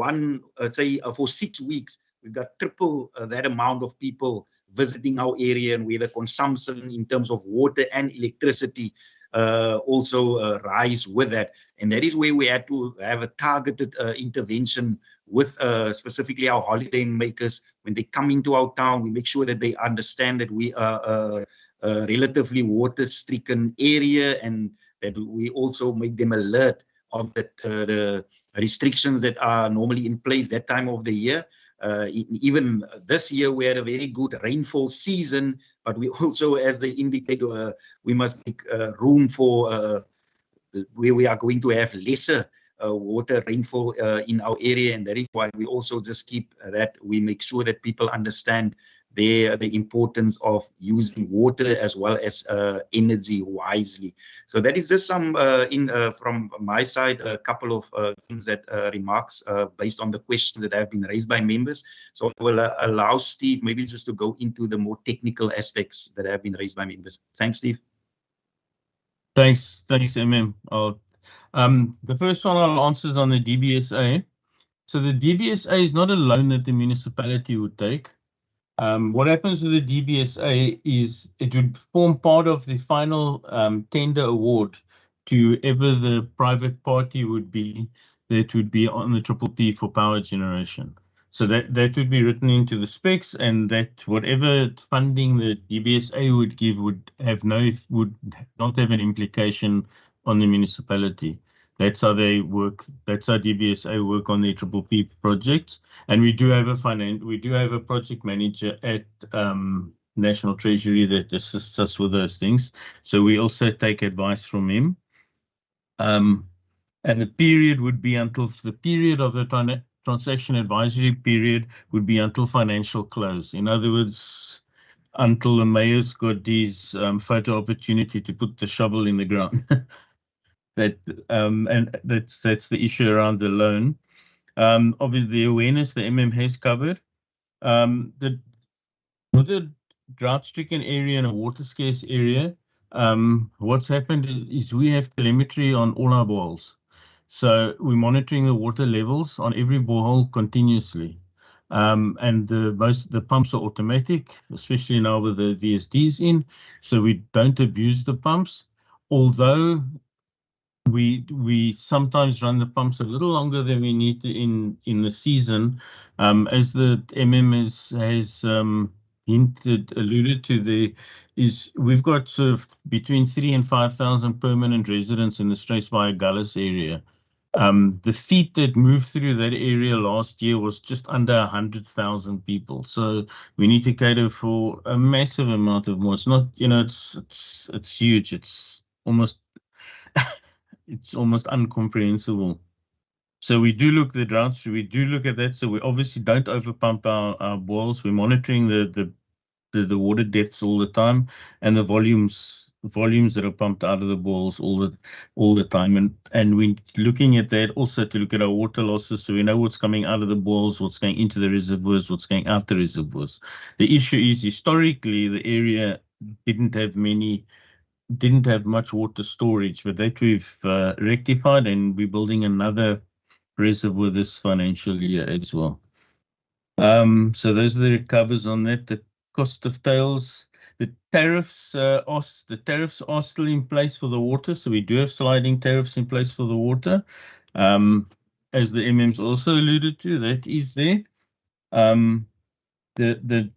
say for 6 weeks, we've got triple that amount of people visiting our area, and where the consumption in terms of water and electricity also rise with that. And that is where we had to have a targeted intervention with specifically our holiday makers. When they come into our town, we make sure that they understand that we are a relatively water-stricken area, and that we also make them alert of the restrictions that are normally in place that time of the year. Even this year, we had a very good rainfall season, but we also, as they indicate, we must make room for where we are going to have lesser water rainfall in our area. And that is why we also just keep that. We make sure that people understand the importance of using water as well as energy wisely. So that is just some from my side, a couple of things that remarks based on the questions that have been raised by members. So I will allow Steve maybe just to go into the more technical aspects that have been raised by members. Thanks, Steve. Thanks, MM. The first one I'll answer is on the DBSA. So the DBSA is not a loan that the municipality would take. What happens with the DBSA is it would form part of the final tender award to whoever the private party would be that would be on the Triple P for power generation. So that would be written into the specs, and that whatever funding the DBSA would give would not have an implication on the municipality. That's how they work. That's how DBSA work on their Triple P projects. And we do have a project manager at National Treasury that assists us with those things. So we also take advice from him. And the period would be until the period of the transaction advisory period would be until financial close. In other words, until the mayor's got his photo opportunity to put the shovel in the ground. And that's the issue around the loan. Obviously, the awareness the has covered. With a drought-stricken area and a water-scarce area, what's happened is we have telemetry on all our boreholes. So we're monitoring the water levels on every borehole continuously. And the pumps are automatic, especially now with the VSDs in. So we don't abuse the pumps. although we sometimes run the pumps a little longer than we need to in the season, as the has alluded to, we've got sort of between 3,000 and 5,000 permanent residents in the Strathspire Gullis area. The feet that moved through that area last year was just under 100,000 people. So we need to cater for a massive amount of more. It's not, it's huge. It's almost incomprehensible. So we do look at the droughts. We do look at that. So we obviously don't overpump our boils. We're monitoring the water depths all the time, and the volumes that are pumped out of the boils all the time. And we're looking at that also to look at our water losses, so we know what's coming out of the boils, what's going into the reservoirs, what's going out the reservoirs. The issue is historically the area didn't have much water storage, but that we've rectified, and we're building another reservoir this financial year as well. So those are the recovers on that. The cost of tails, the tariffs are still in place for the water, so we do have sliding tariffs in place for the water. As the MMs also alluded to, that is there. The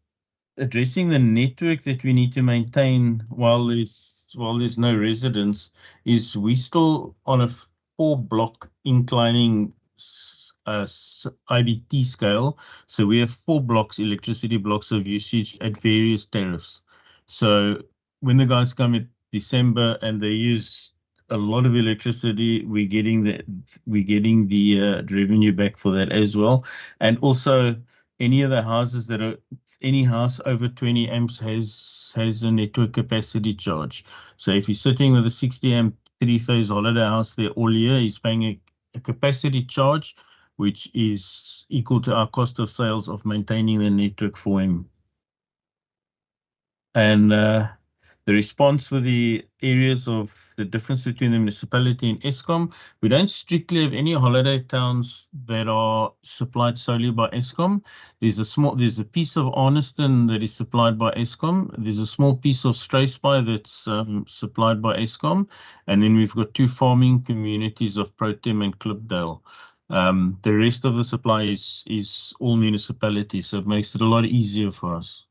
addressing the network that we need to maintain while there's no residents is we still on a 4-block inclining IBT scale. So we have 4 blocks, electricity blocks of usage at various tariffs. So when the guys come in December and they use a lot of electricity, we're getting the revenue back for that as well. And also any of the houses any house over 20 amps has a network capacity charge. So if you're sitting with a 60 amp 3-phase holiday house there all year, he's paying a capacity charge, which is equal to our cost of sales of maintaining the network for him. And the response with the areas of the difference between the municipality and Eskom, we don't strictly have any holiday towns that are supplied solely by Eskom. There's a piece of Arniston that is supplied by Eskom. There's a small piece of Strathspire that's supplied by Eskom, and then we've got 2 farming communities of Protem and Klipdale. The rest of the supply is all municipalities, so it makes it a lot easier for us.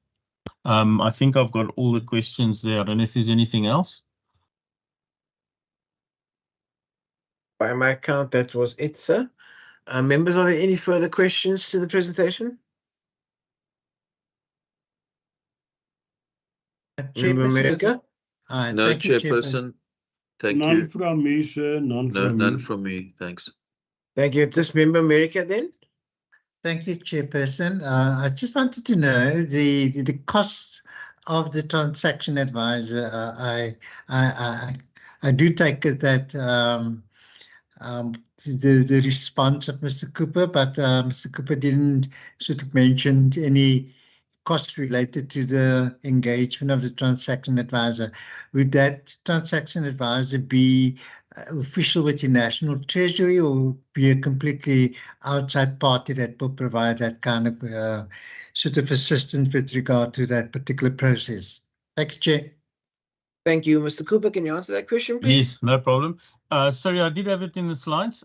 I think I've got all the questions there. I don't know if there's anything else. By my account, that was it, sir. Members, are there any further questions to the presentation? Member America? No, Thank you, Chairperson. Thank None you. from me, sir. None from me. Thanks. Thank you. This Member America then? Thank you, Chairperson. I just wanted to know the cost of the transaction advisor. I do take it that the response of Mr. Cooper, but Mr. Cooper didn't sort of mention any cost related to the engagement of the transaction advisor. Would that transaction advisor be official with the National Treasury, or be a completely outside party that will provide that kind of sort of assistance with regard to that particular process? Thank you, Chair. Thank you. Mr. Cooper, can you answer that question, please? Yes, no problem. Sorry, I did have it in the slides,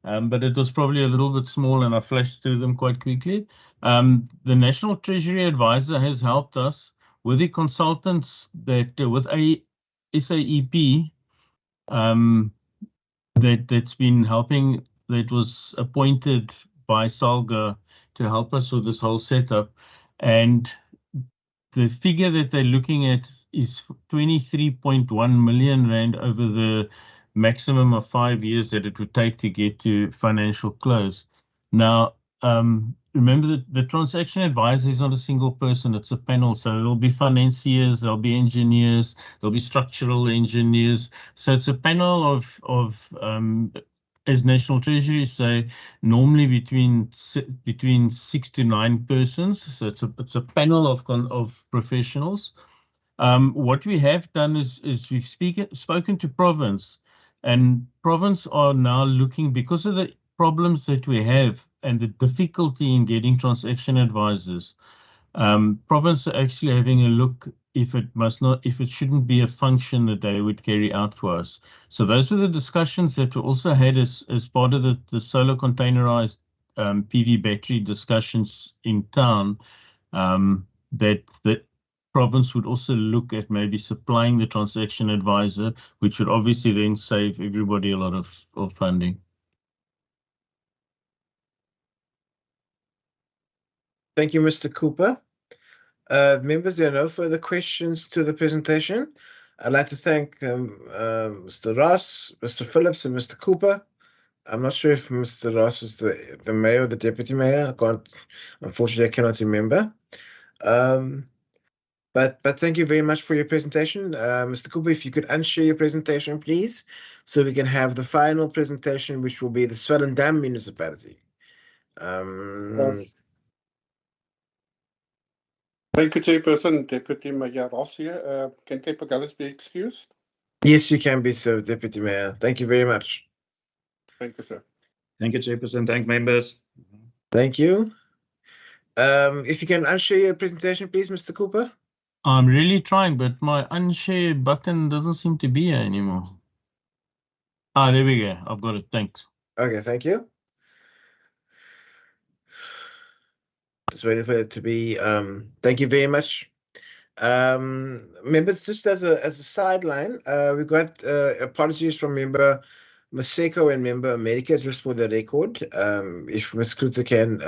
but it was probably a little bit small and I flashed through them quite quickly. The National Treasury Advisor has helped us with the consultants that with a SAEP that's been helping, that was appointed by Salga to help us with this whole setup. And the figure that they're looking at is 23.1 million rand over the maximum of 5 years that it would take to get to financial close. Now, remember that the transaction advisor is not a single person, it's a panel. So there'll be financiers, there'll be engineers, there'll be structural engineers. So it's a panel of as National Treasury say, normally between 6 to 9 persons. So it's a panel of professionals. What we have done is we've spoken to Province, and Province are now looking, because of the problems that we have and the difficulty in getting transaction advisors, Province are actually having a look if it shouldn't be a function that they would carry out for us. So those were the discussions that were also had as part of the solar containerized PV battery discussions in town, that province would also look at maybe supplying the transaction advisor, which would obviously then save everybody a lot of funding. Thank you, Mr. Cooper. Members, there are no further questions to the presentation. I'd like to thank Mr. Ross, Mr. Phillips, and Mr. Cooper. I'm not sure if Mr. Ross is the mayor or the deputy mayor. Unfortunately, I cannot remember. But thank you very much for your presentation. Mr. Cooper, if you could unshare your presentation, please, so we can have the final presentation, which will be the Swellendam municipality. Thank you, Chairperson. Deputy Mayor Ross here. Can Cape Agulhas be excused? Yes, you can be, sir, Deputy Mayor. Thank you very much. Thank you, sir. Thank you, Chairperson. Thanks, members. Thank you. If you can unshare your presentation, please, Mr. Cooper. I'm really trying, but my unshare button doesn't seem to be here anymore. Ah, there we go. I've got it. Thanks. Okay, thank you. Just waiting for it to be. Thank you very much. Members, just as a sideline, we got apologies from member Maseko and member America, just for the record. If Ms. Kluter can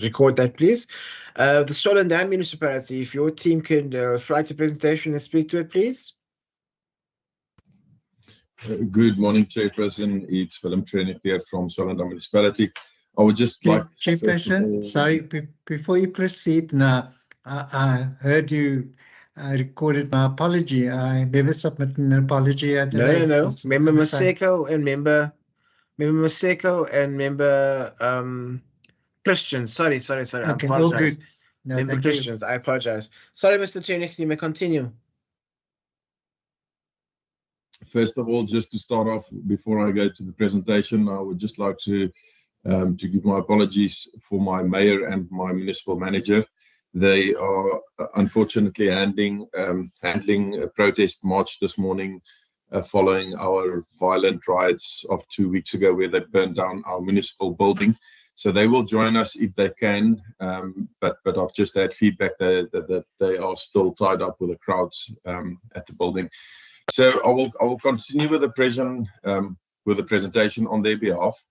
record that, please. The Swellendam municipality, if your team can write your presentation and speak to it, please. Good morning, Chairperson. It's Willem Trenecht here from Swellendam municipality. I would just like... Chairperson, sorry, before you proceed now, I heard you recorded my apology. I never submitted an apology. No. Member Maseko and member Maseko and member Christian. Sorry. Okay, I apologize. all good. No, member Christians, I apologize. Sorry, Mr. Trenecht, you may continue. First of all, just to start off, before I go to the presentation, I would just like to give my apologies for my mayor and my municipal manager. They are unfortunately handling a protest march this morning following our violent riots of 2 weeks ago, where they burned down our municipal building. So they will join us if they can, but I've just had feedback that they are still tied up with the crowds at the building. So I will continue with the presentation on their behalf.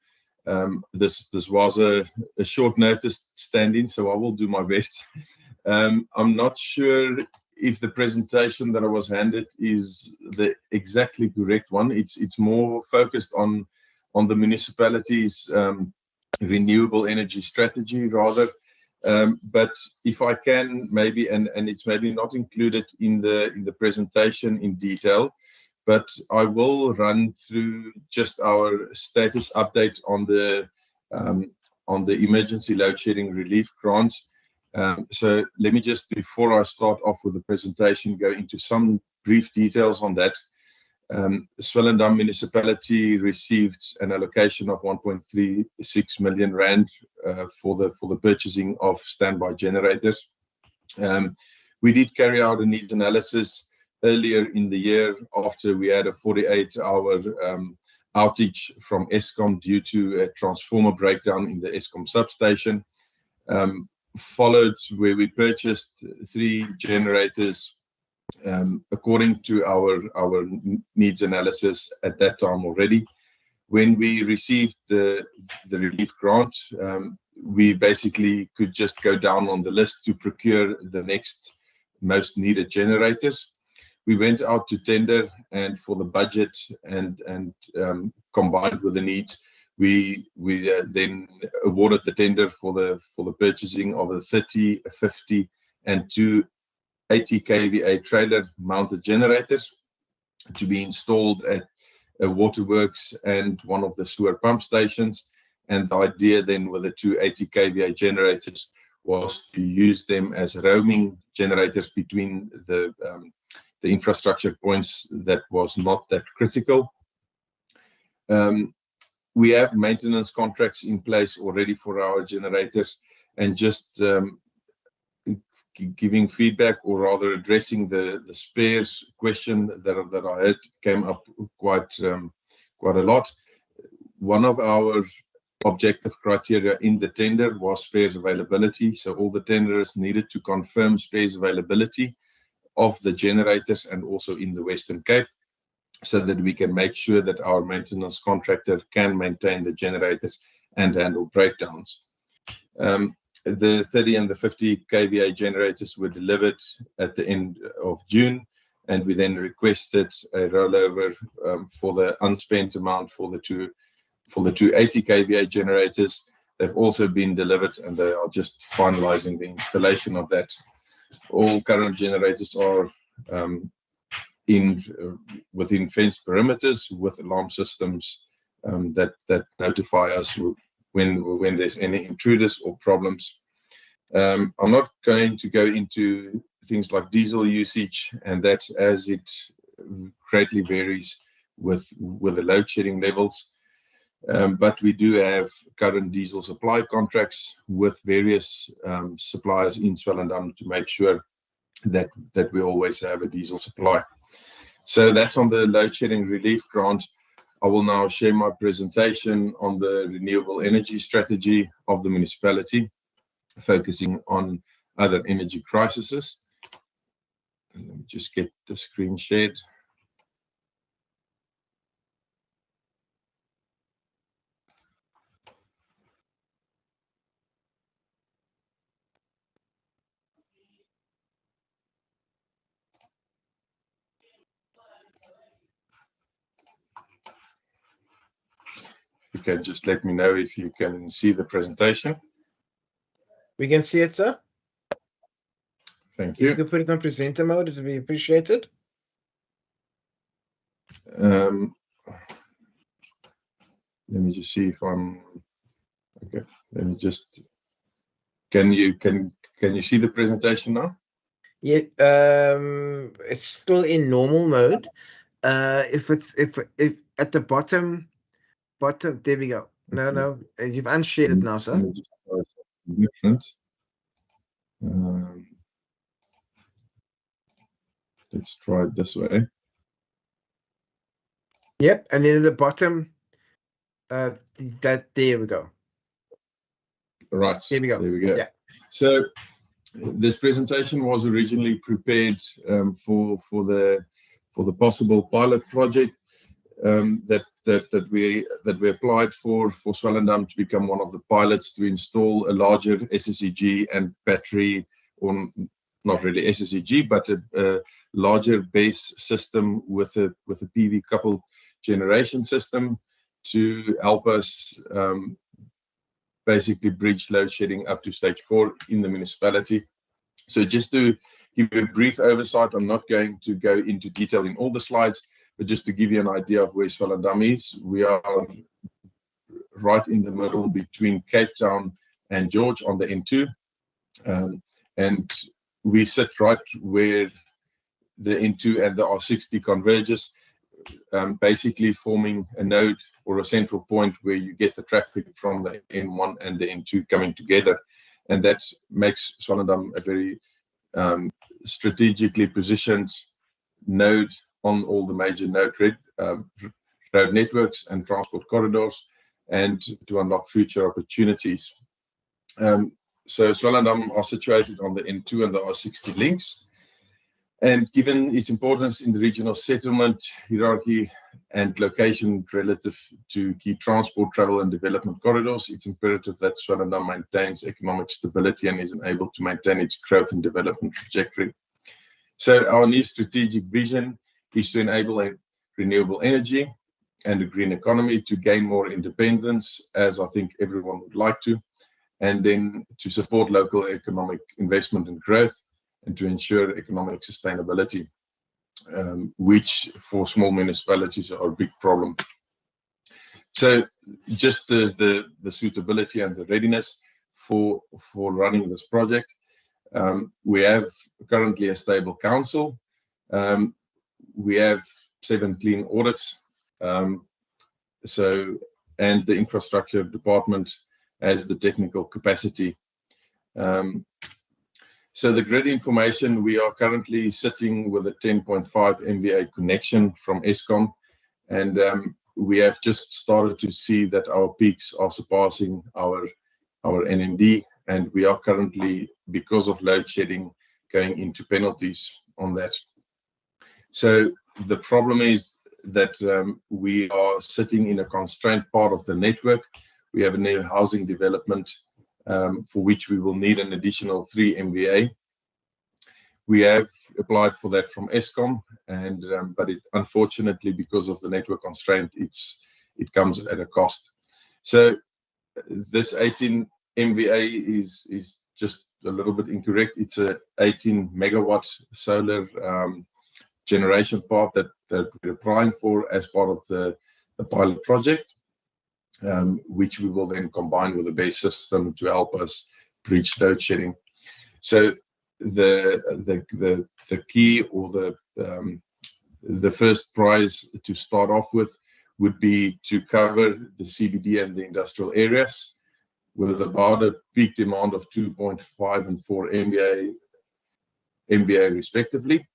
This was a short notice stand-in, so I will do my best. I'm not sure if the presentation that I was handed is the exactly correct one. It's more focused on the municipality's renewable energy strategy rather. But if I can maybe, and it's maybe not included in the presentation in detail, but I will run through just our status update on the emergency load shedding relief grants. So let me just, before I start off with the presentation, go into some brief details on that. Swellendam municipality received an allocation of 1.36 million rand for the purchasing of standby generators. We did carry out a needs analysis earlier in the year after we had a 48-hour outage from Eskom due to a transformer breakdown in the Eskom substation, followed where we purchased 3 generators according to our needs analysis at that time already. When we received the relief grant, we basically could just go down on the list to procure the next most needed generators. We went out to tender, and for the budget and combined with the needs, we then awarded the tender for the purchasing of a 30, a 50, and 2 80 kVA trailer mounted generators to be installed at a waterworks and one of the sewer pump stations. And the idea then with the 2 80 kVA generators was to use them as roaming generators between the infrastructure points that was not that critical. We have maintenance contracts in place already for our generators, and just giving feedback, or rather addressing the spares question that I had came up quite a lot. One of our objective criteria in the tender was spares availability. So all the tenderers needed to confirm spares availability of the generators and also in the Western Cape, so that we can make sure that our maintenance contractor can maintain the generators and handle breakdowns. The 30 and the 50 kVA generators were delivered at the end of June, and we then requested a rollover for the unspent amount for the two 80 kVA generators. They've also been delivered, and they are just finalizing the installation of that. All current generators are within fenced perimeters with alarm systems that notify us when there's any intruders or problems. I'm not going to go into things like diesel usage, and that, as it greatly varies with the load shedding levels. But we do have current diesel supply contracts with various suppliers in Swellendam to make sure that we always have a diesel supply. So that's on the load shedding relief grant. I will now share my presentation on the renewable energy strategy of the municipality, focusing on other energy crises. And let me just get the screen shared. You can just let me know if you can see the presentation. We can see it, sir. Thank you. If you could put it on presenter mode, it would be appreciated. Let me just see if I'm okay. Let me just. Can you see the presentation now? Yeah, it's still in normal mode. If at the bottom, there we go. No, you've unshared it now, sir. Different. Let's try it this way. Yep, and then at the bottom, there we go. Right. Here we go. There we go. Yeah. So this presentation was originally prepared for the possible pilot project that we applied for Swellendam to become one of the pilots to install a larger SSEG and battery, or not really SSEG, but a larger base system with a PV coupled generation system to help us basically bridge load shedding up to stage 4 in the municipality. So just to give you a brief oversight, I'm not going to go into detail in all the slides, but just to give you an idea of where Swellendam is, we are right in the middle between Cape Town and George on the N2. And we sit right where the N2 and the R60 converges, basically forming a node or a central point where you get the traffic from the N1 and the N2 coming together. And that makes Swellendam a very strategically positioned node on all the major road networks and transport corridors, and to unlock future opportunities. So Swellendam are situated on the N2 and the R60 links. And given its importance in the regional settlement hierarchy and location relative to key transport, travel and development corridors, it's imperative that Swellendam maintains economic stability and is able to maintain its growth and development trajectory. So our new strategic vision is to enable renewable energy and a green economy to gain more independence, as I think everyone would like to, and then to support local economic investment and growth, and to ensure economic sustainability, which for small municipalities are a big problem. So just as the suitability and the readiness for running this project, we have currently a stable council. We have 7 clean audits. And the infrastructure department has the technical capacity. So the grid information, we are currently sitting with a 10.5 MVA connection from Eskom, and we have just started to see that our peaks are surpassing our NMD, and we are currently, because of load shedding, going into penalties on that. So the problem is that we are sitting in a constrained part of the network. We have a new housing development for which we will need an additional 3 MVA. We have applied for that from Eskom, and but unfortunately, because of the network constraint, it comes at a cost. So this 18 MVA is just a little bit incorrect. It's a 18 megawatt solar generation part that we're applying for as part of the pilot project, which we will then combine with a base system to help us breach load shedding. So the key, or the first prize to start off with would be to cover the CBD and the industrial areas with about a peak demand of 2.5 and 4 MVA respectively.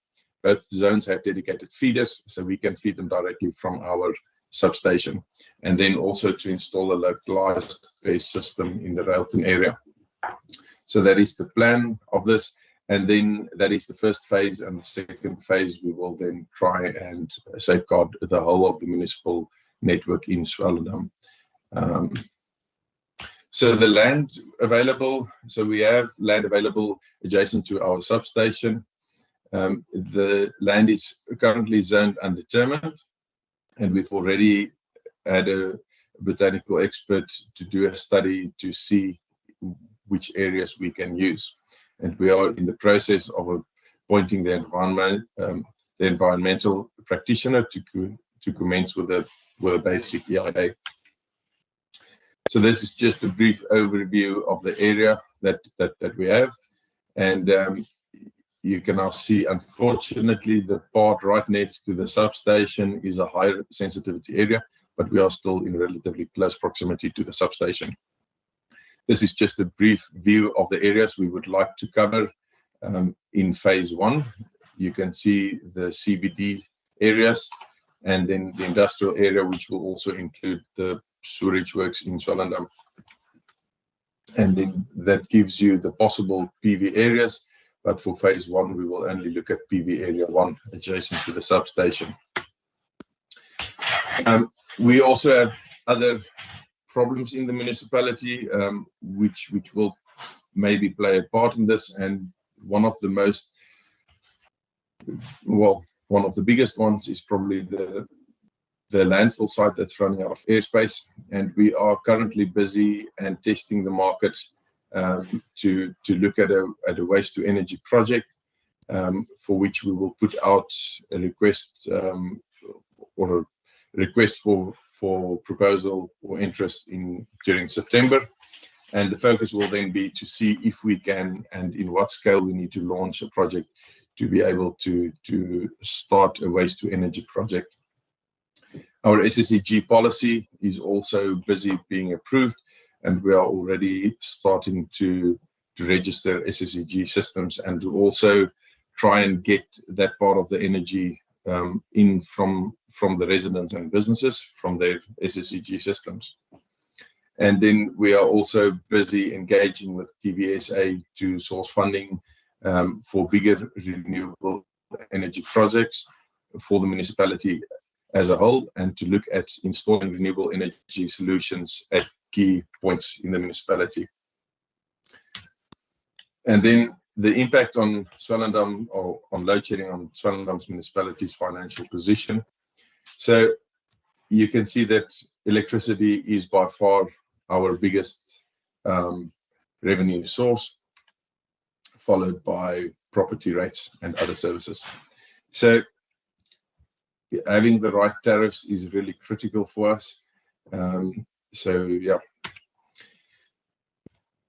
Both zones have dedicated feeders, so we can feed them directly from our substation, and then also to install a localized base system in the Railton area. So that is the plan of this, and then that is the first phase, and the second phase we will then try and safeguard the whole of the municipal network in Swellendam. So the land available, so we have land available adjacent to our substation. The land is currently zoned undetermined, and we've already had a botanical expert to do a study to see which areas we can use. And we are in the process of appointing the environmental practitioner to commence with a basic EIA. So this is just a brief overview of the area that we have, and you can now see, unfortunately, the part right next to the substation is a higher sensitivity area, but we are still in relatively close proximity to the substation. This is just a brief view of the areas we would like to cover in phase 1. You can see the CBD areas, and then the industrial area, which will also include the sewerage works in Swellendam. And then that gives you the possible PV areas, but for phase 1, we will only look at PV area 1 adjacent to the substation. We also have other problems in the municipality, which will maybe play a part in this, and one of the biggest ones is probably the landfill site that's running out of airspace, and we are currently busy and testing the market to look at a waste to energy project, for which we will put out a request for proposal or interest during September, and the focus will then be to see if we can, and in what scale we need to launch a project to be able to start a waste to energy project. Our SSEG policy is also busy being approved, and we are already starting to register SSEG systems and to also try and get that part of the energy in from the residents and businesses from their SSEG systems. And then we are also busy engaging with TVSA to source funding for bigger renewable energy projects for the municipality as a whole, and to look at installing renewable energy solutions at key points in the municipality. And then the impact on Swellendam, or on load shedding on Swellendam's municipality's financial position. So you can see that electricity is by far our biggest revenue source, followed by property rates and other services. So having the right tariffs is really critical for us. So yeah.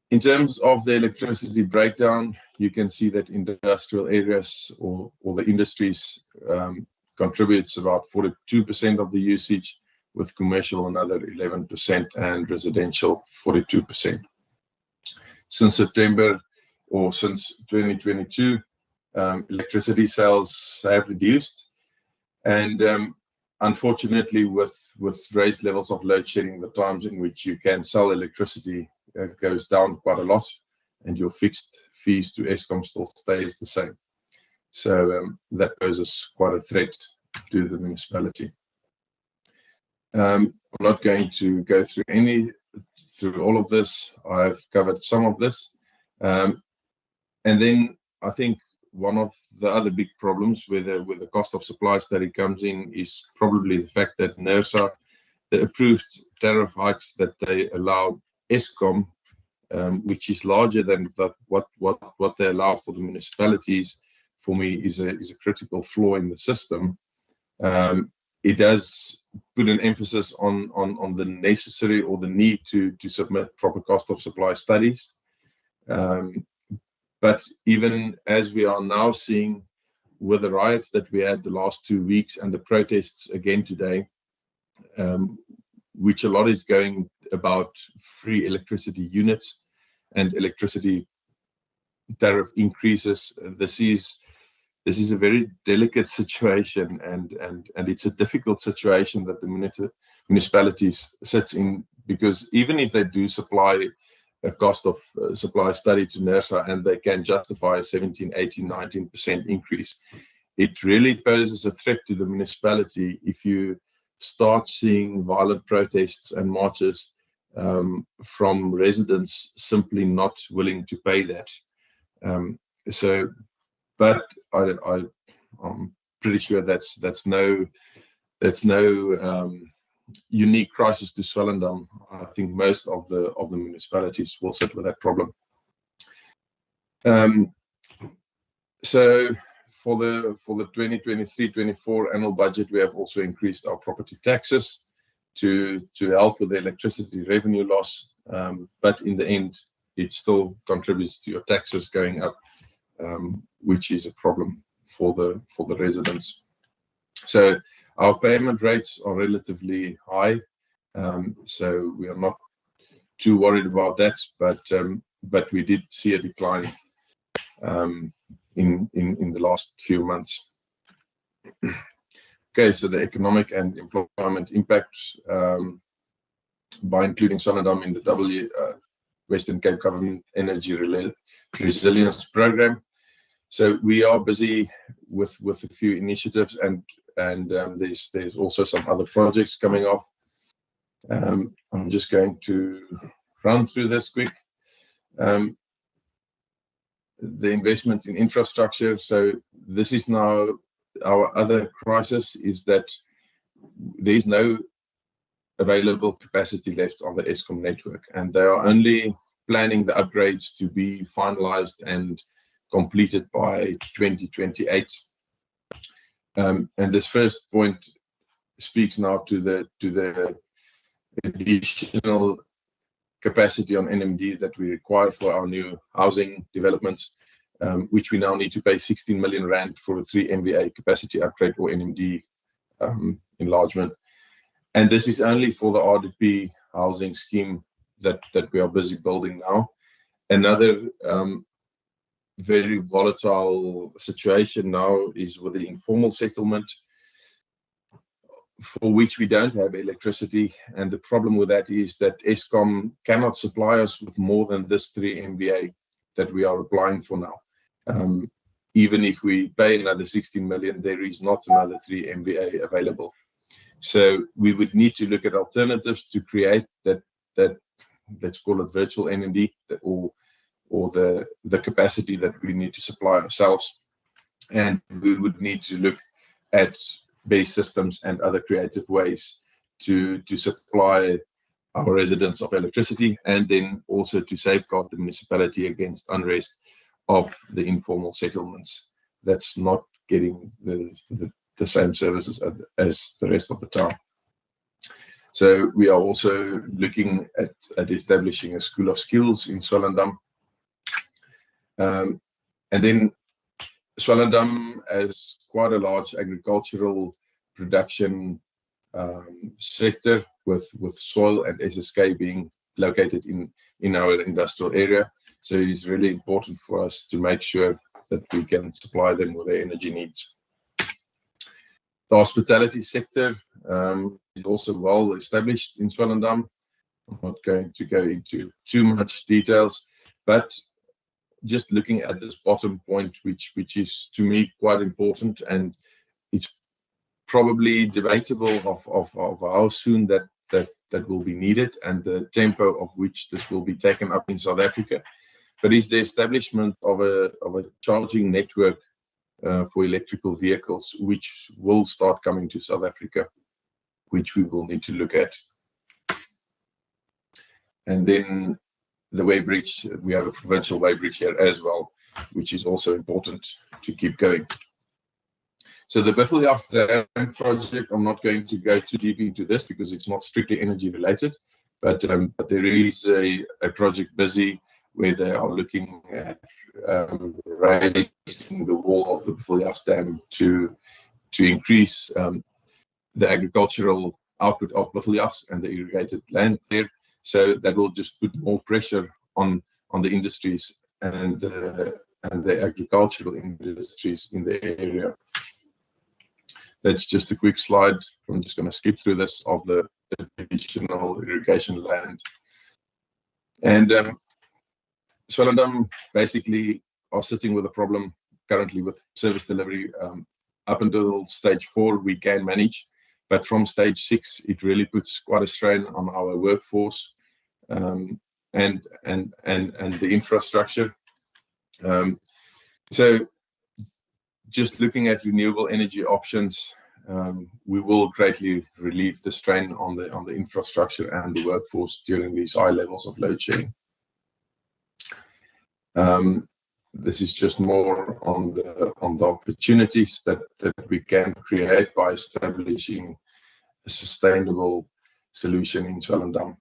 In terms of the electricity breakdown, you can see that industrial areas or the industries contributes about 42% of the usage, with commercial another 11% and residential 42%. Since September, or since 2022, electricity sales have reduced. And unfortunately, with raised levels of load shedding, the times in which you can sell electricity goes down quite a lot, and your fixed fees to Eskom still stays the same. So that poses quite a threat to the municipality. I'm not going to go through all of this. I've covered some of this. And then I think one of the other big problems with the cost of supply study comes in is probably the fact that NERSA, the approved tariff hikes that they allow Eskom, which is larger than what they allow for the municipalities, for me is a critical flaw in the system. It does put an emphasis on the necessary or the need to submit proper cost of supply studies. But even as we are now seeing with the riots that we had the last 2 weeks and the protests again today, which a lot is going about free electricity units and electricity tariff increases, this is a very delicate situation, and it's a difficult situation that the municipalities sits in, because even if they do supply a cost of supply study to NERSA and they can justify a 17, 18, 19% increase, it really poses a threat to the municipality if you start seeing violent protests and marches from residents simply not willing to pay that. But I'm pretty sure that's no unique crisis to Swellendam. I think most of the municipalities will sit with that problem. So for the 2023-24 annual budget, we have also increased our property taxes to help with the electricity revenue loss. But in the end, it still contributes to your taxes going up, which is a problem for the residents. So our payment rates are relatively high, so we are not too worried about that. But we did see a decline in the last few months. Okay, so the economic and employment impact by including Swellendam in the Western Cape Government Energy Resilience Program. So we are busy with a few initiatives, and there's also some other projects coming off. I'm just going to run through this quick. The investment in infrastructure. So this is now our other crisis, is that there's no available capacity left on the Eskom network, and they are only planning the upgrades to be finalized and completed by 2028. And this first point speaks now to the additional capacity on NMD that we require for our new housing developments, which we now need to pay 16 million rand for a 3 MVA capacity upgrade or NMD enlargement. And this is only for the RDP housing scheme that we are busy building now. Another very volatile situation now is with the informal settlement, for which we don't have electricity. And the problem with that is that Eskom cannot supply us with more than this 3 MVA that we are applying for now. Even if we pay another 16 million, there is not another 3 MVA available. So we would need to look at alternatives to create that let's call it virtual NMD, or the capacity that we need to supply ourselves. And we would need to look at base systems and other creative ways to supply our residents of electricity, and then also to safeguard the municipality against unrest of the informal settlements that's not getting the same services as the rest of the town. So we are also looking at establishing a school of skills in Swellendam. And then Swellendam has quite a large agricultural production sector, with soil and SSK being located in our industrial area. So it is really important for us to make sure that we can supply them with their energy needs. The hospitality sector is also well established in Swellendam. I'm not going to go into too much details, but just looking at this bottom point, which is to me quite important, and it's probably debatable of how soon that will be needed and the tempo of which this will be taken up in South Africa. But is the establishment of a charging network for electrical vehicles, which will start coming to South Africa, which we will need to look at. And then the weighbridge, we have a provincial weighbridge here as well, which is also important to keep going. So the Provincial Dam project, I'm not going to go too deep into this because it's not strictly energy related, but there is a project busy where they are looking at raising the wall of the Provincial Dam to increase the agricultural output of Provincial and the irrigated land there. So that will just put more pressure on the industries and the agricultural industries in the area. That's just a quick slide. I'm just going to skip through this of the additional irrigation land. And Swellendam basically are sitting with a problem currently with service delivery. Up until stage 4, we can manage, but from stage 6, it really puts quite a strain on our workforce and the infrastructure. So just looking at renewable energy options, we will greatly relieve the strain on the infrastructure and the workforce during these high levels of load shedding. This is just more on the opportunities that we can create by establishing a sustainable solution in Swellendam.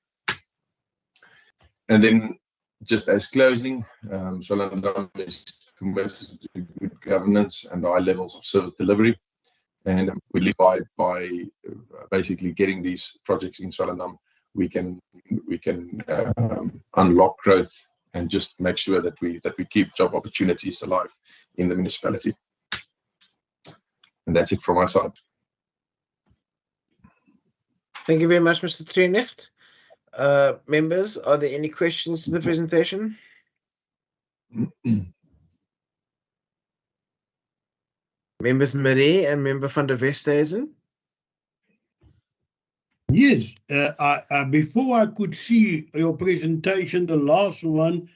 And then, just as closing, Swellendam is committed to good governance and high levels of service delivery, and we live by basically getting these projects in Swellendam. We can unlock growth and just make sure that we keep job opportunities alive in the municipality. And that's it from my side. Thank you very much, Mr. Trenecht. Members, are there any questions to the presentation? Members Marie and Member van der Westhuizen. Yes, before I could see your presentation, the last one,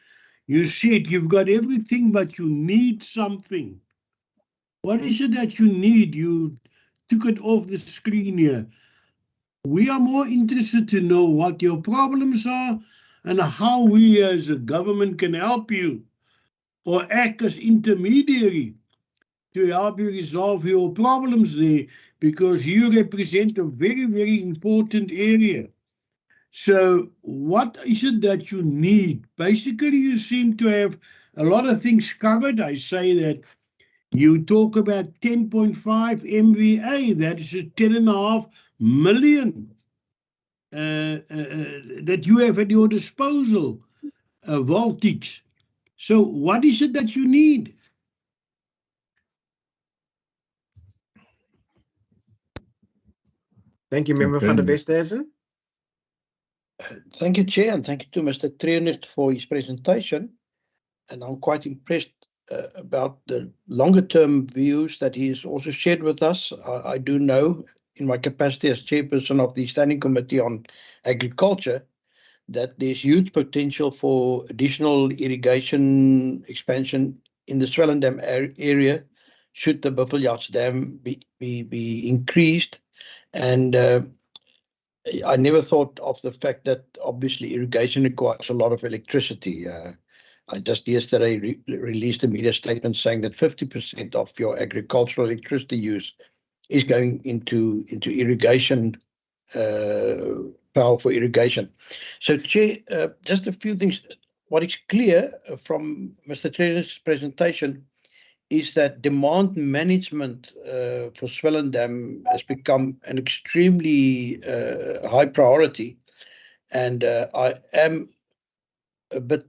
you said you've got everything, but you need something. What is it that you need? You took it off the screen here. We are more interested to know what your problems are and how we as a government can help you or act as intermediary to help you resolve your problems there, because you represent a very, very important area. So what is it that you need? Basically, you seem to have a lot of things covered. I say that you talk about 10.5 MVA, that is a 10.5 million that you have at your disposal, voltage. So what is it that you need? Thank you, Member van der Westhuizen. Thank you, Chair, and thank you to Mr. Trenecht for his presentation. And I'm quite impressed about the longer-term views that he has also shared with us. I do know, in my capacity as chairperson of the Standing Committee on Agriculture, that there's huge potential for additional irrigation expansion in the Swellendam area should the Provincial Dam be increased. And I never thought of the fact that obviously irrigation requires a lot of electricity. I just yesterday released a media statement saying that 50% of your agricultural electricity use is going into irrigation, power for irrigation. So, Chair, just a few things. What is clear from Mr. Trenecht's presentation is that demand management for Swellendam has become an extremely high priority. And I am a bit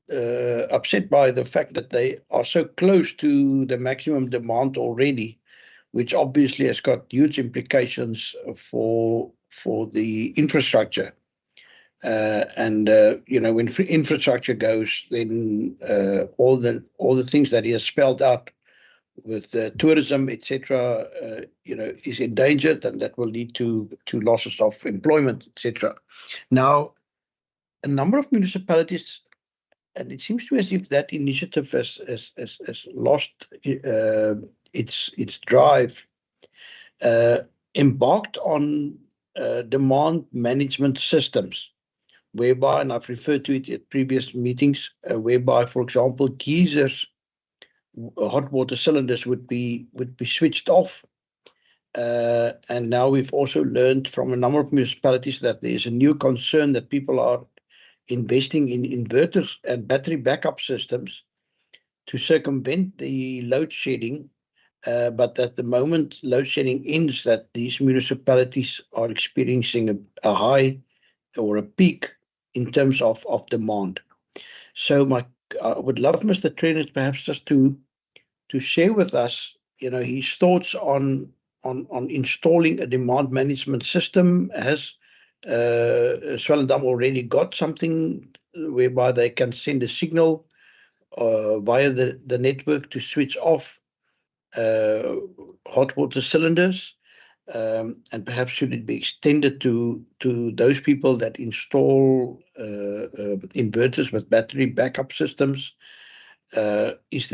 upset by the fact that they are so close to the maximum demand already, which obviously has got huge implications for the infrastructure. When infrastructure goes, then all the things that he has spelled out with tourism, etc., is endangered, and that will lead to losses of employment, etc. Now, a number of municipalities, and it seems to me as if that initiative has lost its drive, embarked on demand management systems, whereby, and I've referred to it at previous meetings, whereby, for example, geysers, hot water cylinders would be switched off. And now we've also learned from a number of municipalities that there's a new concern that people are investing in inverters and battery backup systems to circumvent the load shedding. But at the moment load shedding ends, that these municipalities are experiencing a high or a peak in terms of demand. So I would love Mr. Trennet perhaps just to share with us, his thoughts on installing a demand management system. Has Swellendam already got something whereby they can send a signal via the network to switch off hot water cylinders? And perhaps should it be extended to those people that install inverters with battery backup systems? Is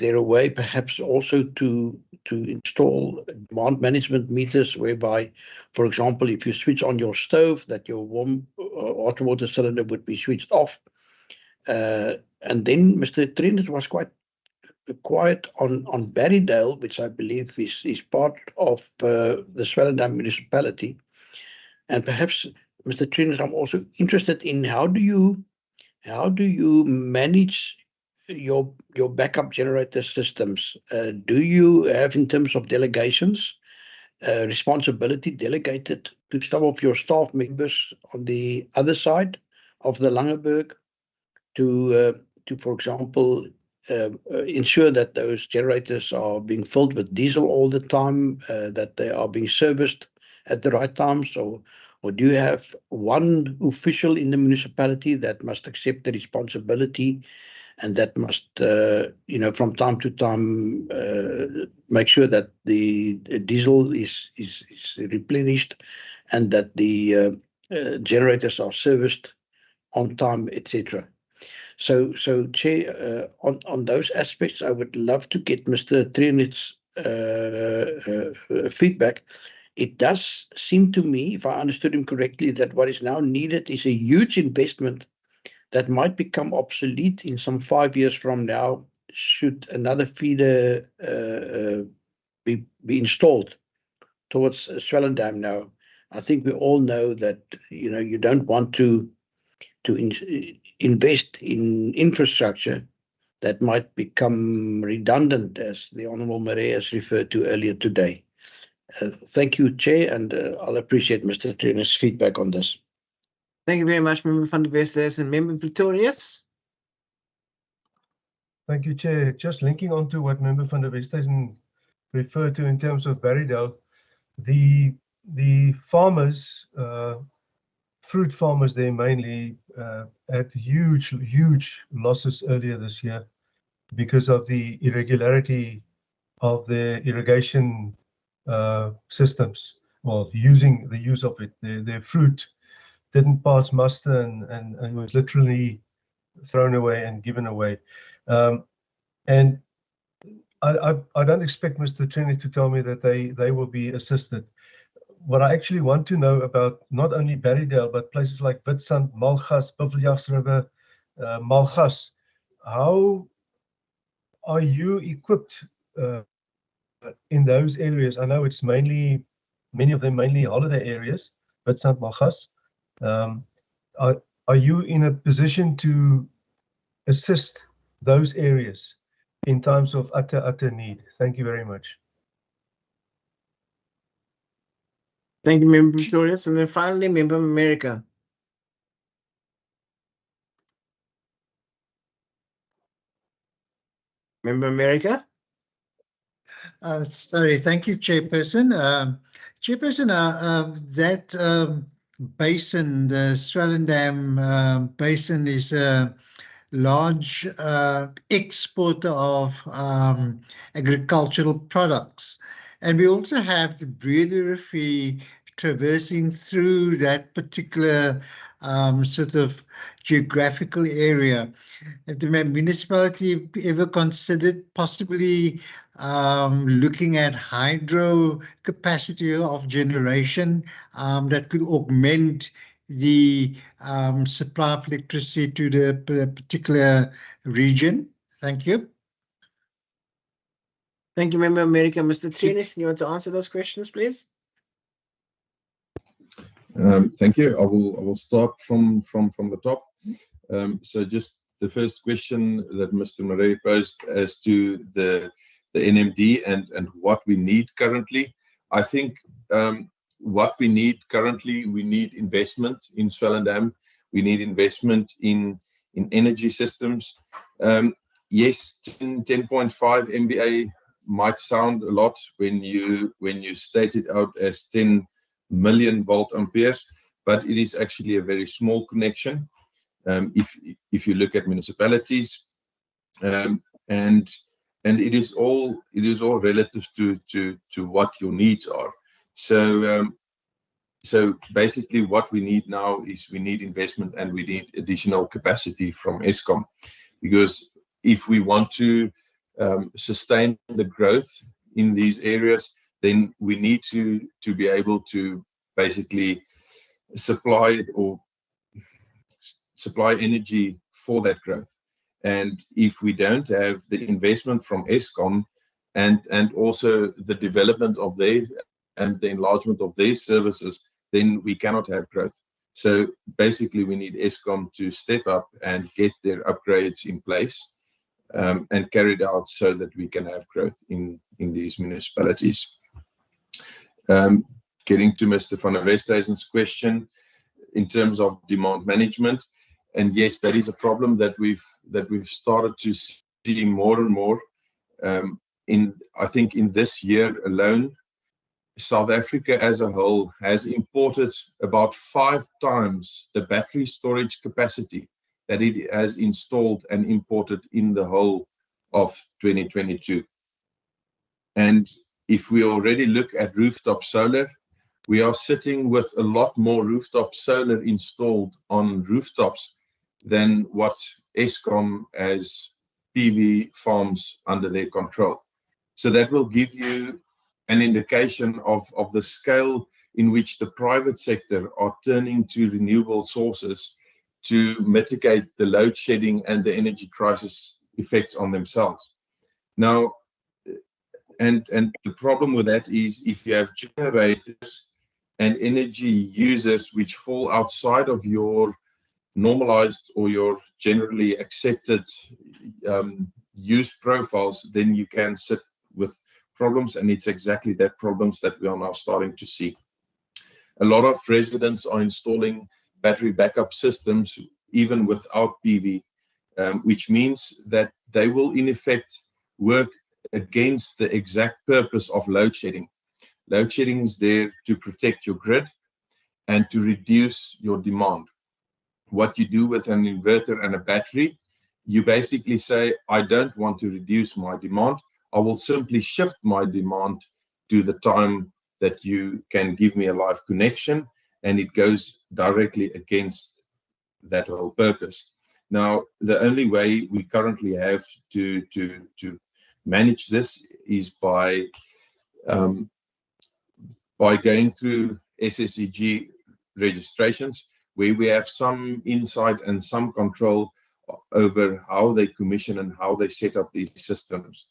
there a way perhaps also to install demand management meters whereby, for example, if you switch on your stove, that your warm hot water cylinder would be switched off? And then Mr. Trennet was quite quiet on Barrydale, which I believe is part of the Swellendam municipality. And perhaps, Mr. Trennet, I'm also interested in how do you manage your backup generator systems? Do you have, in terms of delegations, responsibility delegated to some of your staff members on the other side of the Langeberg to for example, ensure that those generators are being filled with diesel all the time, that they are being serviced at the right times? Or do you have one official in the municipality that must accept the responsibility and that must, from time to time, make sure that the diesel is replenished and that the generators are serviced on time, etc.? So, Chair, on those aspects, I would love to get Mr. Trennet's feedback. It does seem to me, if I understood him correctly, that what is now needed is a huge investment that might become obsolete in some 5 years from now, should another feeder be installed towards Swellendam. Now, I think we all know that you don't want to invest in infrastructure that might become redundant, as the Honourable Marais has referred to earlier today. Thank you, Chair, and I'll appreciate Mr. Trennet's feedback on this. Thank you very much, Member van der Westhuizen and Member Pretorius. Thank you, Chair. Just linking on to what Member van der Westhuizen referred to in terms of Barrydale, the farmers, fruit farmers there mainly, had huge losses earlier this year because of the irregularity of their irrigation systems. Well, using the use of it, their fruit didn't pass muster and was literally thrown away and given away. And I don't expect Mr. Trennet to tell me that they will be assisted. What I actually want to know about not only Barrydale, but places like Witstrand, Malgas, Buffelsriver, Malgas, how are you equipped in those areas? I know it's many of them mainly holiday areas, Witstrand, Malgas. Are you in a position to assist those areas in times of utter need? Thank you very much. Thank you, Member Pretorius. And then finally, Member America. Member America? Sorry, thank you, Chairperson. Chairperson, that basin, the Swellendam basin, is a large exporter of agricultural products. And we also have the Breedereefie traversing through that particular sort of geographical area. Have the municipality ever considered possibly looking at hydro capacity of generation that could augment the supply of electricity to the particular region? Thank you. Thank you, Member America. Mr. Trienig, you want to answer those questions, please? Thank you. I will start from the top. So just the first question that Mr. Murray posed as to the NMD and what we need currently. I think what we need currently, we need investment in Swellendam. We need investment in energy systems. Yes, 10.5 MVA might sound a lot when you state it out as 10 million volt amperes, but it is actually a very small connection. If you look at municipalities, and it is all relative to what your needs are. So basically, what we need now is we need investment and we need additional capacity from Eskom, because if we want to sustain the growth in these areas, then we need to be able to basically supply energy for that growth. And if we don't have the investment from Eskom and also the development of their and the enlargement of their services, then we cannot have growth. So basically, we need Eskom to step up and get their upgrades in place and carried out so that we can have growth in these municipalities. Getting to Mr. van der Westhuizen's question in terms of demand management, and yes, that is a problem that we've started to see more and more. I think in this year alone, South Africa as a whole has imported about 5 times the battery storage capacity that it has installed and imported in the whole of 2022. And if we already look at rooftop solar, we are sitting with a lot more rooftop solar installed on rooftops than what Eskom has PV farms under their control. So that will give you an indication of the scale in which the private sector are turning to renewable sources to mitigate the load shedding and the energy crisis effects on themselves. Now, and the problem with that is if you have generators and energy users which fall outside of your normalized or your generally accepted use profiles, then you can sit with problems, and it's exactly that problems that we are now starting to see. A lot of residents are installing battery backup systems even without PV, which means that they will in effect work against the exact purpose of load shedding. Load shedding is there to protect your grid and to reduce your demand. What you do with an inverter and a battery, you basically say, I don't want to reduce my demand. I will simply shift my demand to the time that you can give me a live connection, and it goes directly against that whole purpose. Now, the only way we currently have to manage this is by going through SSEG registrations, where we have some insight and some control over how they commission and how they set up these systems.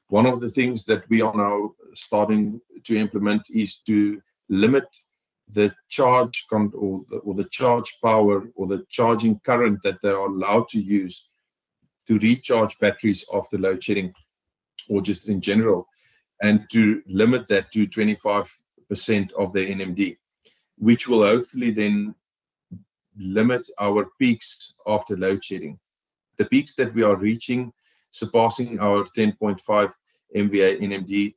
One of the things that we are now starting to implement is to limit the charge or the charge power or the charging current that they are allowed to use to recharge batteries after load shedding or just in general, and to limit that to 25% of their NMD, which will hopefully then limit our peaks after load shedding. The peaks that we are reaching surpassing our 10.5 MVA NMD.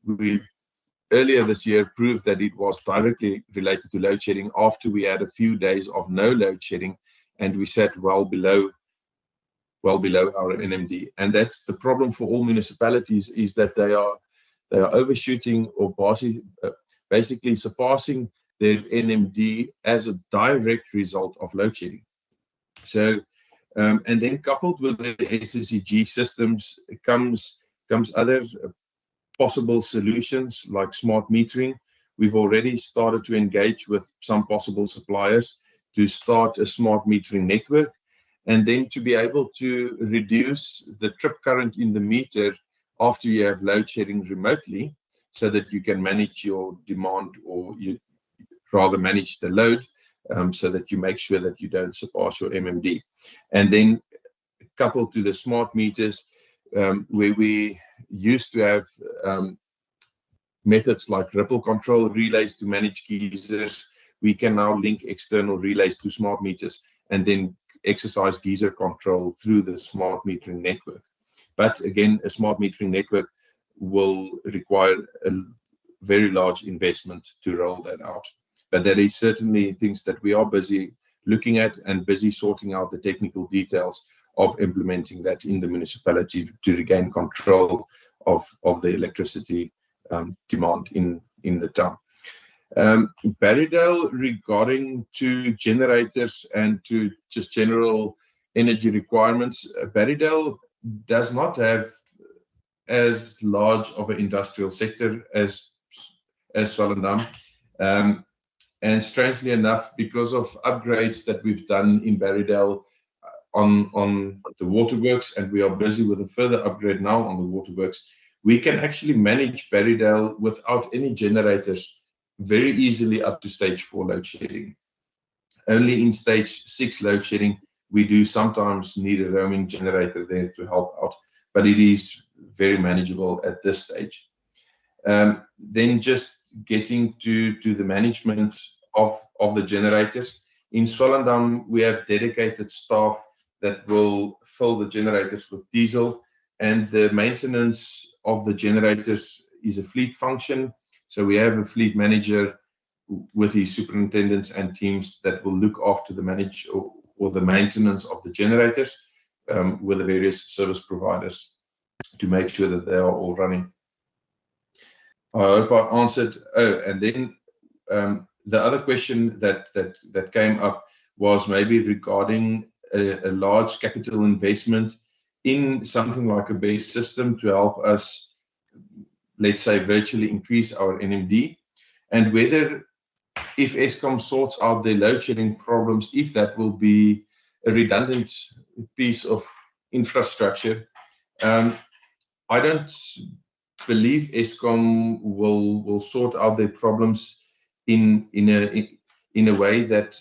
We earlier this year proved that it was directly related to load shedding after we had a few days of no load shedding, and we sat well below our NMD. And that's the problem for all municipalities, is that they are overshooting or basically surpassing their NMD as a direct result of load shedding. So, and then coupled with the SSEG systems comes other possible solutions like smart metering. We've already started to engage with some possible suppliers to start a smart metering network, and then to be able to reduce the trip current in the meter after you have load shedding remotely, so that you can manage your demand, or you rather manage the load, so that you make sure that you don't surpass your MMD. And then coupled to the smart meters, where we used to have methods like ripple control relays to manage geysers, we can now link external relays to smart meters and then exercise geyser control through the smart metering network. But again, a smart metering network will require a very large investment to roll that out. But there is certainly things that we are busy looking at and busy sorting out the technical details of implementing that in the municipality to regain control of the electricity demand in the town. Barrydale, regarding to generators and to just general energy requirements, Barrydale does not have as large of an industrial sector as Swellendam. And strangely enough, because of upgrades that we've done in Barrydale on the waterworks, and we are busy with a further upgrade now on the waterworks, we can actually manage Barrydale without any generators very easily up to stage 4 load shedding. Only in stage 6 load shedding, we do sometimes need a roaming generator there to help out, but it is very manageable at this stage. Then just getting to the management of the generators. In Swellendam, we have dedicated staff that will fill the generators with diesel, and the maintenance of the generators is a fleet function. So we have a fleet manager with his superintendents and teams that will look after the or the maintenance of the generators with the various service providers to make sure that they are all running. I hope I answered. Oh, and then the other question that came up was maybe regarding a large capital investment in something like a base system to help us, let's say, virtually increase our NMD, and whether, if Eskom sorts out their load shedding problems, if that will be a redundant piece of infrastructure. I don't believe Eskom will sort out their problems in a way that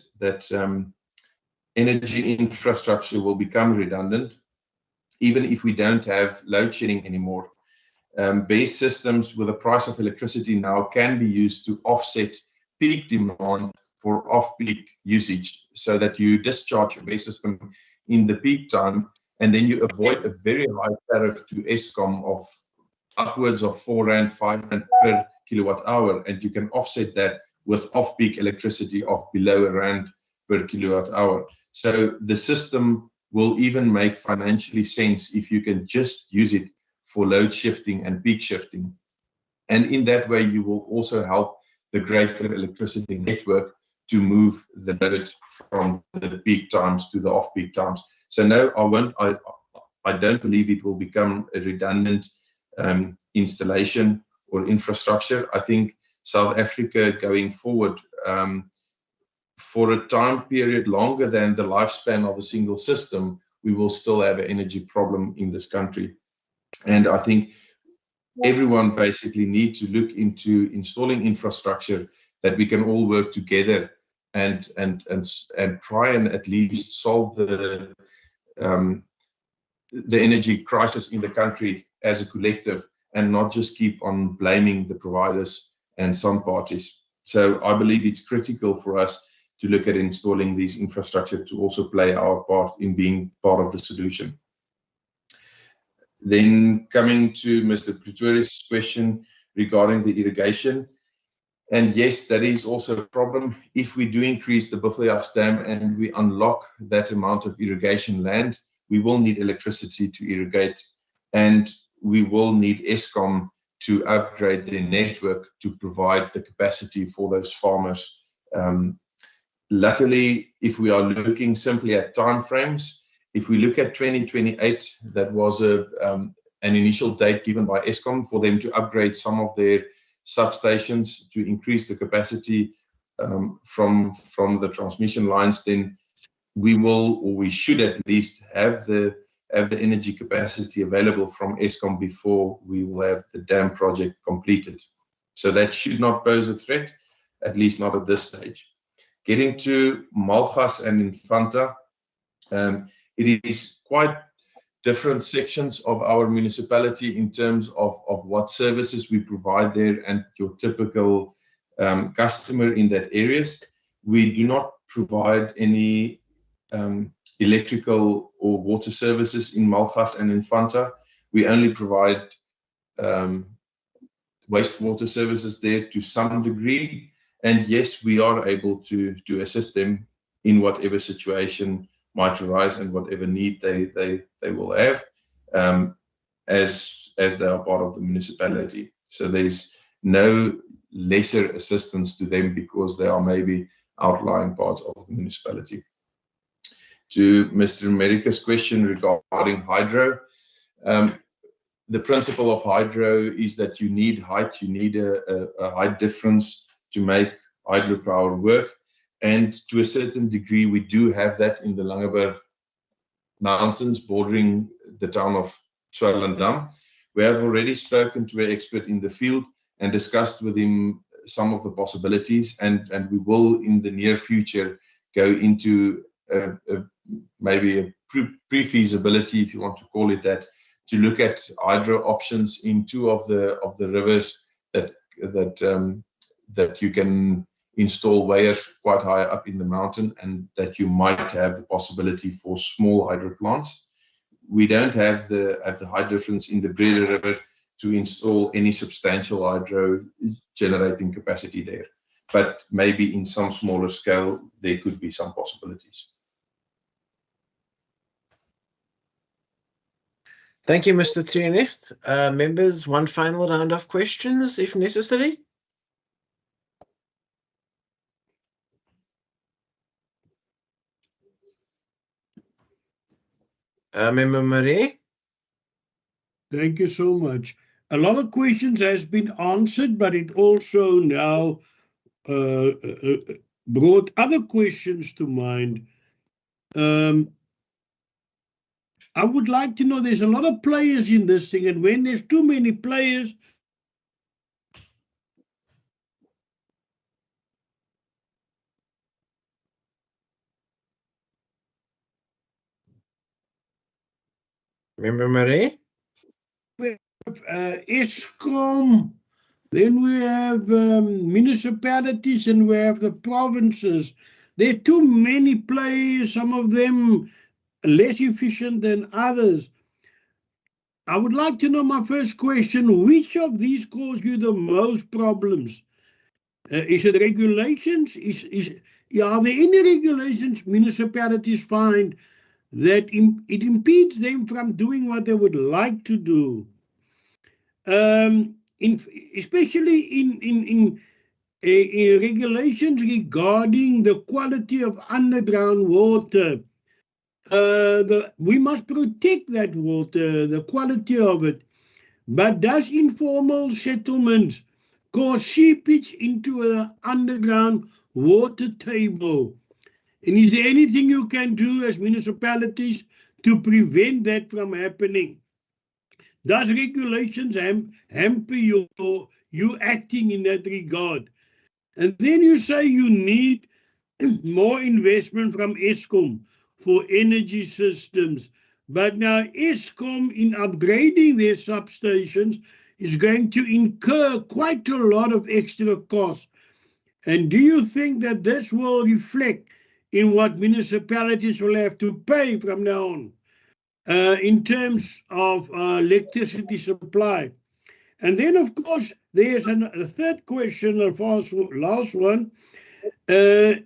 energy infrastructure will become redundant, even if we don't have load shedding anymore. Base systems with the price of electricity now can be used to offset peak demand for off-peak usage, so that you discharge your base system in the peak time, and then you avoid a very high tariff to Eskom of upwards of 4 Rand, 5 Rand per kilowatt hour, and you can offset that with off-peak electricity of below R1 per kilowatt hour. So the system will even make financially sense if you can just use it for load shifting and peak shifting. And in that way, you will also help the greater electricity network to move the load from the peak times to the off-peak times. So no, I don't believe it will become a redundant installation or infrastructure. I think South Africa going forward, for a time period longer than the lifespan of a single system, we will still have an energy problem in this country. And I think everyone basically needs to look into installing infrastructure that we can all work together and try and at least solve the energy crisis in the country as a collective, and not just keep on blaming the providers and some parties. So I believe it's critical for us to look at installing these infrastructure to also play our part in being part of the solution. Then coming to Mr. Pretorius' question regarding the irrigation. And yes, that is also a problem. If we do increase the Buffelsbaai Dam and we unlock that amount of irrigation land, we will need electricity to irrigate, and we will need Eskom to upgrade their network to provide the capacity for those farmers. Luckily, if we are looking simply at timeframes, if we look at 2028, that was an initial date given by Eskom for them to upgrade some of their substations to increase the capacity from the transmission lines, then we will, or we should at least have the energy capacity available from Eskom before we will have the dam project completed. So that should not pose a threat, at least not at this stage. Getting to Malgas and Infanta, it is quite different sections of our municipality in terms of what services we provide there and your typical customer in that areas. We do not provide any electrical or water services in Malgas and Infanta. We only provide wastewater services there to some degree. And yes, we are able to assist them in whatever situation might arise and whatever need they will have, as they are part of the municipality. So there's no lesser assistance to them because they are maybe outlying parts of the municipality. To Mr. America's question regarding hydro, the principle of hydro is that you need height, you need a height difference to make hydropower work. And to a certain degree, we do have that in the Langeberg Mountains bordering the town of Swellendam. We have already spoken to an expert in the field and discussed with him some of the possibilities, and we will in the near future go into maybe a pre-feasibility, if you want to call it that, to look at hydro options in two of the rivers that you can install weirs quite high up in the mountain, and that you might have the possibility for small hydro plants. We don't have the high difference in the Brede River to install any substantial hydro generating capacity there, but maybe in some smaller scale there could be some possibilities. Thank you, Mr. Trianecht. Members, one final round of questions if necessary. Member Marie. Thank you so much. A lot of questions has been answered, but it also now brought other questions to mind. I would like to know, there's a lot of players in this thing, and when there's too many players, Member Marie? We have Eskom, then we have municipalities, and we have the provinces. There are too many players, some of them less efficient than others. I would like to know, my first question, which of these cause you the most problems? Is it regulations? Are there any regulations municipalities find that it impedes them from doing what they would like to do? Especially in regulations regarding the quality of underground water. We must protect that water, the quality of it. But does informal settlements cause seepage into the underground water table? And is there anything you can do as municipalities to prevent that from happening? Does regulations hamper you acting in that regard? And then you say you need more investment from Eskom for energy systems. But now Eskom, in upgrading their substations, is going to incur quite a lot of extra costs. And do you think that this will reflect in what municipalities will have to pay from now on? in terms of electricity supply. And then, of course, there's a third question, the last one. A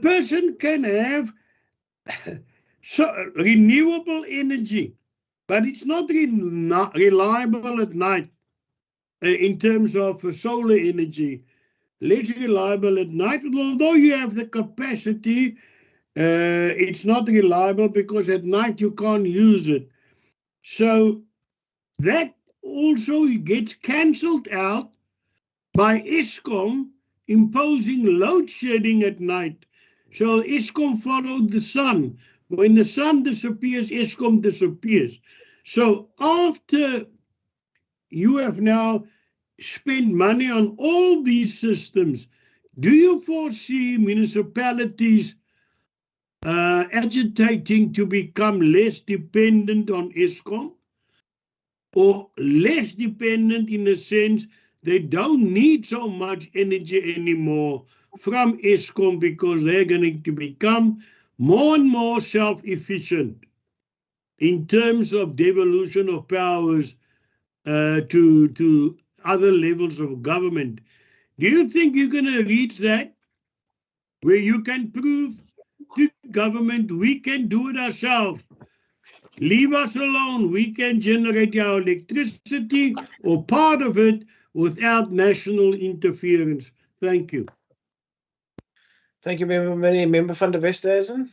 person can have renewable energy, but it's not reliable at night in terms of solar energy. Less reliable at night, although you have the capacity, it's not reliable because at night you can't use it. So that also gets cancelled out by Eskom imposing load shedding at night. So Eskom followed the sun. When the sun disappears, Eskom disappears. So after you have now spent money on all these systems, do you foresee municipalities agitating to become less dependent on Eskom, or less dependent in the sense they don't need so much energy anymore from Eskom because they're going to become more and more self-efficient in terms of devolution of powers to other levels of government? Do you think you're going to reach that where you can prove to government we can do it ourselves? Leave us alone. We can generate our electricity or part of it without national interference. Thank you. Thank you, Member van der Westhuizen.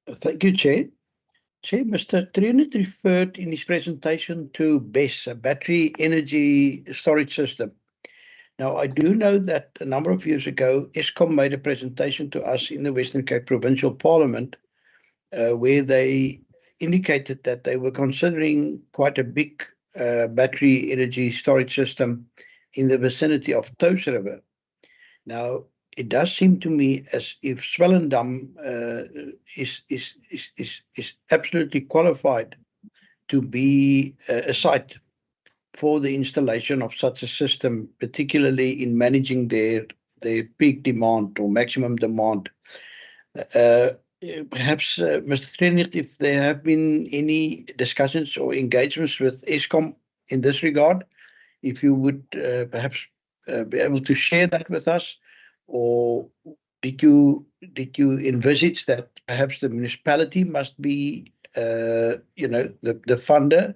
Thank you, Chair. Chair, Mr. Trinet referred in his presentation to BESS, a battery energy storage system. Now, I do know that a number of years ago, Eskom made a presentation to us in the Western Cape Provincial Parliament where they indicated that they were considering quite a big battery energy storage system in the vicinity of Toos River. Now, it does seem to me as if Swellendam is absolutely qualified to be a site for the installation of such a system, particularly in managing their peak demand or maximum demand. Perhaps, Mr. Trinet, if there have been any discussions or engagements with Eskom in this regard, if you would perhaps be able to share that with us, or did you envisage that perhaps the municipality must be, the funder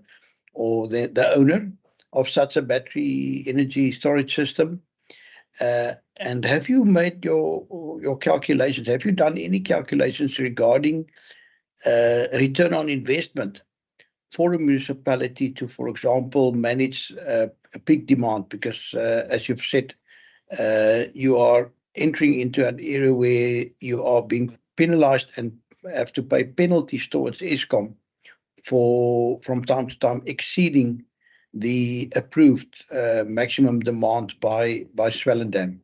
or the owner of such a battery energy storage system? And have you made your calculations? Have you done any calculations regarding return on investment for a municipality to, for example, manage a peak demand? Because as you've said, you are entering into an area where you are being penalized and have to pay penalties towards Eskom for, from time to time, exceeding the approved maximum demand by Swellendam.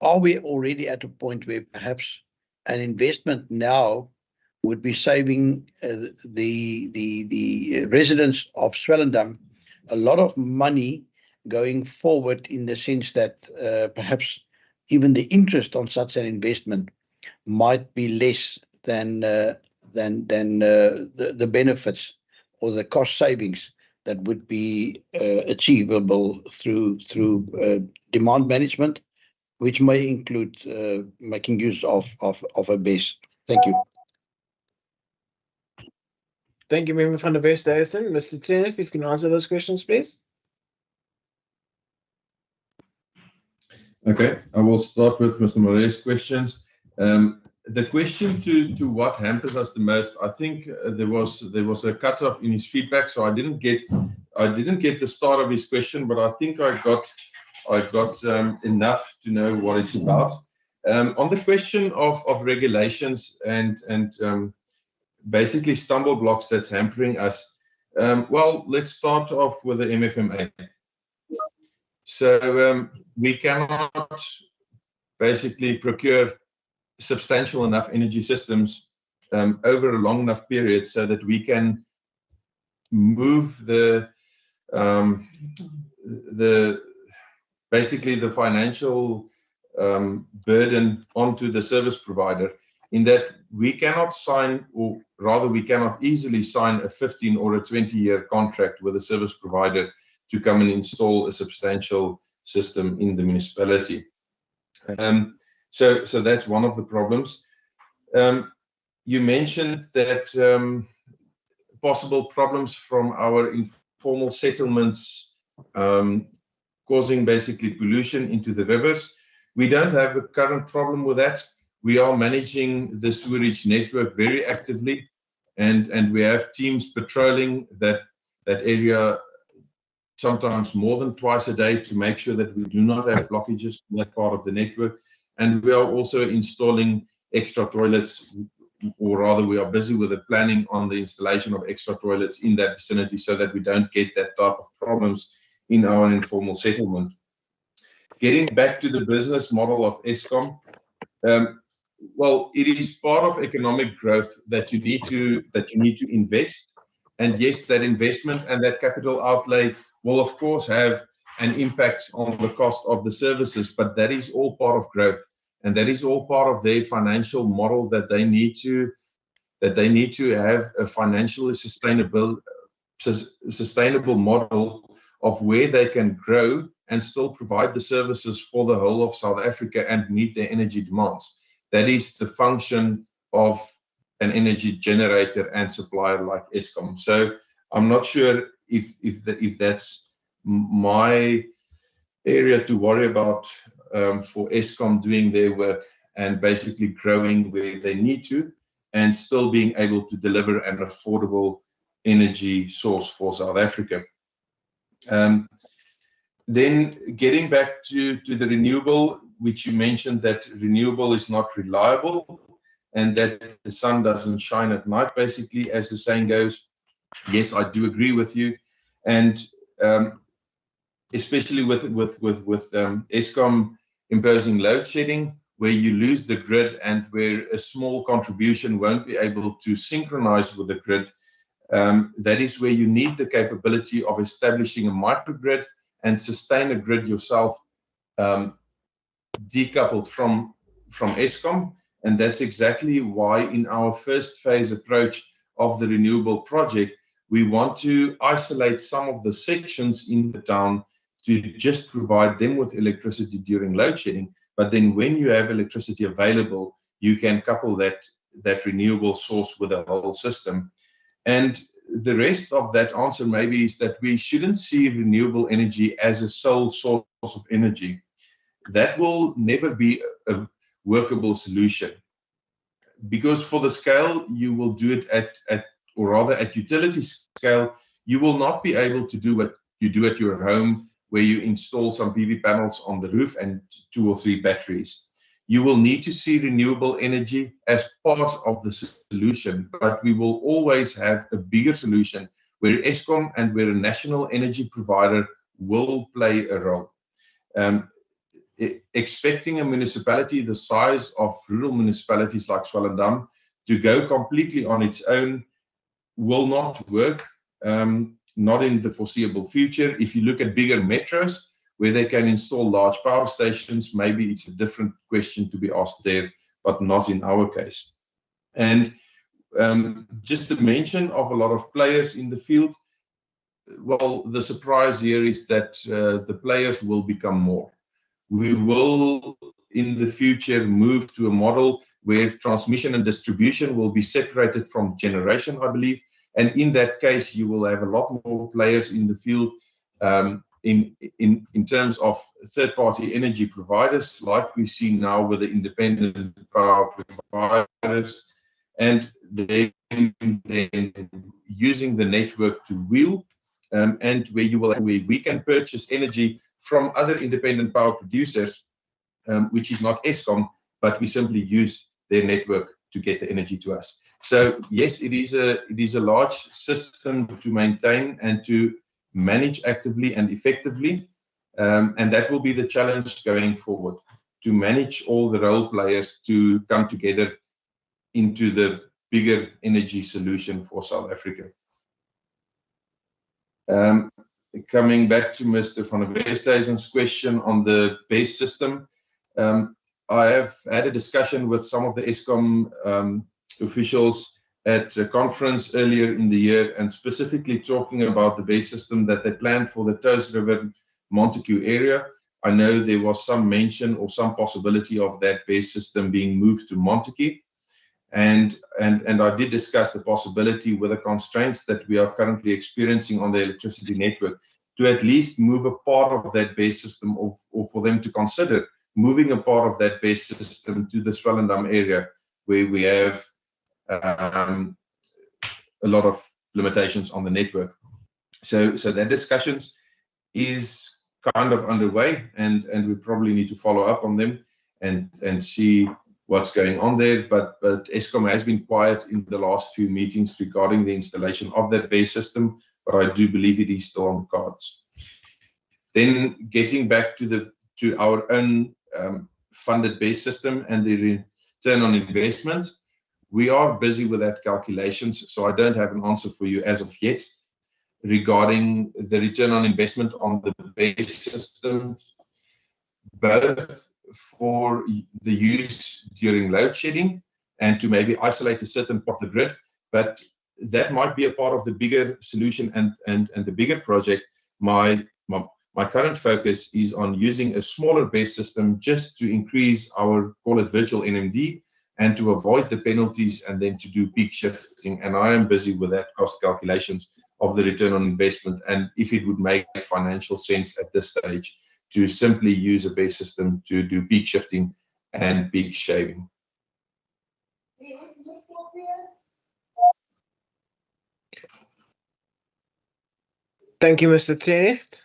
Are we already at a point where perhaps an investment now would be saving the residents of Swellendam a lot of money going forward, in the sense that perhaps even the interest on such an investment might be less than the benefits or the cost savings that would be achievable through demand management, which may include making use of a BESS. Thank you. Thank you, Member van der Westhuizen. Mr. Trinet, if you can answer those questions, please. Okay, I will start with Mr. Moret's questions. The question to what hampers us the most, I think there was a cutoff in his feedback, so I didn't get the start of his question, but I think I got enough to know what it's about. On the question of regulations and basically stumble blocks that's hampering us, well, let's start off with the MFMA. So we cannot basically procure substantial enough energy systems over a long enough period so that we can move basically the financial burden onto the service provider in that we cannot sign, or rather we cannot easily sign a 15 or a 20-year contract with a service provider to come and install a substantial system in the municipality. So that's one of the problems. You mentioned that possible problems from our informal settlements causing basically pollution into the rivers. We don't have a current problem with that. We are managing the sewerage network very actively, and we have teams patrolling that area sometimes more than twice a day to make sure that we do not have blockages in that part of the network. And we are also installing extra toilets, or rather we are busy with the planning on the installation of extra toilets in that vicinity so that we don't get that type of problems in our informal settlement. Getting back to the business model of Eskom, well, it is part of economic growth that you need to invest. And yes, that investment and that capital outlay will of course have an impact on the cost of the services, but that is all part of growth, and that is all part of their financial model that they need to have a financially sustainable model of where they can grow and still provide the services for the whole of South Africa and meet their energy demands. That is the function of an energy generator and supplier like Eskom. So I'm not sure if that's my area to worry about for Eskom doing their work and basically growing where they need to and still being able to deliver an affordable energy source for South Africa. Then getting back to the renewable, which you mentioned that renewable is not reliable and that the sun doesn't shine at night, basically, as the saying goes. Yes, I do agree with you. And especially with Eskom imposing load shedding, where you lose the grid and where a small contribution won't be able to synchronize with the grid, that is where you need the capability of establishing a microgrid and sustain a grid yourself, decoupled from Eskom. And that's exactly why in our first phase approach of the renewable project, we want to isolate some of the sections in the town to just provide them with electricity during load shedding. But then when you have electricity available, you can couple that renewable source with the whole system. And the rest of that answer maybe is that we shouldn't see renewable energy as a sole source of energy. That will never be a workable solution, because for the scale you will do it or rather at utility scale, you will not be able to do what you do at your home, where you install some PV panels on the roof and 2 or 3 batteries. You will need to see renewable energy as part of the solution, but we will always have a bigger solution where Eskom and where a national energy provider will play a role. Expecting a municipality the size of rural municipalities like Swellendam to go completely on its own will not work, not in the foreseeable future. If you look at bigger metros where they can install large power stations, maybe it's a different question to be asked there, but not in our case. And just the mention of a lot of players in the field, well, the surprise here is that the players will become more. We will, in the future, move to a model where transmission and distribution will be separated from generation, I believe. And in that case, you will have a lot more players in the field in terms of third-party energy providers, like we see now with the independent power providers, and then using the network to wheel, and where we can purchase energy from other independent power producers, which is not Eskom, but we simply use their network to get the energy to us. So yes, it is a large system to maintain and to manage actively and effectively, and that will be the challenge going forward, to manage all the role players to come together into the bigger energy solution for South Africa. Coming back to Mr. van der Westhuizen's question on the base system, I have had a discussion with some of the Eskom officials at a conference earlier in the year, and specifically talking about the base system that they planned for the Toes River Montague area. I know there was some mention or some possibility of that base system being moved to Montague. And I did discuss the possibility with the constraints that we are currently experiencing on the electricity network to at least move a part of that base system, or for them to consider moving a part of that base system to the Swellendam area, where we have a lot of limitations on the network. So that discussions is kind of underway, and we probably need to follow up on them and see what's going on there. But Eskom has been quiet in the last few meetings regarding the installation of that base system, but I do believe it is still on the cards. Then getting back to our own funded base system and the return on investment, we are busy with that calculations, so I don't have an answer for you as of yet regarding the return on investment on the base system, both for the use during load shedding and to maybe isolate a certain part of the grid. But that might be a part of the bigger solution and the bigger project. My current focus is on using a smaller base system just to increase our, call it, virtual NMD, and to avoid the penalties, and then to do peak shifting. And I am busy with that cost calculations of the return on investment, and if it would make financial sense at this stage to simply use a base system to do peak shifting and peak shaving. Thank you, Mr. Trenecht.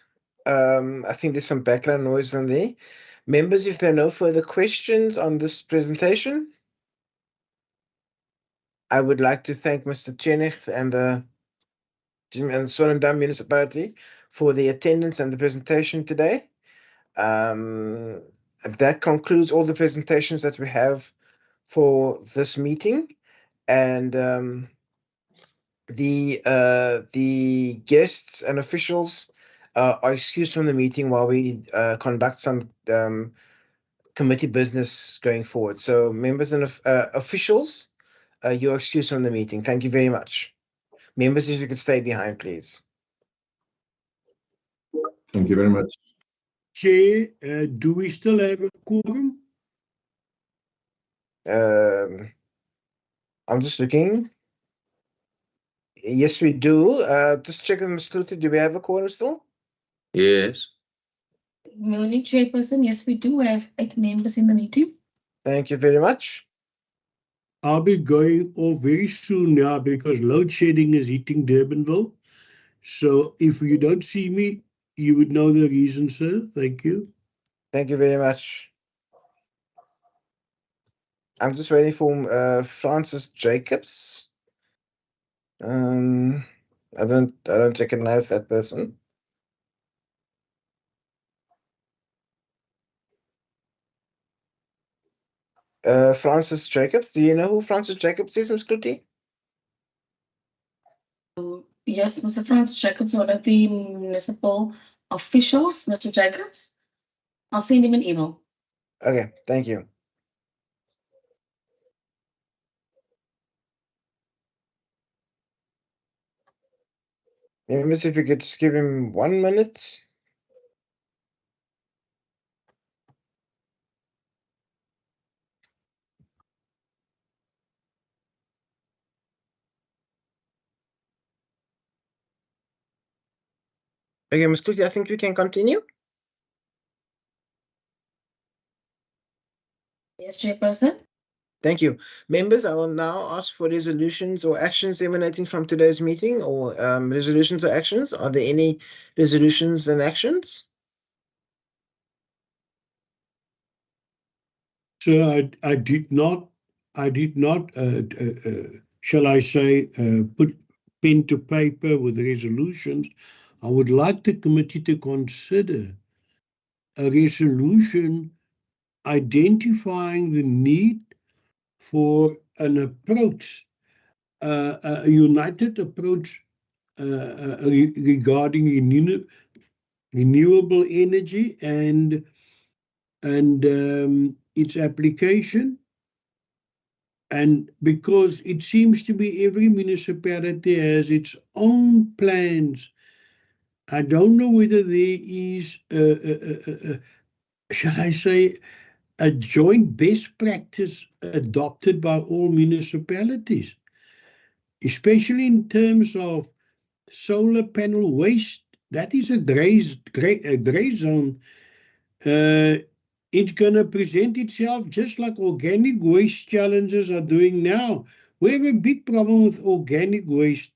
I think there's some background noise on there. Members, if there are no further questions on this presentation, I would like to thank Mr. Trenecht and the Swellendam Municipality for the attendance and the presentation today. That concludes all the presentations that we have for this meeting, and the guests and officials are excused from the meeting while we conduct some committee business going forward. So members and officials, you're excused from the meeting. Thank you very much. Members, if you could stay behind, please. Thank you very much. Chair, do we still have a quorum? I'm just looking. Yes, we do. Just check with Mr. Luther. Do we have a quorum still? Yes. Morning, Chairperson. Yes, we do have 8 members in the meeting. Thank you very much. I'll be going off very soon now because load shedding is hitting Durbanville. So if you don't see me, you would know the reason, sir. Thank you. Thank you very much. I'm just waiting for Francis Jacobs. I don't recognize that person. Francis Jacobs. Do you know who Francis Jacobs is, Ms. Kluti? Yes, Mr. Francis Jacobs, one of the municipal officials, Mr. Jacobs. I'll send him an email. Okay, thank you. Members, if you could just give him 1 minute. Okay, Ms. Kluti, I think we can continue. Yes, Chairperson. Thank you. Members, I will now ask for resolutions or actions emanating from today's meeting, or resolutions or actions. Are there any resolutions and actions? Sir, I did not, shall I say, put pen to paper with resolutions. I would like the committee to consider a resolution identifying the need for an approach, a united approach regarding renewable energy and its application. And because it seems to be every municipality has its own plans, I don't know whether there is, shall I say, a joint best practice adopted by all municipalities, especially in terms of solar panel waste. That is a gray zone. It's going to present itself just like organic waste challenges are doing now. We have a big problem with organic waste,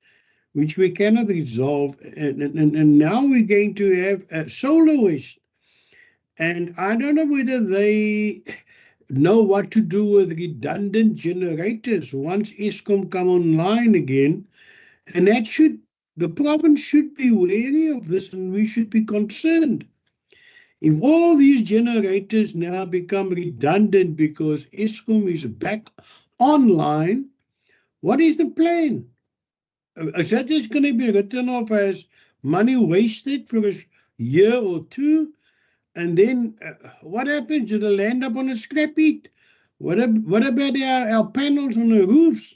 which we cannot resolve. And now we're going to have solar waste. And I don't know whether they know what to do with redundant generators once Eskom come online again. And the province should be wary of this, and we should be concerned. If all these generators now become redundant because Eskom is back online, what is the plan? Is that just going to be written off as money wasted for a year or two? And then what happens? It'll end up on a scrap heap. What about our panels on the roofs,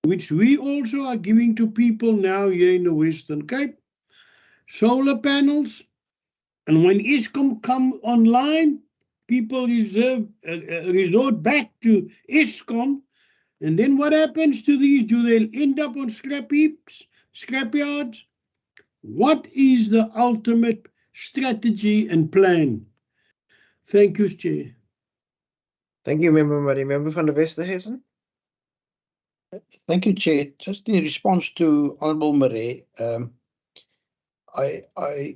which we also are giving to people now here in the Western Cape? Solar panels. And when Eskom come online, people resort back to Eskom. And then what happens to these? Do they end up on scrap heaps, scrap yards? What is the ultimate strategy and plan? Thank you, Chair. Thank you, Member Murray. Member van der Westerhuizen. Thank you, Chair. Just in response to Honourable Murray, I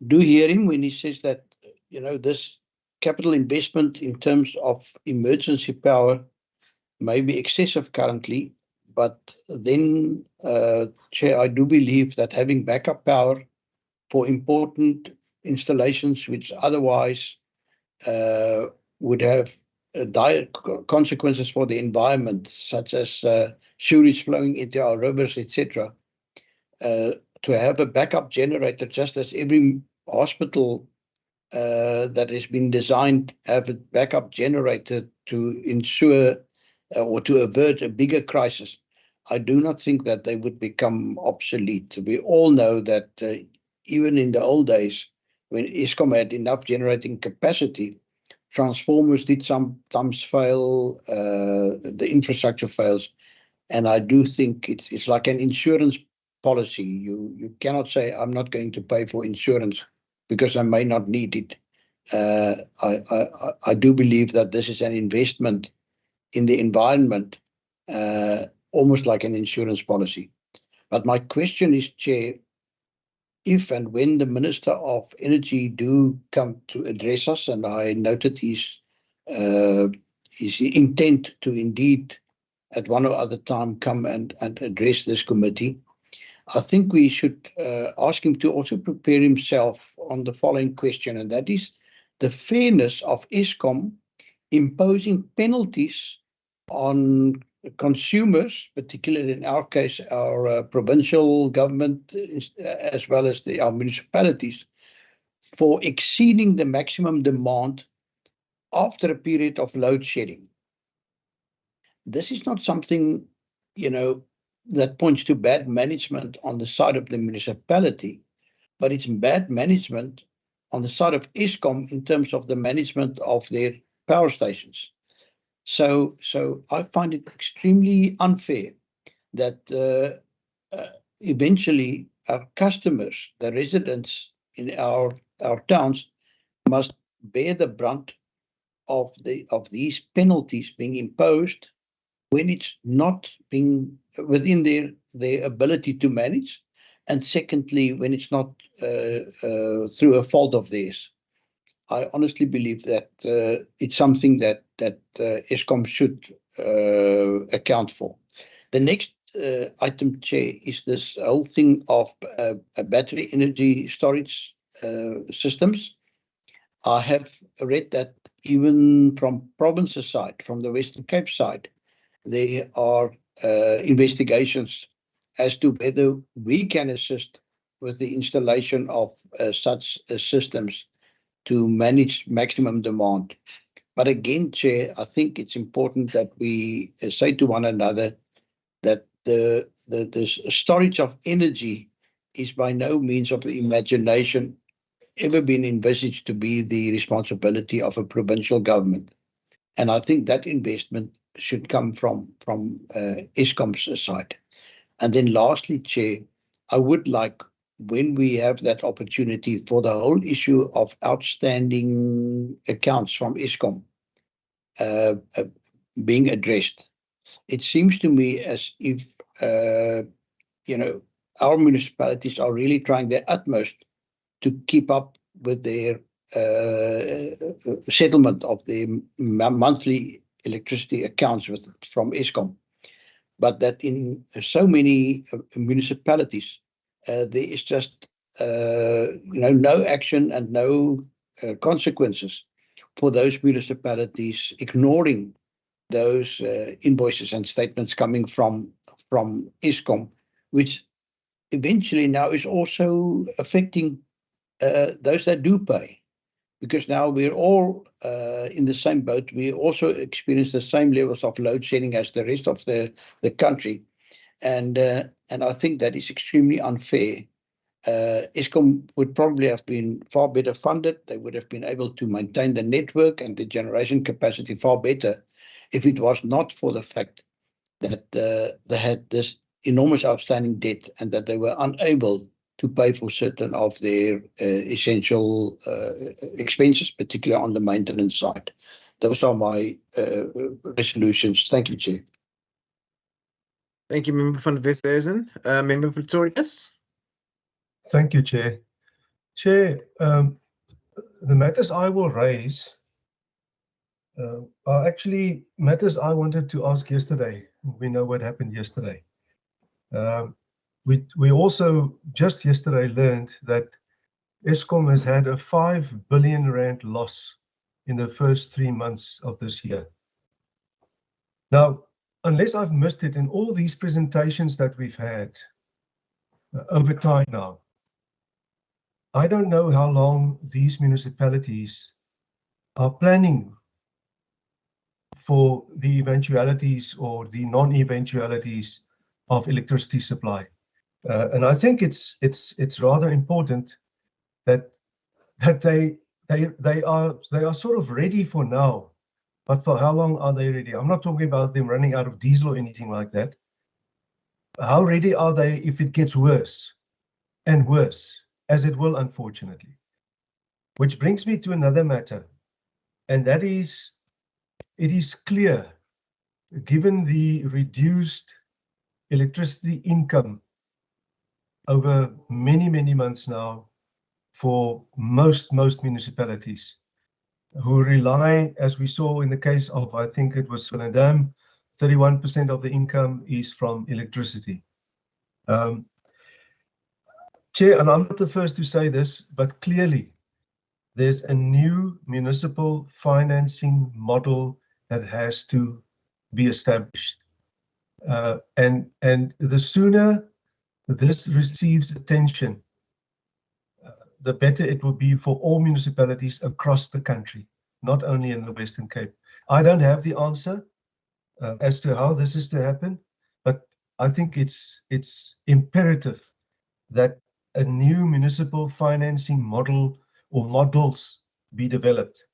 do hear him when he says that, this capital investment in terms of emergency power may be excessive currently, but then, Chair, I do believe that having backup power for important installations which otherwise would have dire consequences for the environment, such as sewage flowing into our rivers, etc., to have a backup generator, just as every hospital that has been designed have a backup generator to ensure or to avert a bigger crisis. I do not think that they would become obsolete. We all know that even in the old days, when Eskom had enough generating capacity, transformers did sometimes fail, the infrastructure fails. And I do think it's like an insurance policy. You cannot say, I'm not going to pay for insurance because I may not need it. I do believe that this is an investment in the environment, almost like an insurance policy. But my question is, Chair, if and when the Minister of Energy do come to address us, and I noted his intent to indeed at one or other time come and address this committee, I think we should ask him to also prepare himself on the following question, and that is the fairness of Eskom imposing penalties on consumers, particularly in our case, our provincial government, as well as our municipalities, for exceeding the maximum demand after a period of load shedding. This is not something, that points to bad management on the side of the municipality, but it's bad management on the side of Eskom in terms of the management of their power stations. So I find it extremely unfair that eventually our customers, the residents in our towns, must bear the brunt of these penalties being imposed when it's not being within their ability to manage, and secondly, when it's not through a fault of theirs. I honestly believe that it's something that Eskom should account for. The next item, Chair, is this whole thing of battery energy storage systems. I have read that even from province's side, from the Western Cape side, there are investigations as to whether we can assist with the installation of such systems to manage maximum demand. But again, Chair, I think it's important that we say to one another that the storage of energy is by no means of the imagination ever been envisaged to be the responsibility of a provincial government. And I think that investment should come from Eskom's side. And then lastly, Chair, I would like, when we have that opportunity, for the whole issue of outstanding accounts from Eskom being addressed. It seems to me as if, our municipalities are really trying their utmost to keep up with their settlement of their monthly electricity accounts from Eskom. But that in so many municipalities, there is just no action and no consequences for those municipalities ignoring those invoices and statements coming from Eskom, which eventually now is also affecting those that do pay. Because now we're all in the same boat. We also experience the same levels of load shedding as the rest of the country. And I think that is extremely unfair. Eskom would probably have been far better funded. They would have been able to maintain the network and the generation capacity far better if it was not for the fact that they had this enormous outstanding debt and that they were unable to pay for certain of their essential expenses, particularly on the maintenance side. Those are my resolutions. Thank you, Chair. Thank you, Member van Westhuizen. Member Pretorius. Thank you, Chair. Chair, the matters I will raise are actually matters I wanted to ask yesterday. We know what happened yesterday. We also just yesterday learned that Eskom has had a 5 billion rand loss in the first 3 months of this year. Now, unless I've missed it in all these presentations that we've had over time now, I don't know how long these municipalities are planning for the eventualities or the non-eventualities of electricity supply. And I think it's rather important that they are sort of ready for now, but for how long are they ready? I'm not talking about them running out of diesel or anything like that. How ready are they if it gets worse and worse, as it will, unfortunately? Which brings me to another matter, and that is, it is clear, given the reduced electricity income over many, many months now for most municipalities who rely, as we saw in the case of, I think it was Swellendam, 31% of the income is from electricity. Chair, and I'm not the first to say this, but clearly there's a new municipal financing model that has to be established. And the sooner this receives attention, the better it will be for all municipalities across the country, not only in the Western Cape. I don't have the answer as to how this is to happen, but I think it's imperative that a new municipal financing model or models be developed.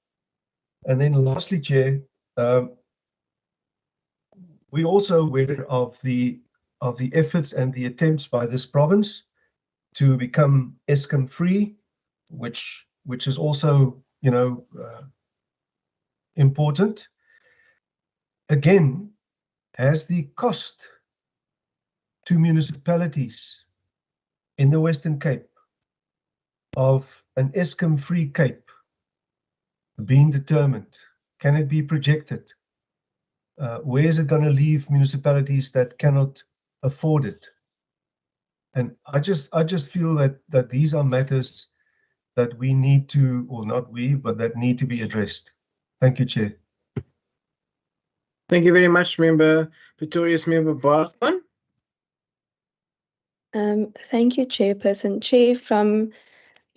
And then lastly, Chair, we're also aware of the efforts and the attempts by this province to become Eskom free, which is also, important. Again, has the cost to municipalities in the Western Cape of an Eskom free Cape being determined? Can it be projected? Where is it going to leave municipalities that cannot afford it? And I just feel that these are matters that we need to, or not we, but that need to be addressed. Thank you, Chair. Thank you very much, Member Pretorius. Member Barkman. Thank you, Chairperson. Chair, from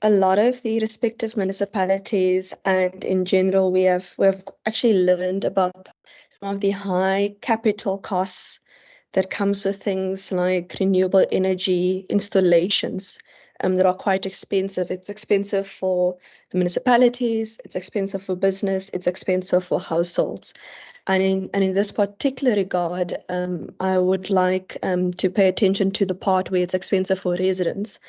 a lot of the respective municipalities and in general, we have actually learned about some of the high capital costs that comes with things like renewable energy installations that are quite expensive. It's expensive for the municipalities, it's expensive for business, it's expensive for households. And in this particular regard, I would like to pay attention to the part where it's expensive for residents.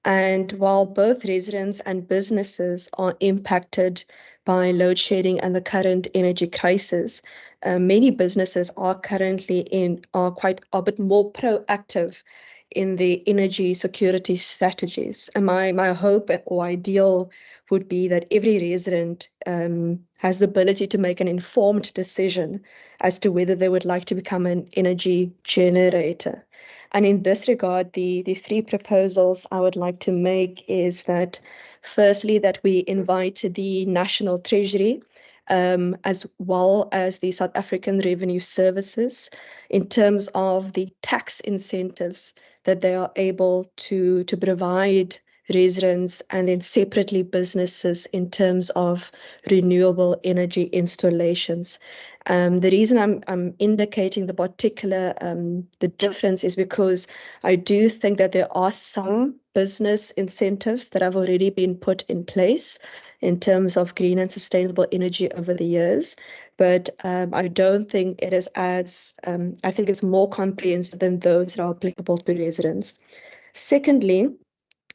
And while both residents and businesses are impacted by load shedding and the current energy crisis, many businesses are currently are a bit more proactive in the energy security strategies. And my hope or ideal would be that every resident has the ability to make an informed decision as to whether they would like to become an energy generator. And in this regard, the three proposals I would like to make is that, firstly, that we invite the National Treasury as well as the South African Revenue Services in terms of the tax incentives that they are able to provide residents and then separately businesses in terms of renewable energy installations. The reason I'm indicating the particular the difference is because I do think that there are some business incentives that have already been put in place in terms of green and sustainable energy over the years, but I don't think it is as I think it's more comprehensive than those that are applicable to residents. Secondly,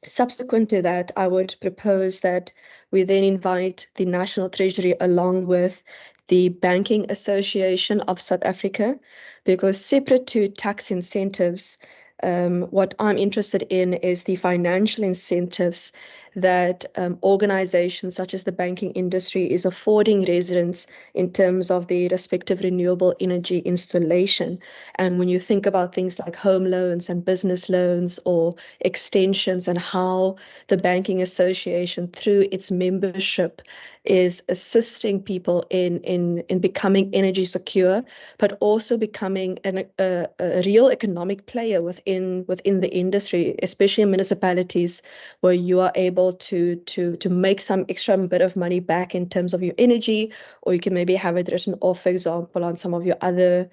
subsequent to that, I would propose that we then invite the National Treasury along with the Banking Association of South Africa, because separate to tax incentives, what I'm interested in is the financial incentives that organizations such as the banking industry is affording residents in terms of the respective renewable energy installation. And when you think about things like home loans and business loans or extensions, and how the Banking Association through its membership is assisting people in becoming energy secure, but also becoming a real economic player within the industry, especially in municipalities where you are able to make some extra bit of money back in terms of your energy, or you can maybe have it written off, for example, on some of your other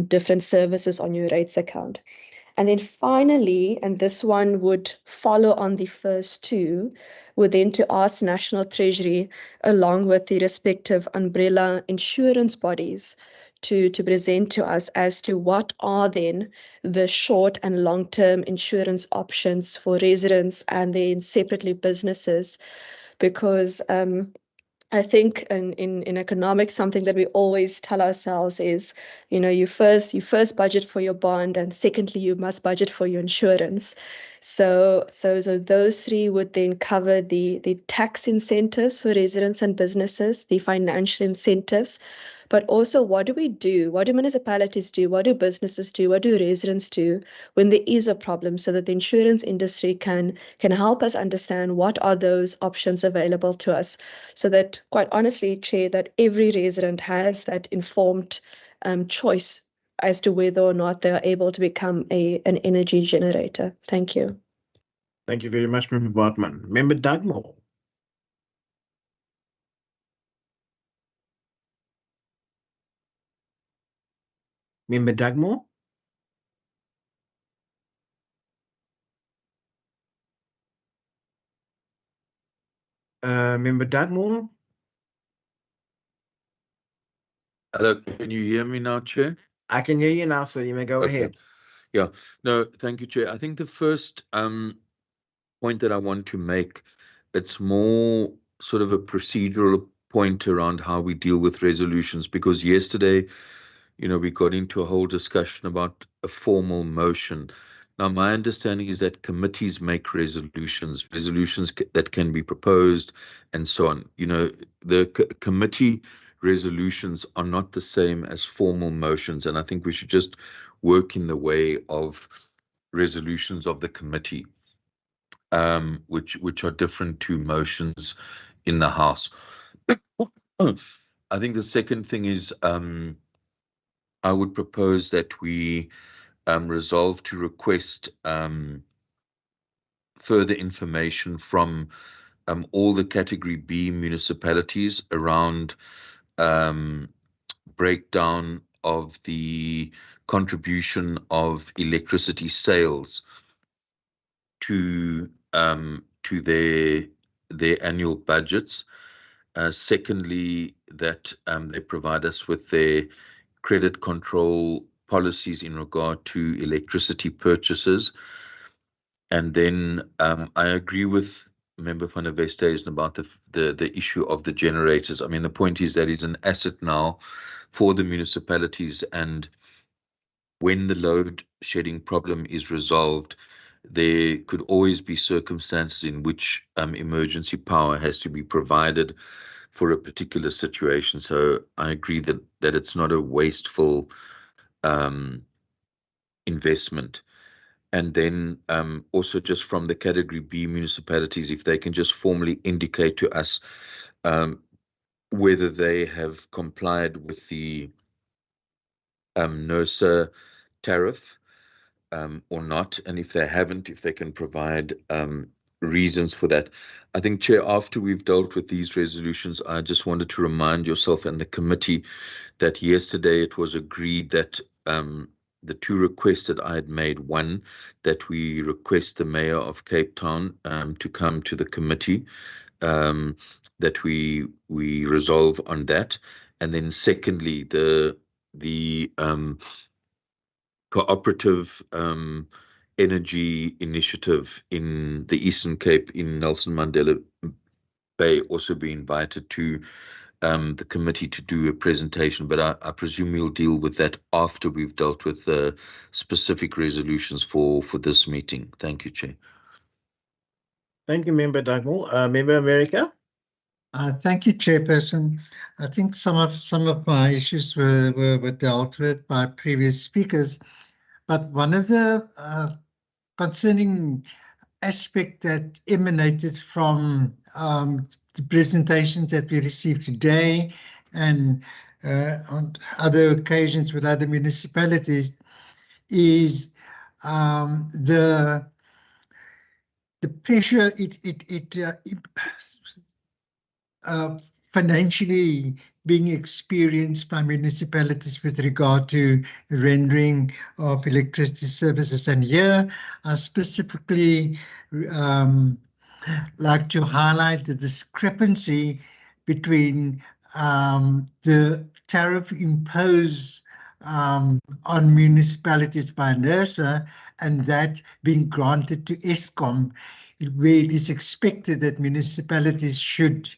different services on your rates account. And then finally, and this one would follow on the first two, would then to ask National Treasury, along with the respective umbrella insurance bodies, to present to us as to what are then the short and long-term insurance options for residents and then separately businesses. Because I think in economics, something that we always tell ourselves is, you first budget for your bond, and secondly, you must budget for your insurance. So those three would then cover the tax incentives for residents and businesses, the financial incentives, but also what do we do? What do municipalities do? What do businesses do? What do residents do when there is a problem, so that the insurance industry can help us understand what are those options available to us, so that, quite honestly, Chair, that every resident has that informed choice as to whether or not they are able to become an energy generator. Thank you. Thank you very much, Member Bartman. Member Dugmore. Member Dugmore? Member Dugmore? Hello, can you hear me now, Chair? I can hear you now, so you may go ahead. Yeah, no, thank you, Chair. I think the first point that I want to make, it's more sort of a procedural point around how we deal with resolutions, because yesterday, we got into a whole discussion about a formal motion. Now, my understanding is that committees make resolutions that can be proposed and so on. The committee resolutions are not the same as formal motions, and I think we should just work in the way of resolutions of the committee, which are different to motions in the House. I think the second thing is I would propose that we resolve to request further information from all the Category B municipalities around breakdown of the contribution of electricity sales to their annual budgets. Secondly, that they provide us with their credit control policies in regard to electricity purchases. And then I agree with Member van der Westhuizen about the issue of the generators. I mean, the point is that it's an asset now for the municipalities, and when the load shedding problem is resolved, there could always be circumstances in which emergency power has to be provided for a particular situation. So I agree that it's not a wasteful investment. And then also just from the Category B municipalities, if they can just formally indicate to us whether they have complied with the NERSA tariff or not, and if they haven't, if they can provide reasons for that. I think, Chair, after we've dealt with these resolutions, I just wanted to remind yourself and the committee that yesterday it was agreed that the two requests that I had made, one, that we request the Mayor of Cape Town to come to the committee, that we resolve on that. And then secondly, the cooperative energy initiative in the Eastern Cape in Nelson Mandela Bay also be invited to the committee to do a presentation, but I presume we'll deal with that after we've dealt with the specific resolutions for this meeting. Thank you, Chair. Thank you, Member Dugmore. Member America? Thank you, Chairperson. I think some of my issues were dealt with by previous speakers, but one of the concerning aspect that emanated from the presentations that we received today and on other occasions with other municipalities is the pressure financially being experienced by municipalities with regard to rendering of electricity services. And here I specifically like to highlight the discrepancy between the tariff imposed on municipalities by NERSA and that being granted to Eskom, where it is expected that municipalities should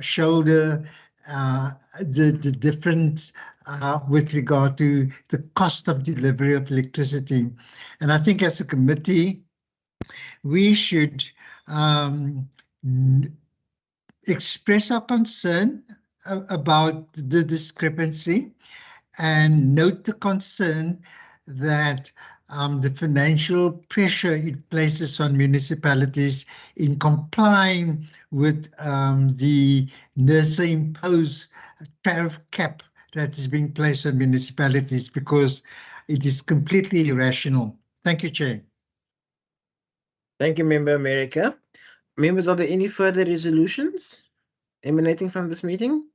shoulder the difference with regard to the cost of delivery of electricity. And I think as a committee, we should express our concern about the discrepancy and note the concern that the financial pressure it places on municipalities in complying with the NERSA imposed tariff cap that is being placed on municipalities, because it is completely irrational. Thank you, Chair. Thank you, Member America. Members, are there any further resolutions emanating from this meeting?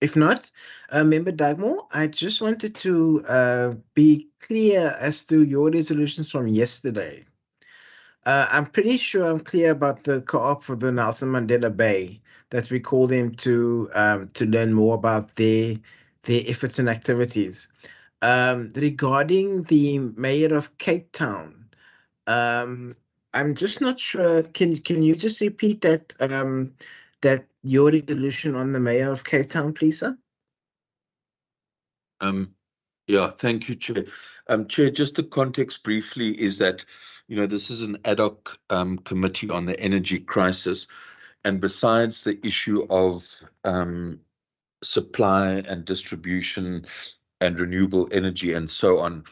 If not, Member Dugmore, I just wanted to be clear as to your resolutions from yesterday. I'm pretty sure I'm clear about the co-op for the Nelson Mandela Bay, that we call them to learn more about their efforts and activities. Regarding the Mayor of Cape Town, I'm just not sure. Can you just repeat that that your resolution on the Mayor of Cape Town, please, sir? Yeah, thank you, Chair. Chair, just the context briefly is that, you know, this is an ad hoc committee on the energy crisis, and besides the issue of supply and distribution and renewable energy and so on,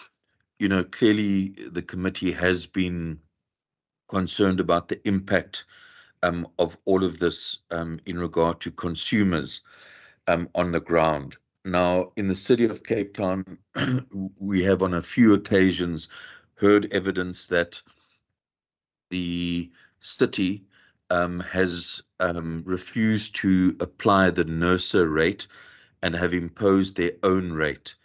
you know, clearly the committee has been concerned about the impact of all of this in regard to consumers on the ground. Now, in the city of Cape Town, we have on a few occasions heard evidence that the city has refused to apply the NERSA rate and have imposed their own rate,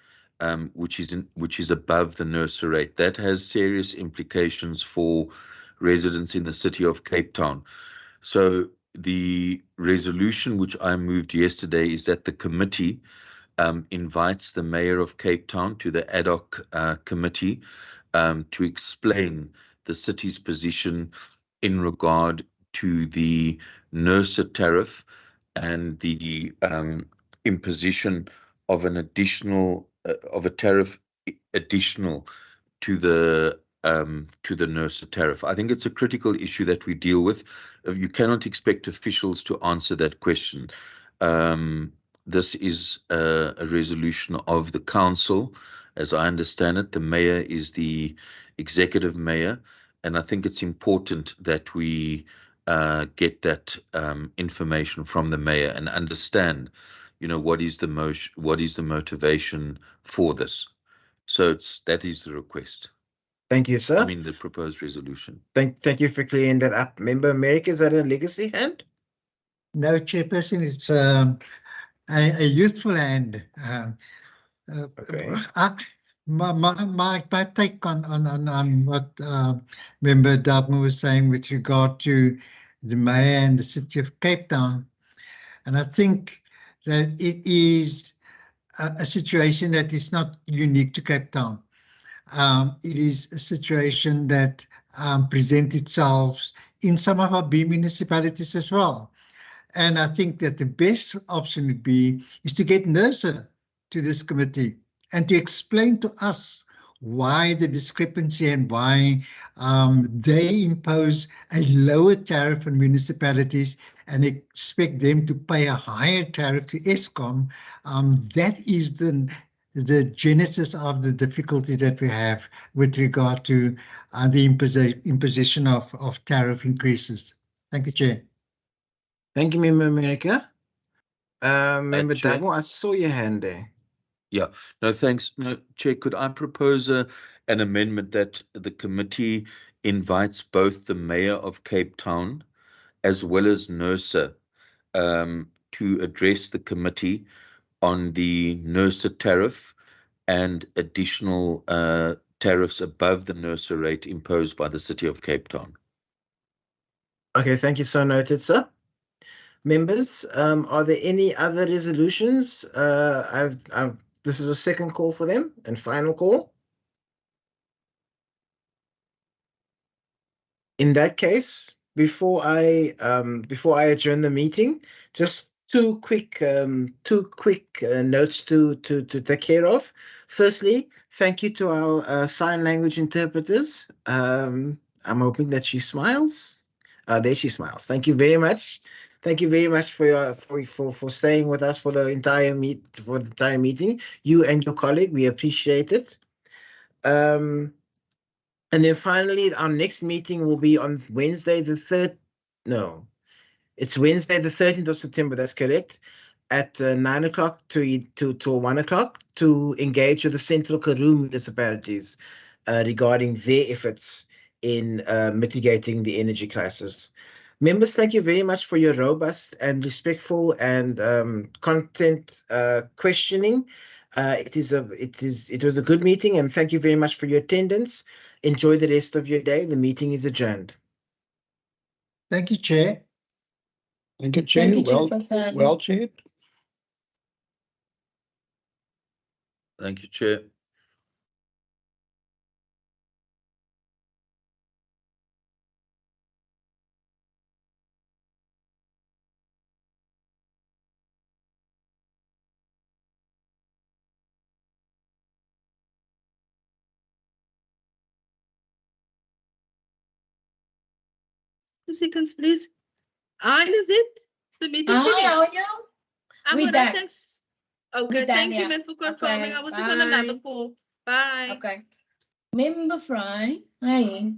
which is above the NERSA rate. That has serious implications for residents in the city of Cape Town. So the resolution which I moved yesterday is that the committee invites the Mayor of Cape Town to the ad hoc committee to explain the city's position in regard to the NERSA tariff and the imposition of an additional of a tariff additional to the NERSA tariff. I think it's a critical issue that we deal with. You cannot expect officials to answer that question. This is a resolution of the council. As I understand it, the mayor is the executive mayor, and I think it's important that we get that information from the mayor and understand, what is the motivation for this. So that is the request. Thank you, sir. I mean, the proposed resolution. Thank you for clearing that up. Member America, is that a legacy hand? No, Chairperson, it's a youthful hand. Okay. My take on what Member Dartmouth was saying with regard to the mayor and the city of Cape Town, and I think that it is a situation that is not unique to Cape Town. It is a situation that presents itself in some of our B municipalities as well. And I think that the best option would be is to get NERSA to this committee and to explain to us why the discrepancy and why they impose a lower tariff on municipalities and expect them to pay a higher tariff to Eskom. That is the genesis of the difficulty that we have with regard to the imposition of tariff increases. Thank you, Chair. Thank you, Member America. Member Chair? Dabo, I saw your hand there. Yeah, no, thanks. No, Chair, could I propose an amendment that the committee invites both the Mayor of Cape Town as well as NERSA to address the committee on the NERSA tariff and additional tariffs above the NERSA rate imposed by the City of Cape Town. Okay, thank you, so noted, sir. Members, are there any other resolutions? This is a second call for them and final call. In that case, before I adjourn the meeting, just two quick notes to take care of. Firstly, thank you to our sign language interpreters. I'm hoping that she smiles. There she smiles. Thank you very much. Thank you very much for staying with us for the entire meeting. You and your colleague, we appreciate it. And then finally, our next meeting will be on Wednesday the 3rd. No, it's Wednesday the 13th of September. That's correct. At 9 o'clock to 1 o'clock to engage with the Central Karoo municipalities regarding their efforts in mitigating the energy crisis. Members, thank you very much for your robust and respectful and content questioning. It was a good meeting, and thank you very much for your attendance. Enjoy the rest of your day. The meeting is adjourned. Thank you, Chair. Thank you, Chair. Thank you, Chairperson. Well chaired. Thank you, Chair. Seconds, please. Is it? Is the meeting finished? How are you? I'm We're all done. right, thanks. Okay, We're done, thank you, yeah. man, for confirming. Okay, I was just on another bye. call. Bye. Okay. Member Fry, hi.